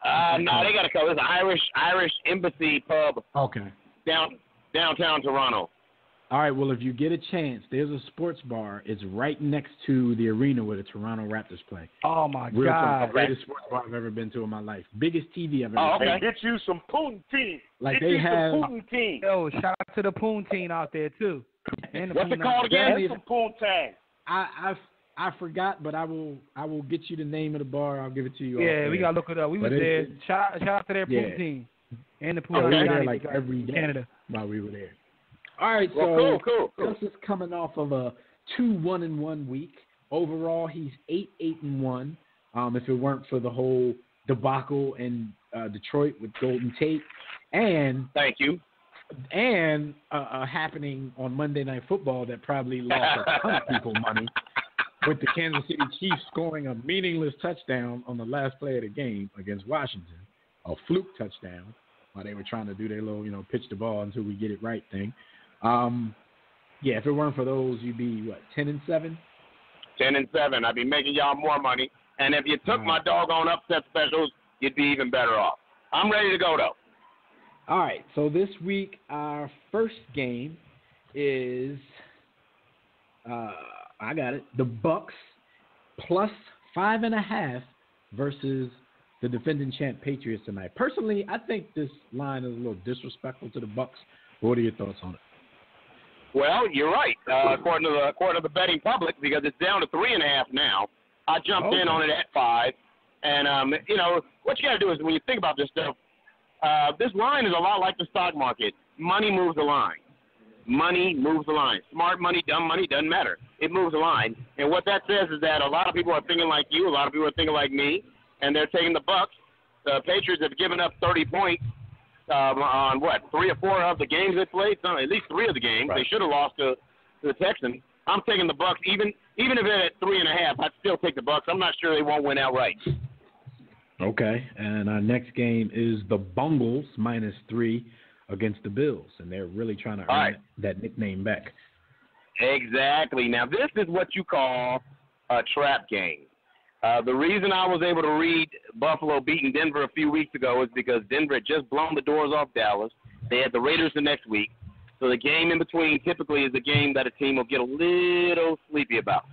No, they got a couple. It's an Irish Embassy pub. Okay. Downtown Toronto. All right, well, if you get a chance, there's a sports bar. It's right next to the arena where the Toronto Raptors play. Oh, my God. The greatest sports bar I've ever been to in my life. Biggest TV I've ever seen. Okay. Get you some poutine. Like they have some poutine. Yo, shout out to the poutine out there, too. And what's it called again? Some poutine. I forgot, but I will get you the name of the bar. I'll give it to you. Yeah, we got to look it up. We was there. Shout out to their poutine. And the poutine. We were there like every day Canada. while we were there. All right, well, so cool. Gus is coming off of a 2-1-1 week. Overall, he's 8-8-1. If it weren't for the whole debacle in Detroit with Golden Tate, and thank you, and happening on Monday Night Football that probably lost a ton of people money, with the Kansas City Chiefs scoring a meaningless touchdown on the last play of the game against Washington, a fluke touchdown, while they were trying to do their little, pitch the ball until we get it right thing. Yeah, if it weren't for those, you'd be, 10-7? 10-7. I'd be making y'all more money. And if you took my doggone upset specials, you'd be even better off. I'm ready to go, though. All right, so this week our first game is, I got it, the Bucks plus 5.5 versus the defending champ Patriots tonight. Personally, I think this line is a little disrespectful to the Bucks. What are your thoughts on it? Well, you're right. According to the betting public, because it's down to 3.5 now. I jumped in on it at 5, and what you got to do is when you think about this stuff, this line is a lot like the stock market. Money moves the line. money moves the line. Smart money, dumb money, doesn't matter. It moves the line. And what that says is that a lot of people are thinking like you, a lot of people are thinking like me, and they're taking the Bucks. The Patriots have given up 30 points on, 3 or 4 of the games they played? At least 3 of the games. Right. They should have lost to the Texans. I'm taking the Bucks. Even if they're at 3.5, I'd still take the Bucks. I'm not sure they won't win outright. Okay, and our next game is the Bungles -3 against the Bills, and they're really trying to earn that nickname back. Exactly. Now, this is what you call a trap game. The reason I was able to read Buffalo beating Denver a few weeks ago is because Denver had just blown the doors off Dallas. They had the Raiders the next week. So the game in between typically is a game that a team will get a little sleepy about.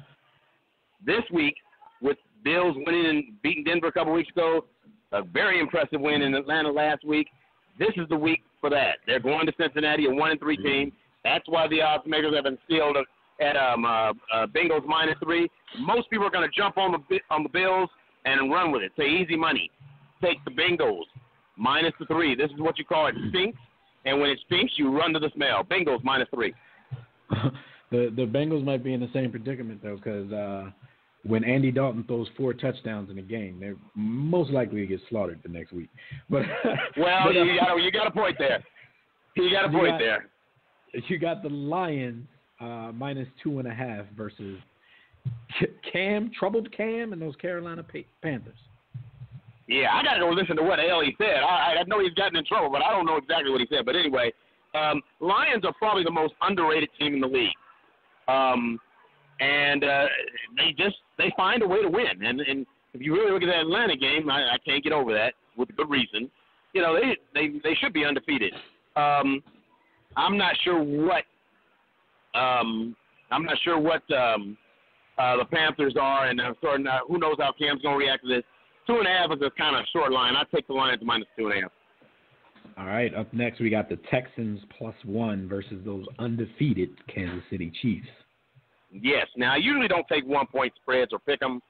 This week, with Bills winning and beating Denver a couple weeks ago, a very impressive win in Atlanta last week, this is the week for that. They're going to Cincinnati, a 1-3 team. That's why the odds makers have been sealed at Bengals -3. Most people are going to jump on the Bills and run with it. Say easy money. Take the Bengals -3. This is what you call it stinks, and when it stinks, you run to the smell. Bengals -3. The Bengals might be in the same predicament though, because when Andy Dalton throws 4 touchdowns in a game, they're most likely to get slaughtered the next week. But you got a point there. You got a point there. You got the Lions -2.5 versus troubled Cam, and those Carolina Panthers. Yeah, I got to go listen to what the hell he said. I know he's gotten in trouble, but I don't know exactly what he said. But anyway, Lions are probably the most underrated team in the league. And they find a way to win. And if you really look at that Atlanta game, I can't get over that with good reason. You know, they should be undefeated. I'm not sure what the Panthers are, and who knows how Cam's going to react to this. 2.5 is a kind of short line. I'd take the Lions -2.5. All right, up next we got the Texans +1 versus those undefeated Kansas City Chiefs. Yes. Now, I usually don't take 1-point spreads or pick them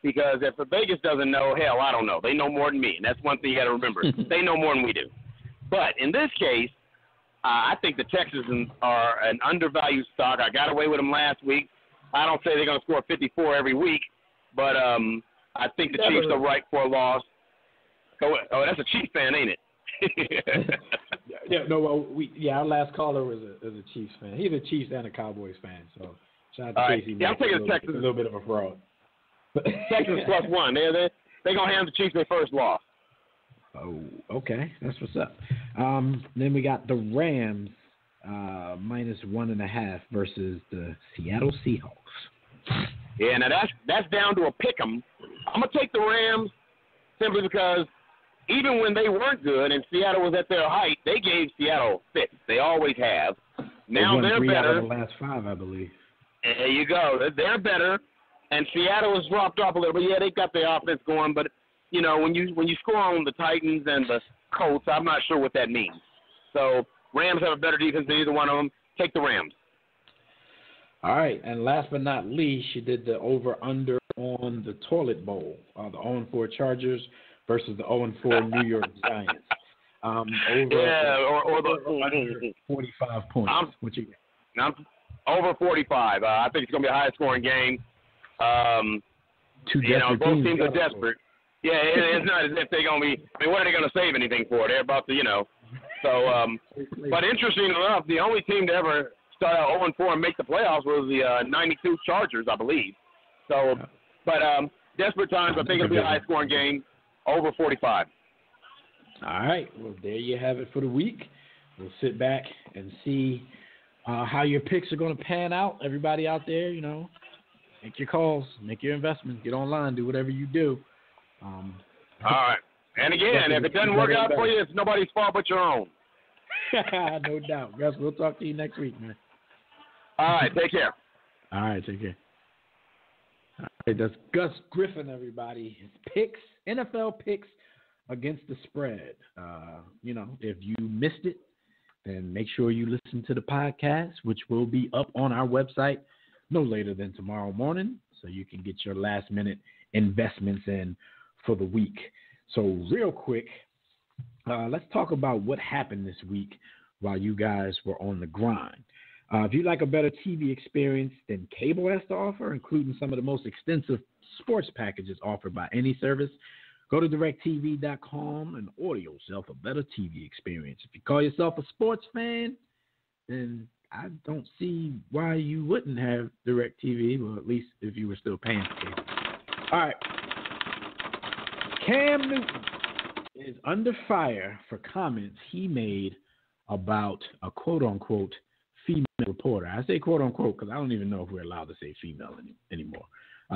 because if Vegas doesn't know, hell, I don't know. They know more than me, and that's one thing you got to remember. They know more than we do. But in this case, I think the Texans are an undervalued stock. I got away with them last week. I don't say they're going to score 54 every week, but I think the Chiefs are right for a loss. Oh, that's a Chiefs fan, ain't it? Our last caller was a Chiefs fan. He's a Chiefs and a Cowboys fan, so shout out to Casey. Yeah, I'm taking the Texans. A little bit of a fraud. Texans +1. They're going to hand the Chiefs their first loss. Oh, okay. That's what's up. Then we got the Rams -1.5 versus the Seattle Seahawks. Yeah, now that's down to a pick 'em. I'm going to take the Rams simply because even when they weren't good and Seattle was at their height, they gave Seattle fits. They always have. Now they're better. Out of the last 5, I believe. There you go. They're better, and Seattle has dropped off a little bit. Yeah, they got their offense going, but you know when you score on the Titans and the Colts, I'm not sure what that means. So Rams have a better defense than either one of them. Take the Rams. All right, and last but not least, you did the over/under on the Toilet Bowl, the 0-4 Chargers versus the 0-4 New York Giants. Or the 45 points. I'm over 45. I think it's going to be a high-scoring game. Both teams are desperate. Yeah, it's not as if they're going to be. I mean, what are they going to save anything for? They're about to, So, but interesting enough, the only team to ever start out 0-4 and make the playoffs was the 92 Chargers, I believe. So, but desperate times, I think it'll be a high-scoring game, over 45. All right. Well, there you have it for the week. We'll sit back and see how your picks are going to pan out. Everybody out there, make your calls, make your investments, get online, do whatever you do. All right. And again, if it doesn't work out for you, it's nobody's fault but your own. No doubt. Gus, we'll talk to you next week, man. All right. Take care. All right. Take care. All right. That's Gus Griffin, everybody. His picks, NFL picks against the spread. If you missed it, then make sure you listen to the podcast, which will be up on our website no later than tomorrow morning, so you can get your last-minute investments in for the week. So real quick, let's talk about what happened this week while you guys were on the grind. If you'd like a better TV experience than cable has to offer, including some of the most extensive sports packages offered by any service, go to DirecTV.com and order yourself a better TV experience. If you call yourself a sports fan, then I don't see why you wouldn't have DirecTV, well, at least if you were still paying for cable. All right. Cam Newton is under fire for comments he made about a quote-unquote female reporter. I say quote-unquote because I don't even know if we're allowed to say female anymore.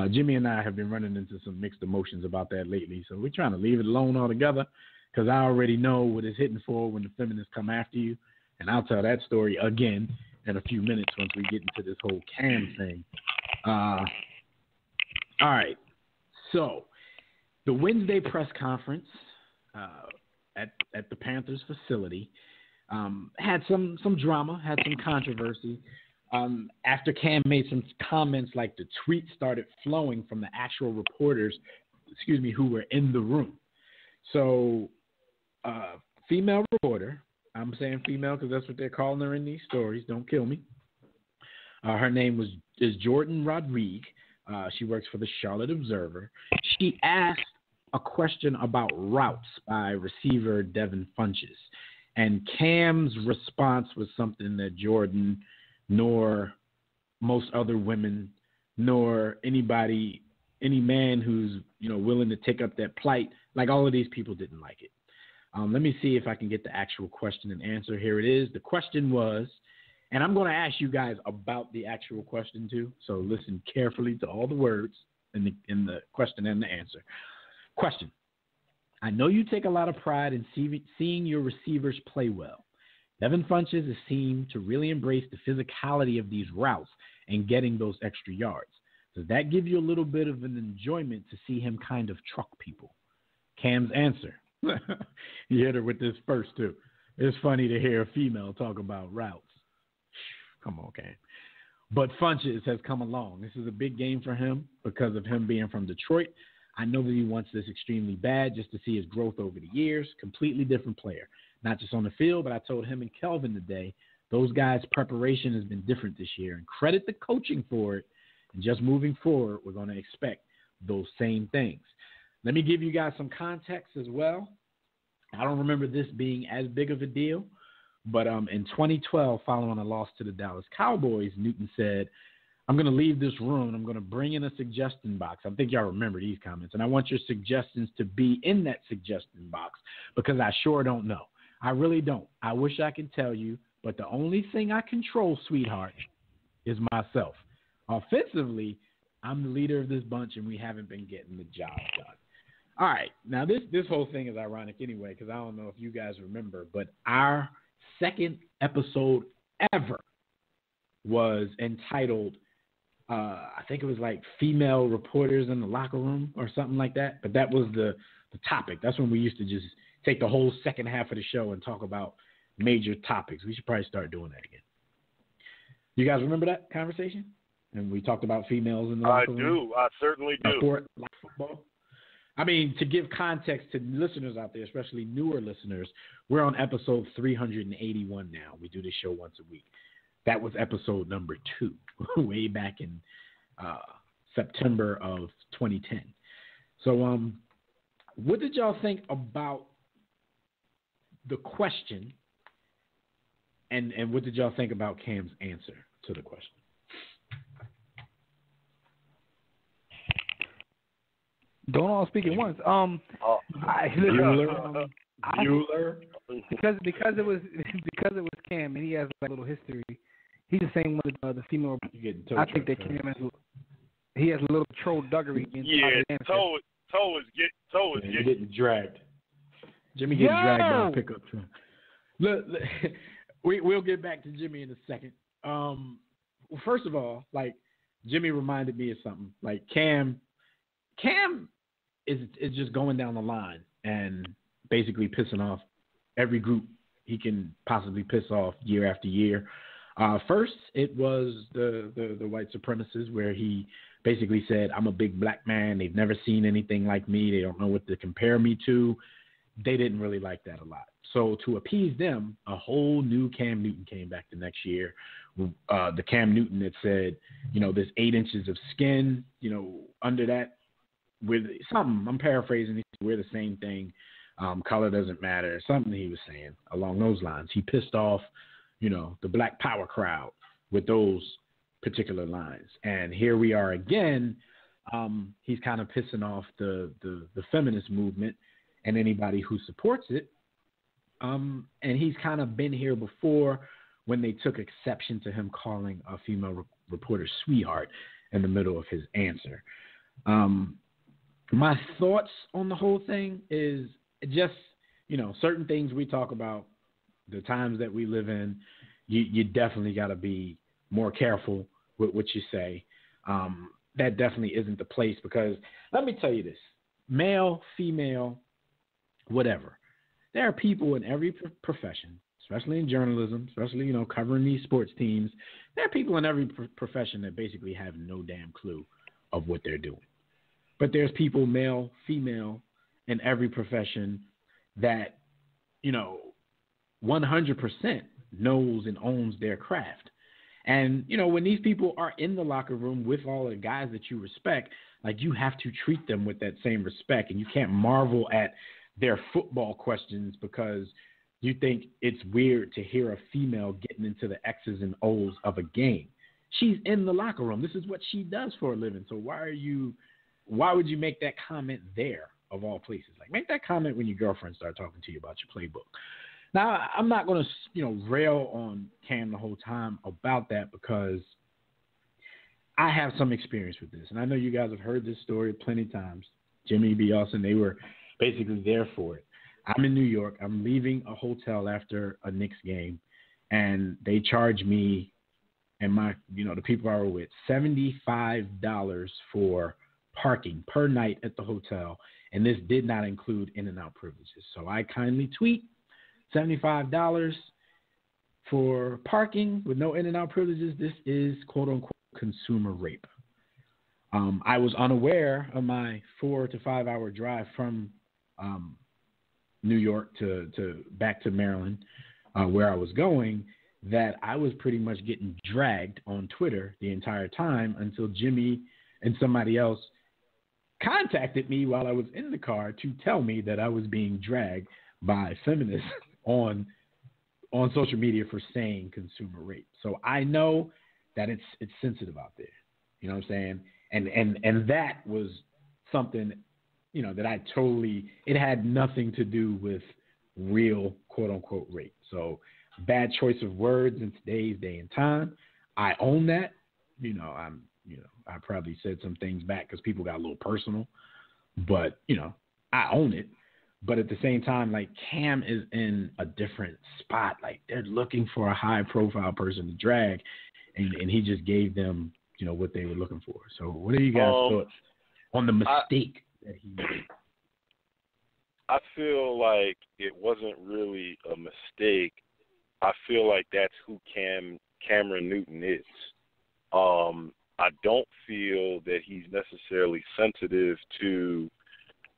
Jimmy and I have been running into some mixed emotions about that lately, so we're trying to leave it alone altogether because I already know what it's hitting for when the feminists come after you, and I'll tell that story again in a few minutes once we get into this whole Cam thing. All right, so the Wednesday press conference at the Panthers facility had some drama, had some controversy. After Cam made some comments, like the tweets started flowing from the actual reporters, who were in the room. So, female reporter, I'm saying female because that's what they're calling her in these stories. Don't kill me. Her name is Jordan Rodrigue. She works for the Charlotte Observer. She asked a question about routes by receiver Devin Funchess. And Cam's response was something that Jordan nor most other women nor any man who's willing to take up that plight, like all of these people didn't like it. Let me see if I can get the actual question and answer. Here it is. The question was, and I'm going to ask you guys about the actual question too, so listen carefully to all the words in the question and the answer. Question: I know you take a lot of pride in seeing your receivers play well. Devin Funchess is seen to really embrace the physicality of these routes and getting those extra yards. Does that give you a little bit of an enjoyment to see him kind of truck people? Cam's answer. You hit her with this first, too. It's funny to hear a female talk about routes. Come on, Cam. But Funchess has come along. This is a big game for him because of him being from Detroit. I know that he wants this extremely bad just to see his growth over the years. Completely different player. Not just on the field, but I told him and Kelvin today, those guys' preparation has been different this year. And credit the coaching for it. And just moving forward, we're going to expect those same things. Let me give you guys some context as well. I don't remember this being as big of a deal, but in 2012, following a loss to the Dallas Cowboys, Newton said, I'm going to leave this room and I'm going to bring in a suggestion box. I think y'all remember these comments. And I want your suggestions to be in that suggestion box because I sure don't know. I really don't. I wish I could tell you, but the only thing I control, sweetheart, is myself. Offensively, I'm the leader of this bunch, and we haven't been getting the job done. All right. Now, this whole thing is ironic anyway because I don't know if you guys remember, but our second episode ever was entitled, I think it was like female reporters in the locker room or something like that. But that was the topic. That's when we used to just take the whole second half of the show and talk about major topics. We should probably start doing that again. You guys remember that conversation? And we talked about females in the locker room? I do. I certainly do. Sport, like football. I mean, to give context to listeners out there, especially newer listeners, we're on episode 381 now. We do this show once a week. That was episode number 2, way back in September of 2010. So what did y'all think about the question, and what did y'all think about Cam's answer to the question? Don't all speak at once. Bueller. Because it was Cam and he has a little history. He's the same one as the female. I think that Cam he has a little trollduggery. Yeah, toe is getting dragged. Jimmy getting dragged by a pickup truck. Look, we'll get back to Jimmy in a second. First of all, like Jimmy reminded me of something. Like Cam is just going down the line and basically pissing off every group he can possibly piss off year after year. First, it was the white supremacists where he basically said, I'm a big black man. They've never seen anything like me. They don't know what to compare me to. They didn't really like that a lot. So to appease them, a whole new Cam Newton came back the next year. The Cam Newton that said, there's 8 inches of skin, under that with something. I'm paraphrasing. We're the same thing. Color doesn't matter. Something he was saying along those lines. He pissed off, the Black Power crowd with those particular lines. And here we are again. He's kind of pissing off the feminist movement and anybody who supports it. And he's kind of been here before when they took exception to him calling a female reporter sweetheart in the middle of his answer. My thoughts on the whole thing is just, certain things we talk about, the times that we live in, you definitely got to be more careful with what you say. That definitely isn't the place, because let me tell you this, male, female, whatever. There are people in every profession, especially in journalism, especially, covering these sports teams. There are people in every profession that basically have no damn clue of what they're doing. But there's people, male, female, in every profession that, 100% knows and owns their craft. And, when these people are in the locker room with all the guys that you respect, like, you have to treat them with that same respect. And you can't marvel at their football questions because you think it's weird to hear a female getting into the X's and O's of a game. She's in the locker room. This is what she does for a living. So why would you make that comment there, of all places? Like, make that comment when your girlfriend starts talking to you about your playbook. Now, I'm not going to, rail on Cam the whole time about that, because I have some experience with this. And I know you guys have heard this story plenty of times. Jimmy B. Austin, they were basically there for it. I'm in New York. I'm leaving a hotel after a Knicks game, and they charge me and my, the people I were with, $75 for parking per night at the hotel. And this did not include In-N-Out privileges. So I kindly tweet, $75 for parking with no In-N-Out privileges. This is quote unquote consumer rape. I was unaware of my 4 to 5 hour drive from New York to back to Maryland, where I was going, that I was pretty much getting dragged on Twitter the entire time until Jimmy and somebody else contacted me while I was in the car to tell me that I was being dragged by feminists on social media for saying consumer rape. So I know that it's sensitive out there. You know what I'm saying? And that was something, that I totally, it had nothing to do with real quote unquote rape. So bad choice of words in today's day and time. I own that. I probably said some things back because people got a little personal, but I own it. But at the same time, like, Cam is in a different spot. Like, they're looking for a high profile person to drag, and he just gave them, what they were looking for. So what are you guys' thoughts on the mistake that he made? I feel like it wasn't really a mistake. I feel like that's who Cameron Newton is. I don't feel that he's necessarily sensitive to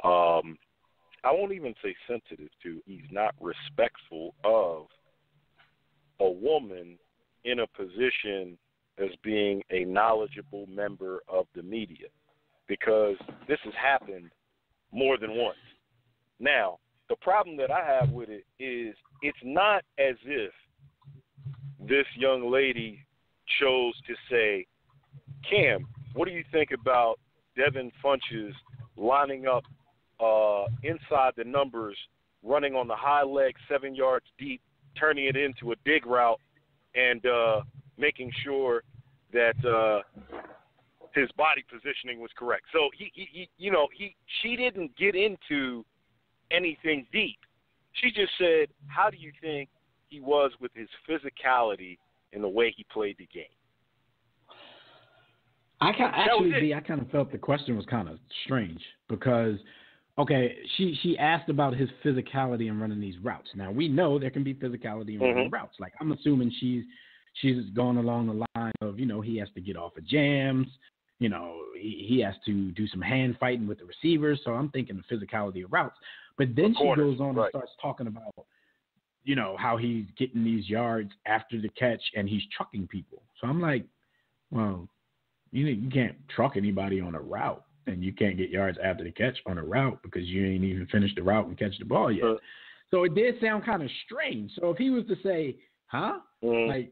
I won't even say sensitive to, he's not respectful of a woman in a position as being a knowledgeable member of the media, because this has happened more than once. Now, the problem that I have with it is it's not as if this young lady chose to say, Cam, what do you think about Devin Funchess lining up inside the numbers, running on the high leg 7 yards deep, turning it into a dig route, and making sure that his body positioning was correct. So she didn't get into anything deep. She just said, how do you think he was with his physicality and the way he played the game? I kind of felt the question was kind of strange because, okay, she asked about his physicality in running these routes. Now, we know there can be physicality in running routes. Like, I'm assuming she's going along the line of, he has to get off of jams. He has to do some hand fighting with the receivers. So I'm thinking the physicality of routes. But then she goes on and starts talking about, you know, how he's getting these yards after the catch and he's trucking people. So I'm like, well, you can't truck anybody on a route, and you can't get yards after the catch on a route because you ain't even finished the route and catch the ball yet. So it did sound kind of strange. So if he was to say, like,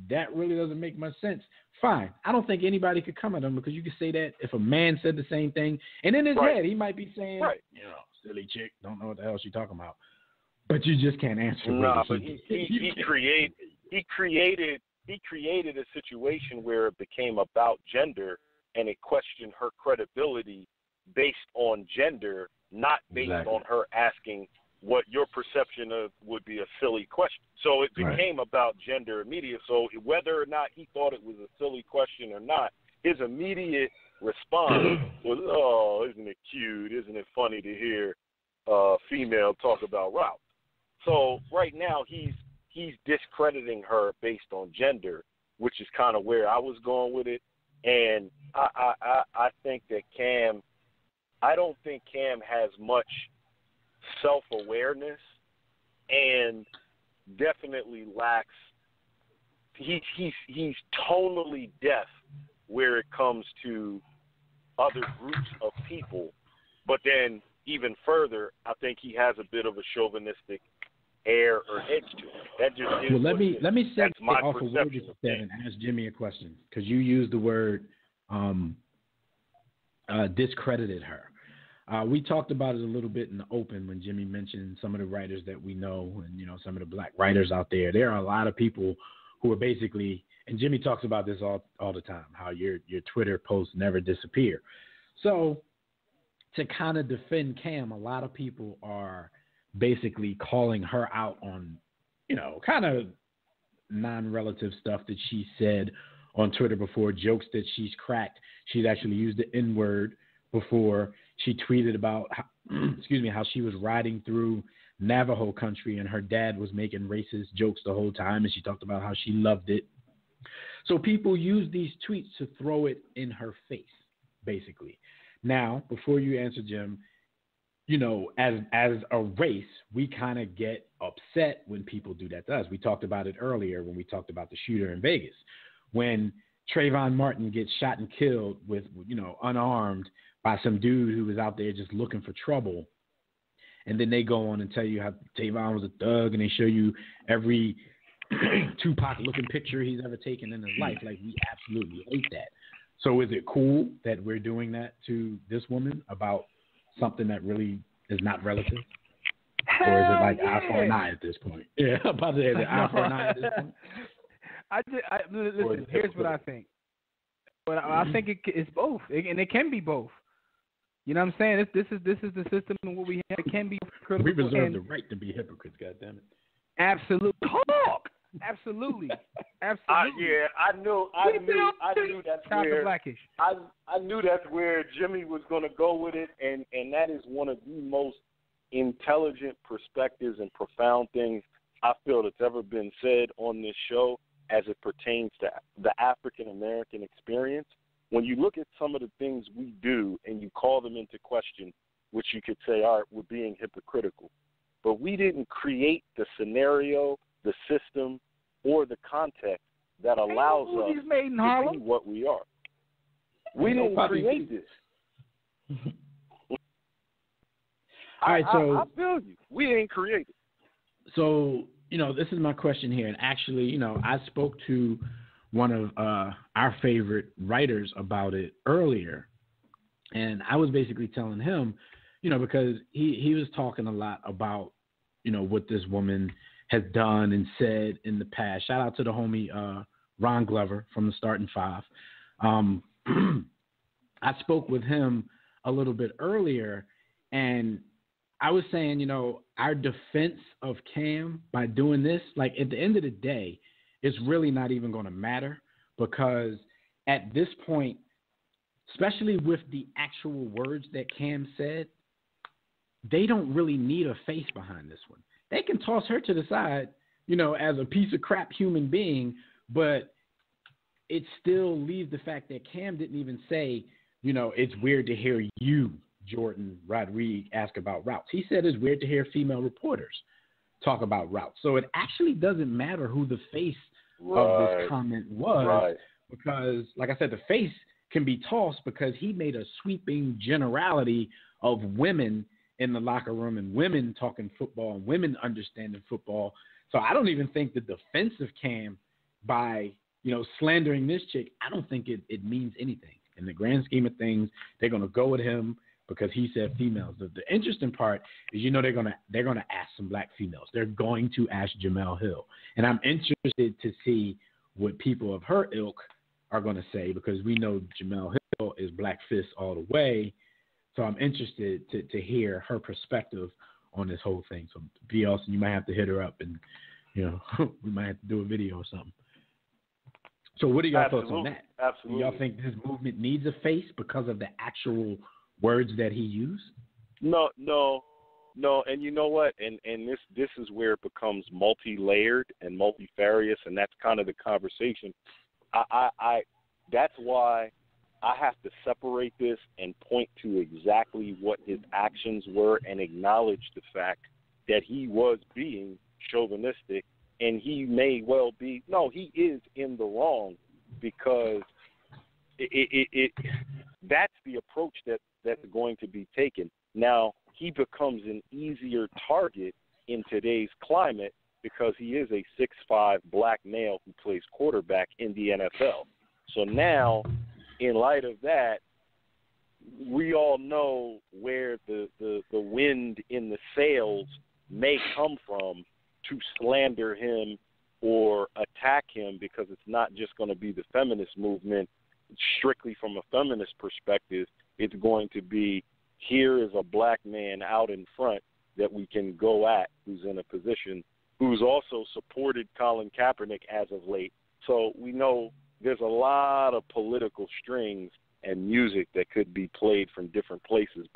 that really doesn't make much sense, fine. I don't think anybody could come at him, because you could say that if a man said the same thing, and in his head he might be saying, you know, silly chick, don't know what the hell she's talking about. But you just can't answer. No, but he created a situation where it became about gender, and it questioned her credibility based on gender, not based on her asking what your perception of would be a silly question. So it became about gender immediate. So whether or not he thought it was a silly question or not, his immediate response was, "Oh, isn't it cute? Isn't it funny to hear female talk about routes?" So right now he's discrediting her based on gender, which is kind of where I was going with it. And I think that I don't think Cam has much self-awareness, and definitely lacks. He's tonally deaf where it comes to other groups of people. But then even further, I think he has a bit of a chauvinistic air or edge to it. That just is. Well, let me set off a word you said and ask Jimmy a question, because you used the word discredited her. We talked about it a little bit in the open when Jimmy mentioned some of the writers that we know, and, you know, some of the black writers out there. There are a lot of people who are basically, and Jimmy talks about this all the time, how your Twitter posts never disappear. So to kind of defend Cam, a lot of people are basically calling her out on, you know, kind of non-relative stuff that she said on Twitter before, jokes that she's cracked. She's actually used the N-word before. She tweeted about how she was riding through Navajo country and her dad was making racist jokes the whole time, and she talked about how she loved it. So people use these tweets to throw it in her face, basically. Now, before you answer, Jim, you know, as a race, we kind of get upset when people do that to us. We talked about it earlier when we talked about the shooter in Vegas. When Trayvon Martin gets shot and killed with, you know, unarmed by some dude who was out there just looking for trouble. And then they go on and tell you how Trayvon was a thug, and they show you every Tupac-looking picture he's ever taken in his life. Like, we absolutely hate that. So is it cool that we're doing that to this woman about something that really is not relative? Or is it like eye for an eye at this point? Yeah, about to say the eye for an eye at this point. Listen, here's what I think. But I think it's both, and it can be both. You know what I'm saying? This is the system and what we have. It can be critical. We reserve the right to be hypocrites, goddammit. Absolutely. Talk. Absolutely. Absolutely. I knew that's where Blackish. I knew that's where Jimmy was going to go with it, and that is one of the most intelligent perspectives and profound things I feel that's ever been said on this show as it pertains to the African American experience. When you look at some of the things we do and you call them into question, which you could say, all right, we're being hypocritical. But we didn't create the scenario, the system, or the context that allows us to be what we are. We didn't create this. All right, so I feel you. We didn't create it. So, you know, this is my question here. And actually, you know, I spoke to one of our favorite writers about it earlier. And I was basically telling him, you know, because he was talking a lot about, you know, what this woman has done and said in the past. Shout out to the homie Ron Glover from the Starting Five. I spoke with him a little bit earlier, and I was saying, you know, our defense of Cam by doing this, like, at the end of the day, it's really not even going to matter, because at this point, especially with the actual words that Cam said, they don't really need a face behind this one. They can toss her to the side, you know, as a piece of crap human being, but it still leaves the fact that Cam didn't even say, you know, it's weird to hear you, Jordan Rodriguez, ask about routes. He said it's weird to hear female reporters talk about routes. So it actually doesn't matter who the face of this comment was, because, like I said, the face can be tossed because he made a sweeping generality of women in the locker room and women talking football and women understanding football. So I don't even think the defensive Cam by, slandering this chick, I don't think it means anything. In the grand scheme of things, they're going to go with him because he said females. The interesting part is, they're gonna ask some black females. They're going to ask Jemele Hill, and I'm interested to see what people of her ilk are going to say, because we know Jemele Hill is Black Fist all the way. So I'm interested to hear her perspective on this whole thing. So B. Austin, you might have to hit her up, and we might have to do a video or something. So what are your thoughts on that? Absolutely. Do y'all think this movement needs a face because of the actual words that he used? No. And you know what? And this is where it becomes multi-layered and multifarious, and that's kind of the conversation. I that's why I have to separate this and point to exactly what his actions were and acknowledge the fact that he was being chauvinistic, and he may well be. No, he is in the wrong, because that's the approach that's going to be taken. Now, he becomes an easier target in today's climate because he is a 6'5" black male who plays quarterback in the NFL. So now, in light of that, we all know where the wind in the sails may come from to slander him or attack him, because it's not just going to be the feminist movement strictly from a feminist perspective. It's going to be, here is a black man out in front that we can go at, who's in a position, who's also supported Colin Kaepernick as of late. So we know there's a lot of political strings and music that could be played from different places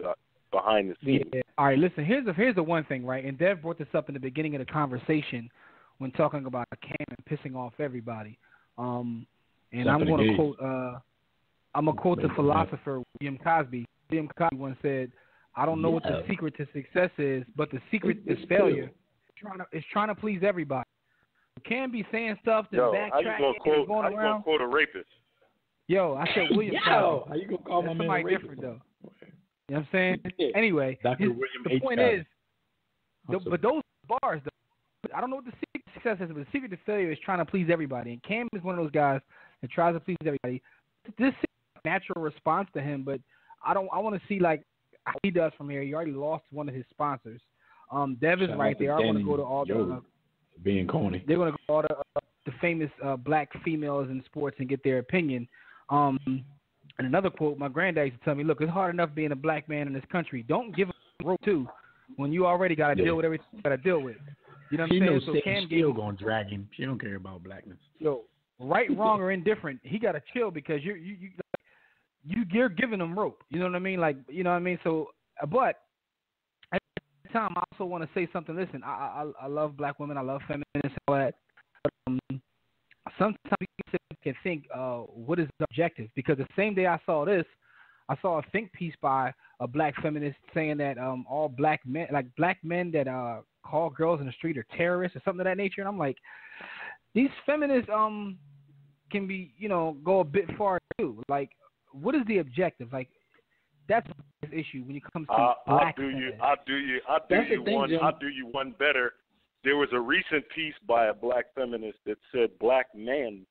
behind the scenes. Yeah. All right, listen, here's the one thing, right? And Dev brought this up in the beginning of the conversation when talking about Cam and pissing off everybody. And I'm going to quote the philosopher William Cosby. William Cosby once said, "I don't know what the secret to success is, but the secret is failure. It's trying to please everybody." Cam be saying stuff that's backtracking and going around. How you gonna quote a rapist? Yo, I said William Cosby. How you gonna call my man somebody rapist? Different though? You know what I'm saying? Anyway, the point is, but those bars, though, I don't know what the secret to success is, but the secret to failure is trying to please everybody. And Cam is one of those guys that tries to please everybody. This is a natural response to him, but I want to see like how he does from here. He already lost one of his sponsors. Dev is right. They are going to go to all the being corny. They're going to go to all the famous black females in sports and get their opinion. And another quote, my granddad used to tell me, "Look, it's hard enough being a black man in this country. Don't give a rope too when you already got to deal with everything you got to deal with." You know what I'm saying? So Cam still going to drag him. She don't care about blackness. Yo, right, wrong, or indifferent, he got to chill because you're giving him rope. You know what I mean? Like, you know what I mean? So, but at the same time, I also want to say something. Listen, I love black women. I love feminists and all that. But, sometimes you can think, what is the objective? Because the same day I saw this, I saw a think piece by a black feminist saying that all black men, like black men that call girls in the street are terrorists or something of that nature. And I'm like, these feminists can be, go a bit far too. Like, what is the objective? Like, that's the issue when it comes to black feminists. I'll do you one better. There was a recent piece by a black feminist that said black men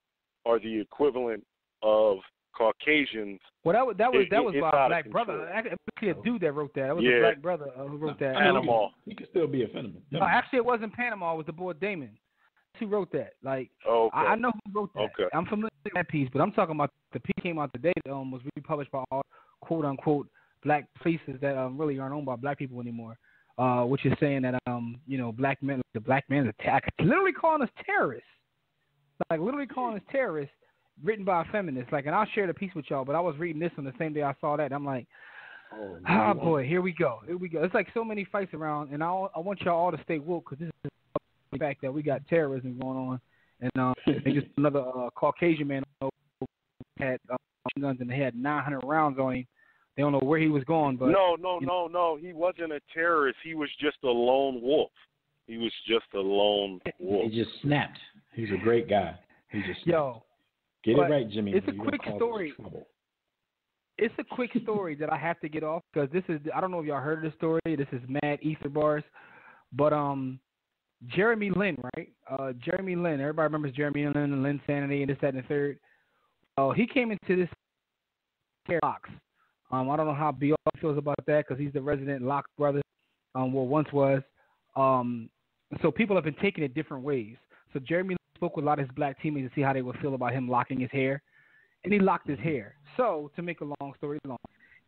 are the equivalent of Caucasians. Well, that was by a black brother. Actually, a dude that wrote that. It was a black brother who wrote that. Panama. He could still be a feminist. No, actually, it wasn't Panama. It was the boy Damon. Who wrote that? Like, okay. I know who wrote that. Okay. I'm familiar with that piece, but I'm talking about the piece came out today that was republished by all quote unquote black faces that really aren't owned by black people anymore. Which is saying that black men, the black man's attack, literally calling us terrorists. Like literally calling us terrorists, written by a feminist. Like, and I'll share the piece with y'all. But I was reading this on the same day I saw that. And I'm like, boy, here we go. It's like so many fights around, and I want y'all all to stay woke because this is the fact that we got terrorism going on, and they just another Caucasian man had guns and they had 900 rounds on him. They don't know where he was going, but no. He wasn't a terrorist. He was just a lone wolf. He was just a lone wolf. He just snapped. He's a great guy. He just snapped. Get it right, Jimmy. It's a quick story. It's a quick story that I have to get off because this is, I don't know if y'all heard of this story. This is mad ether bars. But Jeremy Lin, right? Jeremy Lin. Everybody remembers Jeremy Lin and Lin Sanity and this, that, and the third. He came into this Locks. I don't know how BR feels about that because he's the resident Locke brother. Once was. So people have been taking it different ways. So Jeremy spoke with a lot of his black teammates to see how they would feel about him locking his hair. And he locked his hair. So, to make a long story long,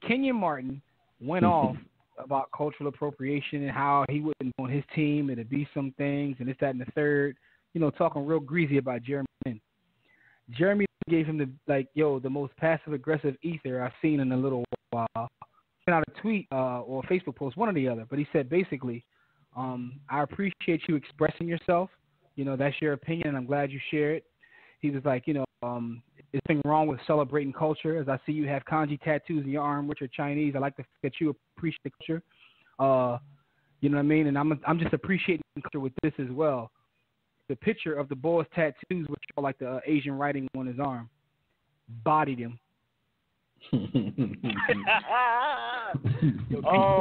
Kenyon Martin went off about cultural appropriation and how he wouldn't on his team and it'd be some things and this, that, and the third, talking real greasy about Jeremy Lin. Jeremy gave him the most passive-aggressive ether I've seen in a little while. Sent out a tweet or a Facebook post, one or the other, but he said basically, I appreciate you expressing yourself. That's your opinion, and I'm glad you share it. He was like, is anything wrong with celebrating culture? As I see you have kanji tattoos in your arm, which are Chinese. I like the fact that you appreciate the culture. You know what I mean? And I'm just appreciating the culture with this as well. The picture of the boy's tattoos, which are like the Asian writing on his arm, bodied him. He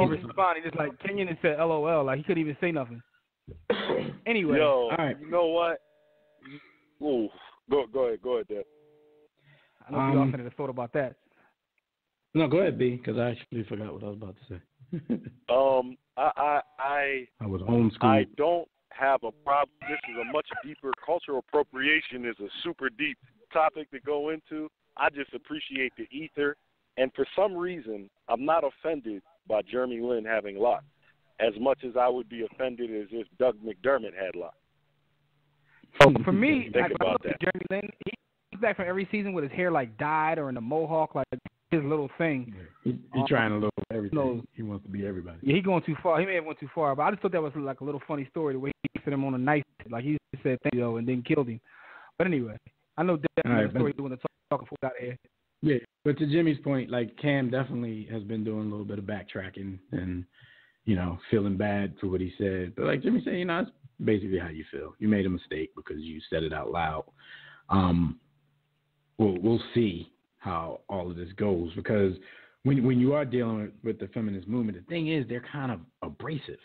responded just like Kenyon and said LOL, like he couldn't even say nothing. Anyway, all right. You know what? Ooh, go ahead, Dad. I know you all had a thought about that. No, go ahead, B, because I actually forgot what I was about to say. I was homeschooled. I don't have a problem. This is a much deeper. Cultural appropriation is a super deep topic to go into. I just appreciate the ether, and for some reason, I'm not offended by Jeremy Lin having locks as much as I would be offended as if Doug McDermott had locks. For me, think about that. Jeremy Lin, he's back from every season with his hair like dyed or in a mohawk, like his little thing. He's trying a little everything. He wants to be everybody. Yeah, he's going too far. He may have went too far, but I just thought that was like a little funny story the way he put him on a knife, like he said thank you and then killed him. But anyway, I know definitely the story doing the talking for out here. Yeah, but to Jimmy's point, like Cam definitely has been doing a little bit of backtracking and feeling bad for what he said. But like Jimmy said, it's basically how you feel. You made a mistake because you said it out loud. We'll see how all of this goes because when you are dealing with the feminist movement, the thing is they're kind of abrasive.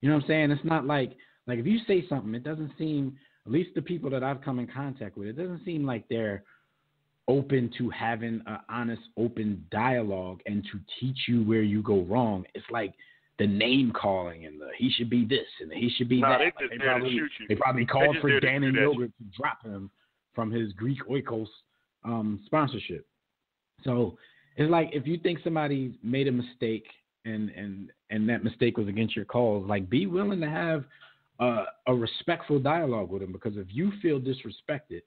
You know what I'm saying? It's not like if you say something, it doesn't seem, at least the people that I've come in contact with, it doesn't seem like they're open to having an honest, open dialogue and to teach you where you go wrong. It's like the name calling and the he should be this and the he should be that. They probably called for Dannon Yogurt to drop him from his Greek Oikos sponsorship. So it's like if you think somebody made a mistake and that mistake was against your cause, like be willing to have a respectful dialogue with him, because if you feel disrespected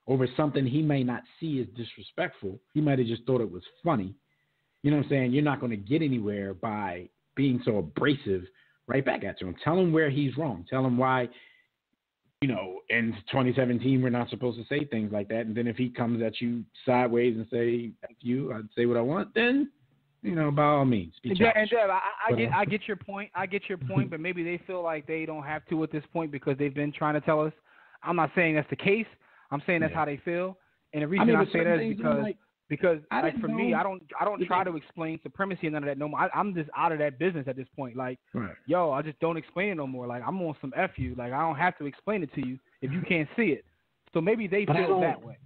over something he may not see as disrespectful, he might have just thought it was funny. You know what I'm saying? You're not going to get anywhere by being so abrasive right back at him. Tell him where he's wrong. Tell him why, in 2017 we're not supposed to say things like that. And then if he comes at you sideways and say, F you, I'd say what I want, then, by all means. And Deb, I get your point. But maybe they feel like they don't have to at this point because they've been trying to tell us. I'm not saying that's the case. I'm saying that's how they feel. And the reason I say that is because for me, I don't try to explain supremacy and none of that no more. I'm just out of that business at this point. Like, yo, I just don't explain it no more. Like, I'm on some F you. Like, I don't have to explain it to you if you can't see it. So maybe they feel that way.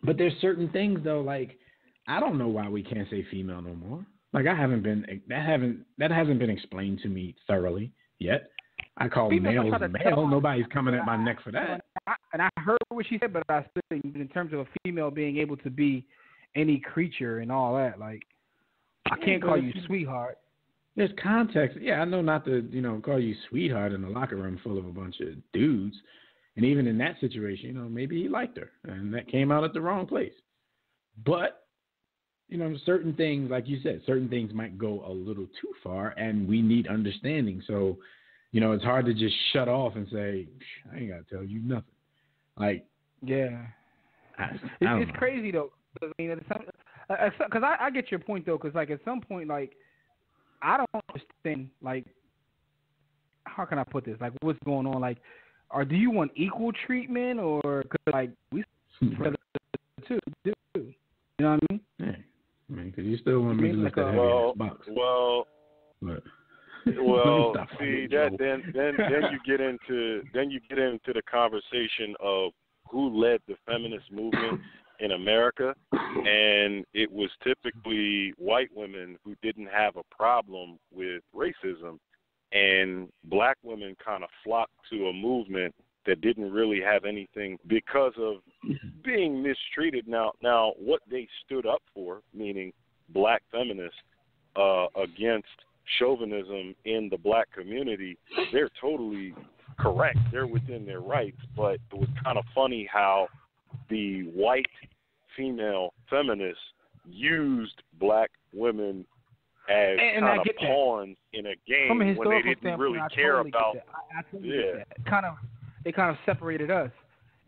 But there's certain things though, like I don't know why we can't say female no more. Like that hasn't been explained to me thoroughly yet. I call males male. Nobody's coming at my neck for that. And I heard what she said, but I still think in terms of a female being able to be any creature and all that, like I can't call you sweetheart. There's context. Yeah, I know not to, call you sweetheart in a locker room full of a bunch of dudes. And even in that situation, maybe he liked her and that came out at the wrong place. But, certain things, like you said, certain things might go a little too far and we need understanding. So, it's hard to just shut off and say, I ain't got to tell you nothing. Like, yeah. It's crazy, though. Because I get your point, though, because, like, at some point, like, I don't understand, like, how can I put this? Like, what's going on? Like, do you want equal treatment, or cause like we too? You know what I mean? Yeah. I mean, because you still want me to lift that heavy box. Well, see that then you get into the conversation of who led the feminist movement in America, and it was typically white women who didn't have a problem with racism, and black women kind of flocked to a movement that didn't really have anything because of being mistreated. Now what they stood up for, meaning black feminists, against chauvinism in the black community, they're totally correct. They're within their rights, but it was kind of funny how the white female feminists used black women as kind of pawns in a game when they didn't really care about. I totally get that. They kind of separated us.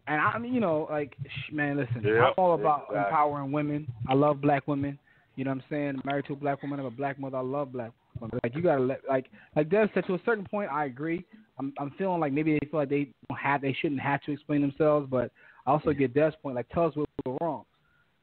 And I mean, like, man, listen, I'm all about empowering women. I love black women. You know what I'm saying? I'm married to a black woman. I have a black mother. I love black women. Like, you gotta like Dev said, to a certain point, I agree. I'm feeling like maybe they feel like they shouldn't have to explain themselves, but I also get Dev's point. Like, tell us what we're wrong,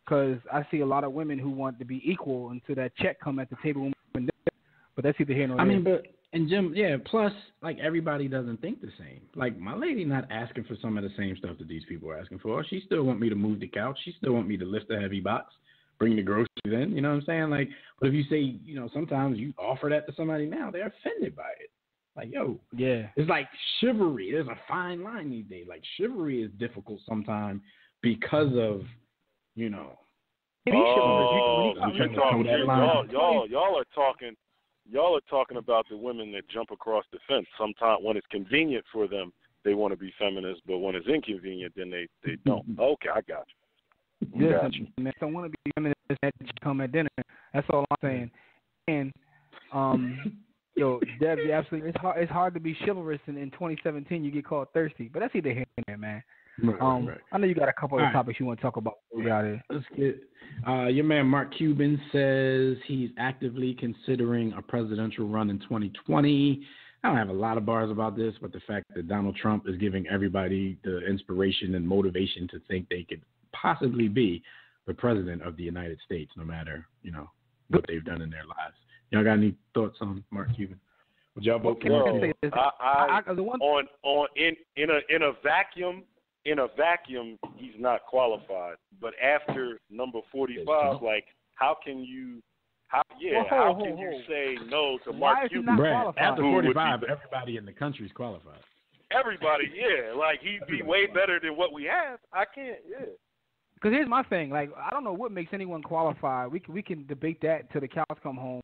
because I see a lot of women who want to be equal until that check come at the table. But that's either here nor there. I mean, and Jim, plus, like, everybody doesn't think the same. Like, my lady not asking for some of the same stuff that these people are asking for. She still want me to move the couch. She still want me to lift the heavy box, bring the groceries in. You know what I'm saying? Like, but if you say, sometimes you offer that to somebody now, they're offended by it. Like, yo, it's like chivalry. There's a fine line these days. Like, chivalry is difficult sometimes because of, Y'all are talking about the women that jump across the fence. Sometimes when it's convenient for them, they want to be feminists, but when it's inconvenient, then they don't. Okay, I got you. Listen, man, I don't want to be feminist that come at dinner. That's all I'm saying. And Deb, you're absolutely. It's hard to be chivalrous in 2017. You get called thirsty, but that's either here or there, man. Right. I know you got a couple of topics you want to talk about. Let's get your man Mark Cuban says he's actively considering a presidential run in 2020. I don't have a lot of bars about this, but the fact that Donald Trump is giving everybody the inspiration and motivation to think they could possibly be the president of the United States, no matter what they've done in their lives. Y'all got any thoughts on Mark Cuban? Would y'all vote for Mark Cuban? In a vacuum, he's not qualified. But after number 45, like, how can you say no to Mark Cuban? After 45, everybody in the country is qualified. Everybody, like, he'd be way better than what we have. I can't, Because here's my thing. Like, I don't know what makes anyone qualified. We can debate that till the cows come home.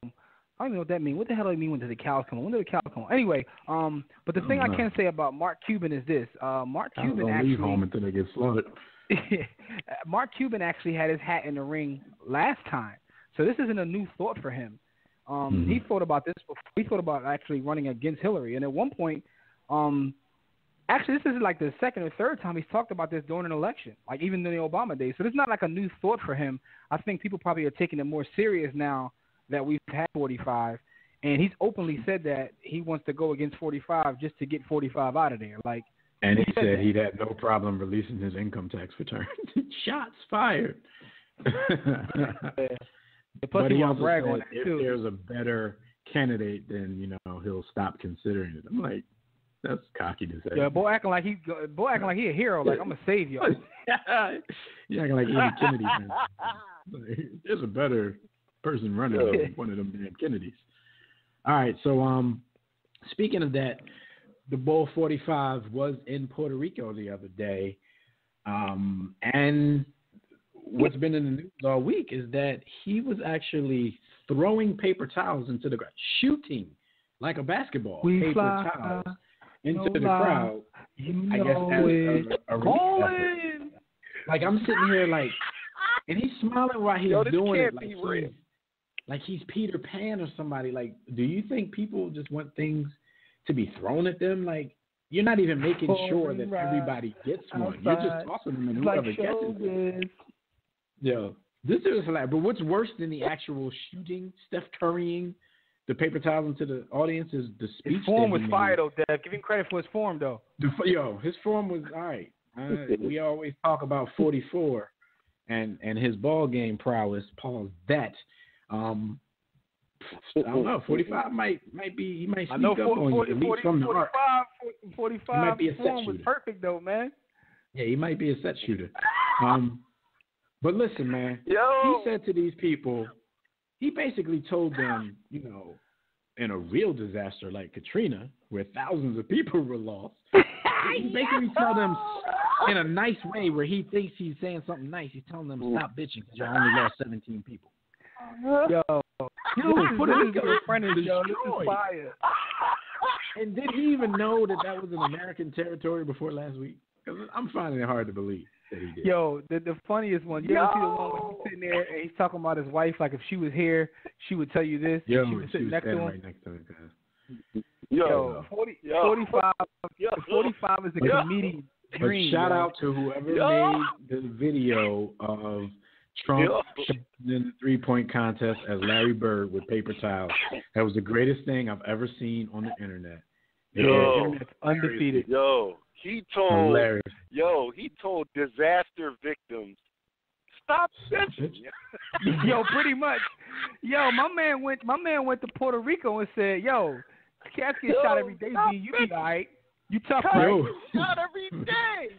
I don't even know what that means. What the hell do I mean when the cows come home? When do the cows come home? Anyway, but the thing I can say about Mark Cuban is this. Mark Cuban actually leave home until they get slaughtered. Mark Cuban actually had his hat in the ring last time. So this isn't a new thought for him. He thought about this before. He thought about actually running against Hillary. And at one point, actually this is like the second or third time he's talked about this during an election, like even in the Obama days. So this is not like a new thought for him. I think people probably are taking it more serious now that we've had 45, and he's openly said that he wants to go against 45 just to get 45 out of there. Like, and he said he'd had no problem releasing his income tax return. Shots fired. But he also said if there's a better candidate, then he'll stop considering it. I'm like, that's cocky to say. Yeah, boy acting like he a hero. Like, I'm gonna save y'all. You acting like Andy Kennedy. Like, there's a better person running than one of them damn Kennedys. All right, so speaking of that, the Bull 45 was in Puerto Rico the other day, and what's been in the news all week is that he was actually throwing paper towels into the crowd, shooting like a basketball, paper towels into the crowd. I guess as a relief effort. Like, I'm sitting here like, and he's smiling while he's doing it, like he's Peter Pan or somebody. Like, do you think people just want things to be thrown at them? Like, you're not even making sure that everybody gets one. You're just tossing them, and whoever catches it. Yo, this is like. But what's worse than the actual shooting, Steph Currying, the paper towels into the audience is the speech. His form that was he fire, made. though, Dev. Give him credit for his form, though. His form was all right. We always talk about 44 and his ball game prowess. Pause that. I don't know. 45 might be. He might sneak up on you. At least from the arc. 45 he might be a set form was shooter. perfect, though, man. Yeah, he might be a set shooter. But listen, man. He said to these people, he basically told them, in a real disaster like Katrina, where thousands of people were lost, he basically told them in a nice way where he thinks he's saying something nice. He's telling them, stop bitching because you only lost 17 people. Yo, Puerto Rico is friend of yo, this is destroyed. fire. And did he even know that was an American territory before last week? Because I'm finding it hard to believe that he did. Yo, the funniest one. You ever see the one where he's sitting there and he's talking about his wife? Like if she was here, she would tell you this. Yo, she was sitting next to him. Right next to him. Yo, 45 is a comedian dream. But shout out to whoever made the video of Trump in the 3-point contest as Larry Bird with paper towels. That was the greatest thing I've ever seen on the internet. The internet's undefeated. He told disaster victims, stop bitching. Yo, pretty much. Yo, my man went to Puerto Rico and said, yo, cats get shot every day, B. You be all right. You tough, right? Shot every day.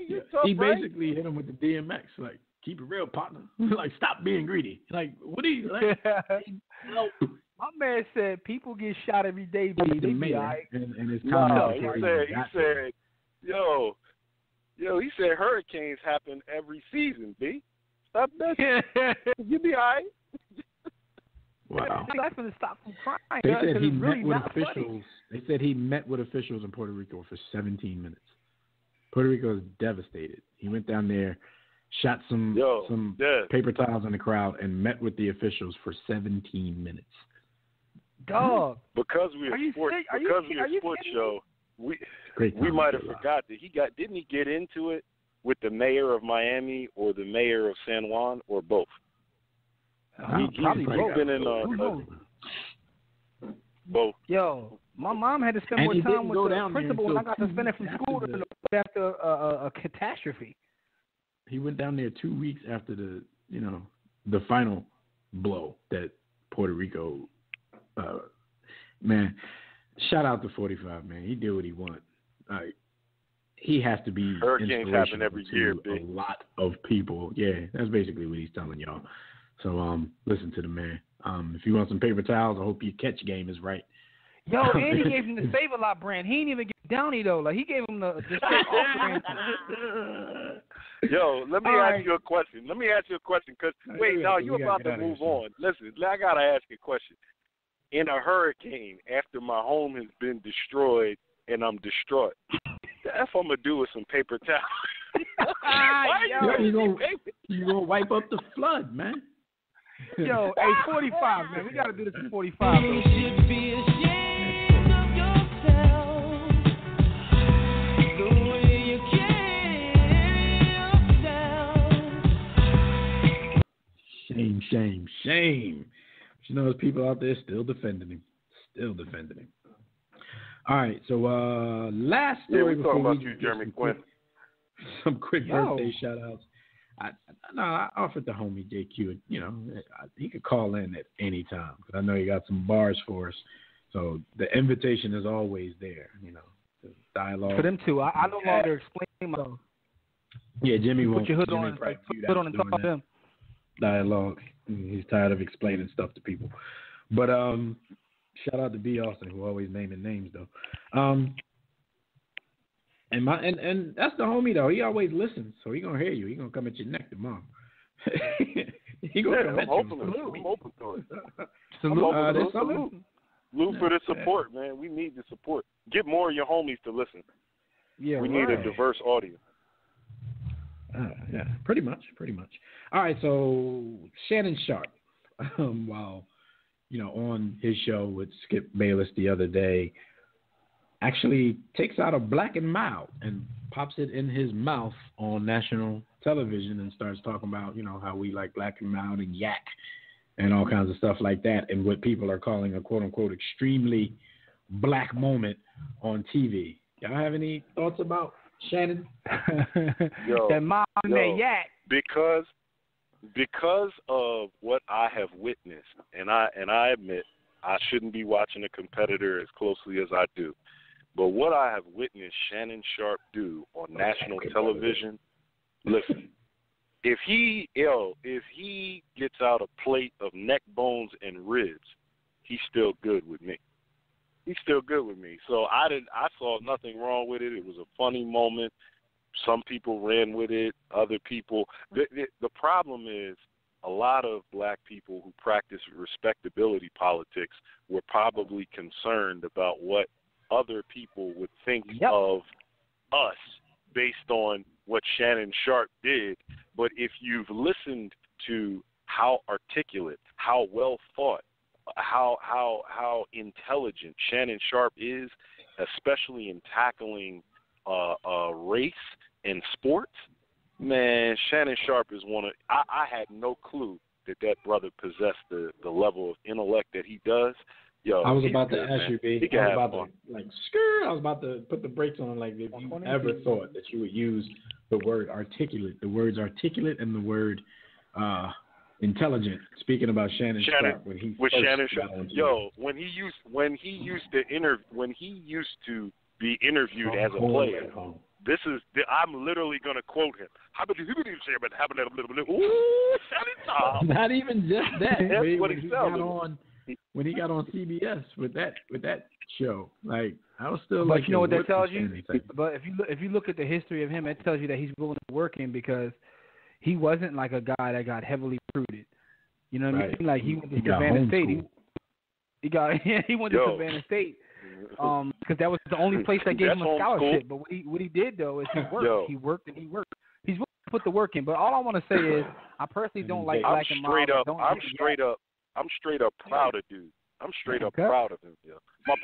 You tough, he basically hit him with the DMX, like, keep it real, partner. Like, stop being greedy. Like, what are you, like? My man said people get shot every day, B. They be all right. And his he said hurricanes happen every season, B. Stop bitching. You be all right. Wow. That's going to stop from crying. They said he met really with officials. Funny. They said he met with officials in Puerto Rico for 17 minutes. Puerto Rico is devastated. He went down there, shot some paper towels in the crowd, and met with the officials for 17 minutes. Dog. Because we're a sports show, we might have forgot that didn't he get into it with the mayor of Miami or the mayor of San Juan or both? He's been in both. Yo, my mom had to spend more time with the principal when I got suspended from school after a catastrophe. He went down there 2 weeks after the final blow that Puerto Rico. Man, shout out to 45, man. He did what he wanted. He has to be hurricanes happen every year, a lot of people. Yeah, that's basically what he's telling y'all. So listen to the man. If you want some paper towels, I hope your catch game is right. Yo, and he gave him the Save-A-Lot brand. He didn't even get Downy though. Like he gave him the straight off brand. Yo, let me ask you a question. Because you're about to move on. Listen, I gotta ask you a question. In a hurricane, after my home has been destroyed and I'm distraught, the F I'm gonna do with some paper towels. You gonna wipe up the flood, man. Yo, hey, 45, man. We gotta do this in 45. You should be ashamed of yourself. The way you carry yourself. Shame. You know, there's people out there still defending him. All right, so last story before talking about you, Jeremy Quinn. Some quick birthday shout-outs. I offered the homie JQ, he could call in at any time because I know he got some bars for us. So the invitation is always there, the dialogue. For them too. I no longer explain myself. Yeah, Jimmy won't. Put your hood on and talk to them. Dialogue. He's tired of explaining stuff to people. But shout out to B. Austin, who always naming names though. And that's the homie though. He always listens, so he gonna hear you. He gonna come at your neck tomorrow. He gonna come at you. I'm open to it. Salute. Salute for the support, man. We need the support. Get more of your homies to listen. Yeah, we need a diverse audience. Yeah, pretty much. All right, so Shannon Sharpe, while on his show with Skip Bayless the other day, actually takes out a Black and Mild and pops it in his mouth on national television and starts talking about how we like Black and Mild and yak and all kinds of stuff like that, and what people are calling a quote-unquote extremely black moment on TV. Y'all have any thoughts about Shannon? That mom and that yak. Because of what I have witnessed, and I admit I shouldn't be watching a competitor as closely as I do, but what I have witnessed Shannon Sharpe do on national television, listen, if he gets out a plate of neck bones and ribs, he's still good with me. He's still good with me. So I saw nothing wrong with it. It was a funny moment. Some people ran with it. Other people. The problem is a lot of black people who practice respectability politics were probably concerned about what other people would think of us based on what Shannon Sharpe did. But if you've listened to how articulate, how well thought, how intelligent Shannon Sharpe is, especially in tackling race and sports, man, Shannon Sharpe is one of. I had no clue that brother possessed the level of intellect that he does. Yo, I was about to good, ask man. you, B. I was about to I was about to put the brakes on. Like, if you ever thought that you would use the word articulate, the words articulate and the word intelligent. Speaking about Shannon Sharpe, when he first Shannon got Sharpe, on TV. yo, when he used to be interviewed as a player. I'm literally going to quote him. How about you say about having that little bit? Ooh, Shannon. Not even just that. That's what he got on. When he got on CBS with that show, like, I was still but like, you know what that tells you? But if you look at the history of him, it tells you that he's willing to work in, because he wasn't like a guy that got heavily recruited. You know what I mean? Like, he went to Savannah State. He went to Savannah State because that was the only place that gave him a scholarship. But what he did though is he worked. He worked and he worked. He's willing to put the work in. But all I want to say is, I personally don't like black and mild. I'm straight up proud of dude. I'm straight up proud of him. Yeah. My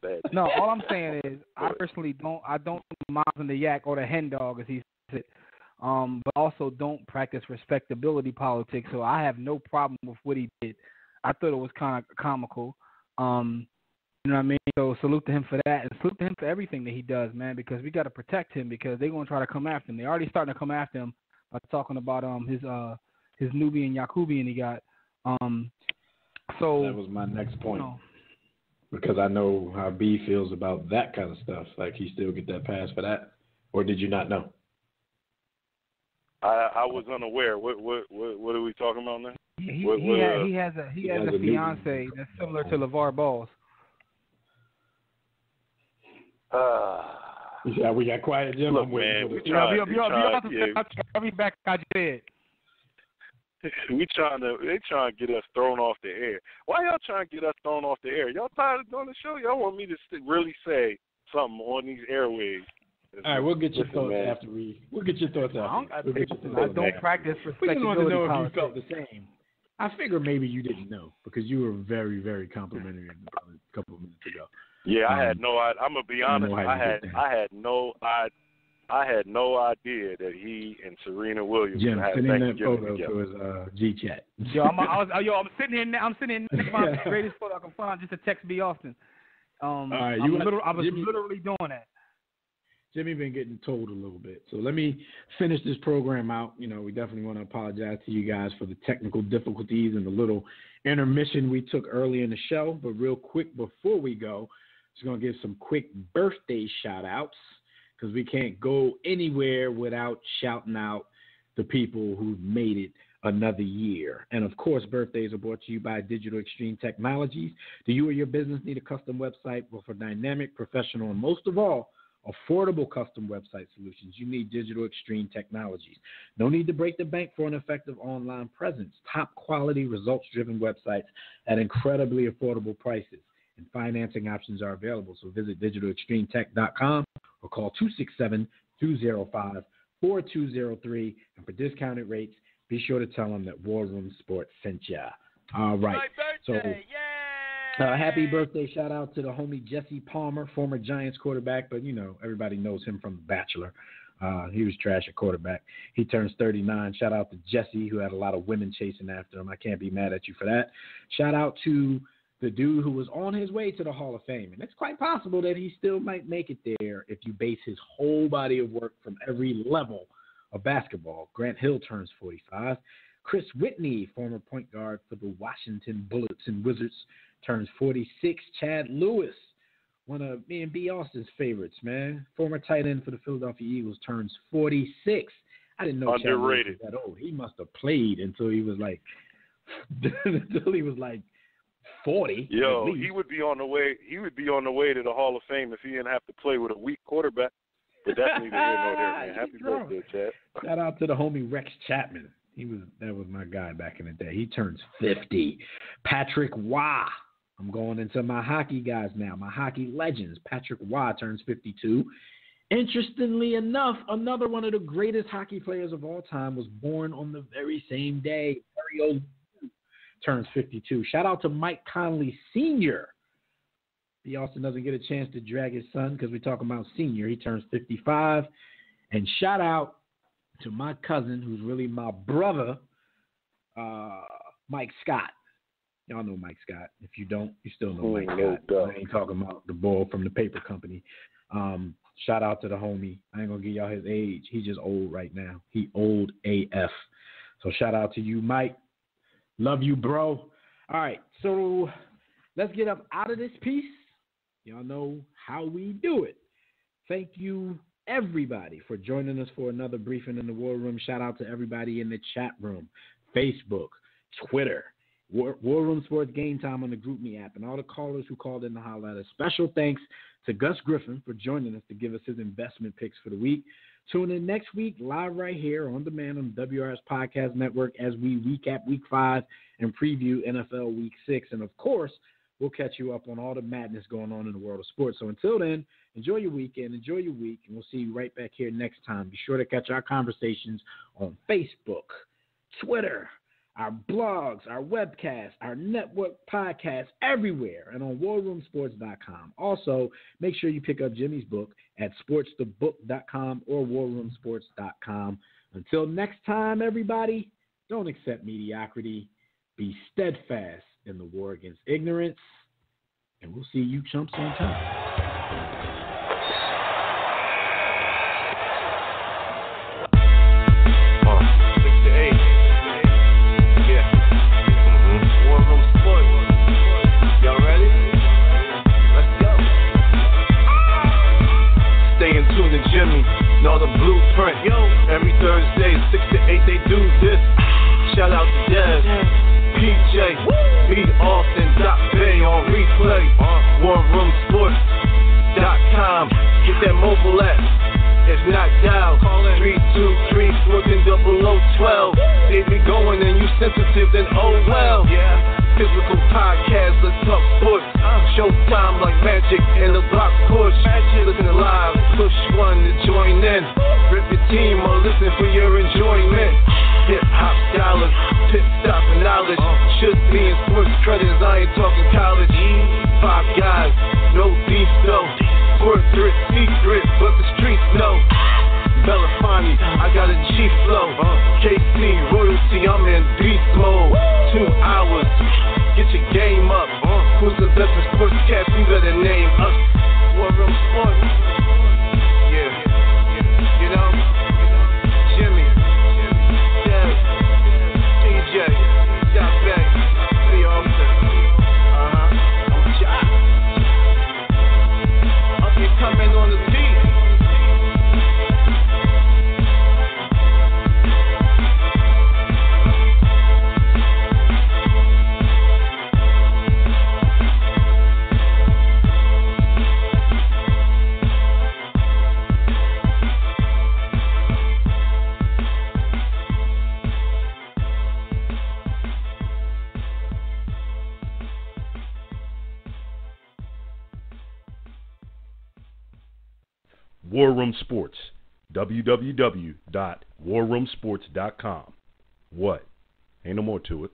bad. No, all I'm saying is, I personally don't Miles and the yak or the hen dog, as he said. But also don't practice respectability politics. So I have no problem with what he did. I thought it was kind of comical. You know what I mean? So salute to him for that, and salute to him for everything that he does, man, because we got to protect him, because they're going to try to come after him. They're already starting to come after him by talking about his Nubian Yakubian he got. So that was my next point. Because I know how B feels about that kind of stuff. Like, he still get that pass for that, or did you not know? I was unaware. What are we talking about now? He has a fiance that's similar to LeVar Ball's. Yeah, we got quiet, Jim. Look, man, I'll be back. I just said. They trying to get us thrown off the air. Why y'all trying to get us thrown off the air? Y'all tired of doing the show? Y'all want me to really say something on these airwaves? All right, we'll get your thoughts after we'll get your thoughts after. I don't practice respectability. We just want to know politics. if you felt the same. I figure maybe you didn't know, because you were very, very complimentary a couple of minutes ago. Yeah, I had no idea. I'm gonna be honest. I had no idea that he and Serena Williams Jim, had send in that Thanksgiving photo together. to his G-Chat. I'm sitting here. I'm sitting here. My greatest photo I can find, just to text B. Austin. All right, I was literally doing that. Jimmy been getting told a little bit. So let me finish this program out. You know, we definitely want to apologize to you guys for the technical difficulties and the little intermission we took early in the show. But real quick before we go, just going to give some quick birthday shout-outs, because we can't go anywhere without shouting out the people who've made it another year. And, of course, birthdays are brought to you by Digital Extreme Technologies. Do you or your business need a custom website? Well, for dynamic, professional, and most of all, affordable custom website solutions, you need Digital Extreme Technologies. No need to break the bank for an effective online presence. Top quality, results-driven websites at incredibly affordable prices. And financing options are available. So visit digitalextremetech.com or call 267-205-4203. And for discounted rates, be sure to tell them that War Room Sports sent ya. All right. My birthday, happy birthday shout out to the homie Jesse Palmer, former Giants quarterback, but you know, everybody knows him from The Bachelor. He was trash at quarterback. He turns 39. Shout out to Jesse, who had a lot of women chasing after him. I can't be mad at you for that. Shout out to the dude who was on his way to the Hall of Fame. And it's quite possible that he still might make it there if you base his whole body of work from every level of basketball. Grant Hill turns 45. Chris Whitney, former point guard for the Washington Bullets and Wizards, turns 46. Chad Lewis, one of me and B. Austin's favorites, man. Former tight end for the Philadelphia Eagles, turns 46. I didn't know underrated. Chad Lewis was that old. He must have played until he was like 40. Yo, he would be on the way. He would be on the way to the Hall of Fame if he didn't have to play with a weak quarterback. But that's neither here nor there, man. Happy birthday, Chad. Shout out to the homie Rex Chapman. That was my guy back in the day. He turns 50. Patrick Waugh. I'm going into my hockey guys now. My hockey legends. Patrick Waugh turns 52. Interestingly enough, another one of the greatest hockey players of all time was born on the very same day. Very old. Turns 52. Shout out to Mike Conley Sr. He also doesn't get a chance to drag his son because we're talking about senior. He turns 55. And shout out to my cousin, who's really my brother, Mike Scott. Y'all know Mike Scott. If you don't, you still know Mike Scott. I ain't talking about the boy from the paper company. Shout out to the homie. I ain't going to give y'all his age. He's just old right now. He old AF. So shout out to you, Mike. Love you, bro. All right, so let's get up out of this piece. Y'all know how we do it. Thank you, everybody, for joining us for another briefing in the War Room. Shout out to everybody in the chat room, Facebook, Twitter, War Room Sports Game Time on the GroupMe app, and all the callers who called in to holler at us. Special thanks to Gus Griffin for joining us to give us his investment picks for the week. Tune in next week, live right here on demand on the WRS Podcast Network as we recap Week 5 and preview NFL Week 6. And, of course, we'll catch you up on all the madness going on in the world of sports. So until then, enjoy your weekend, enjoy your week, and we'll see you right back here next time. Be sure to catch our conversations on Facebook, Twitter, our blogs, our webcasts, our network podcasts, everywhere, and on warroomsports.com. Also, make sure you pick up Jimmy's book at sportsthebook.com or warroomsports.com. Until next time, everybody, don't accept mediocrity. Be steadfast in the war against ignorance, and we'll see you chumps on time. Jimmy, know the blueprint. Yo, every Thursday, 6 to 8, they do this. Shout out to Dev, PJ, B. Austin, Bay on replay. WarRoomSports.com. Get that mobile app. If not, dial 323-140012. They be going and you sensitive, then oh well. Yeah. Physical podcast, let's talk sports. Showtime like magic in the block push. Listen live, push one to join in. Rip your team or listen for your enjoyment. Hip hop scholars, pit stop and knowledge. Should be in sports credits, I ain't talking college. 5 guys, no beef though. Corporate secret, but the streets know. Belafonte, I got a G flow. KC, royalty, I'm in beast mode. 2 hours, get your game up. Who's the best in sportscast? You better name us. War Room Sports. Yeah, you know, Jimmy, Dev, PJ, Stop Back, the officer. I'm Jock. Up and coming on the beat. War Room Sports, www.warroomsports.com. What? Ain't no more to it.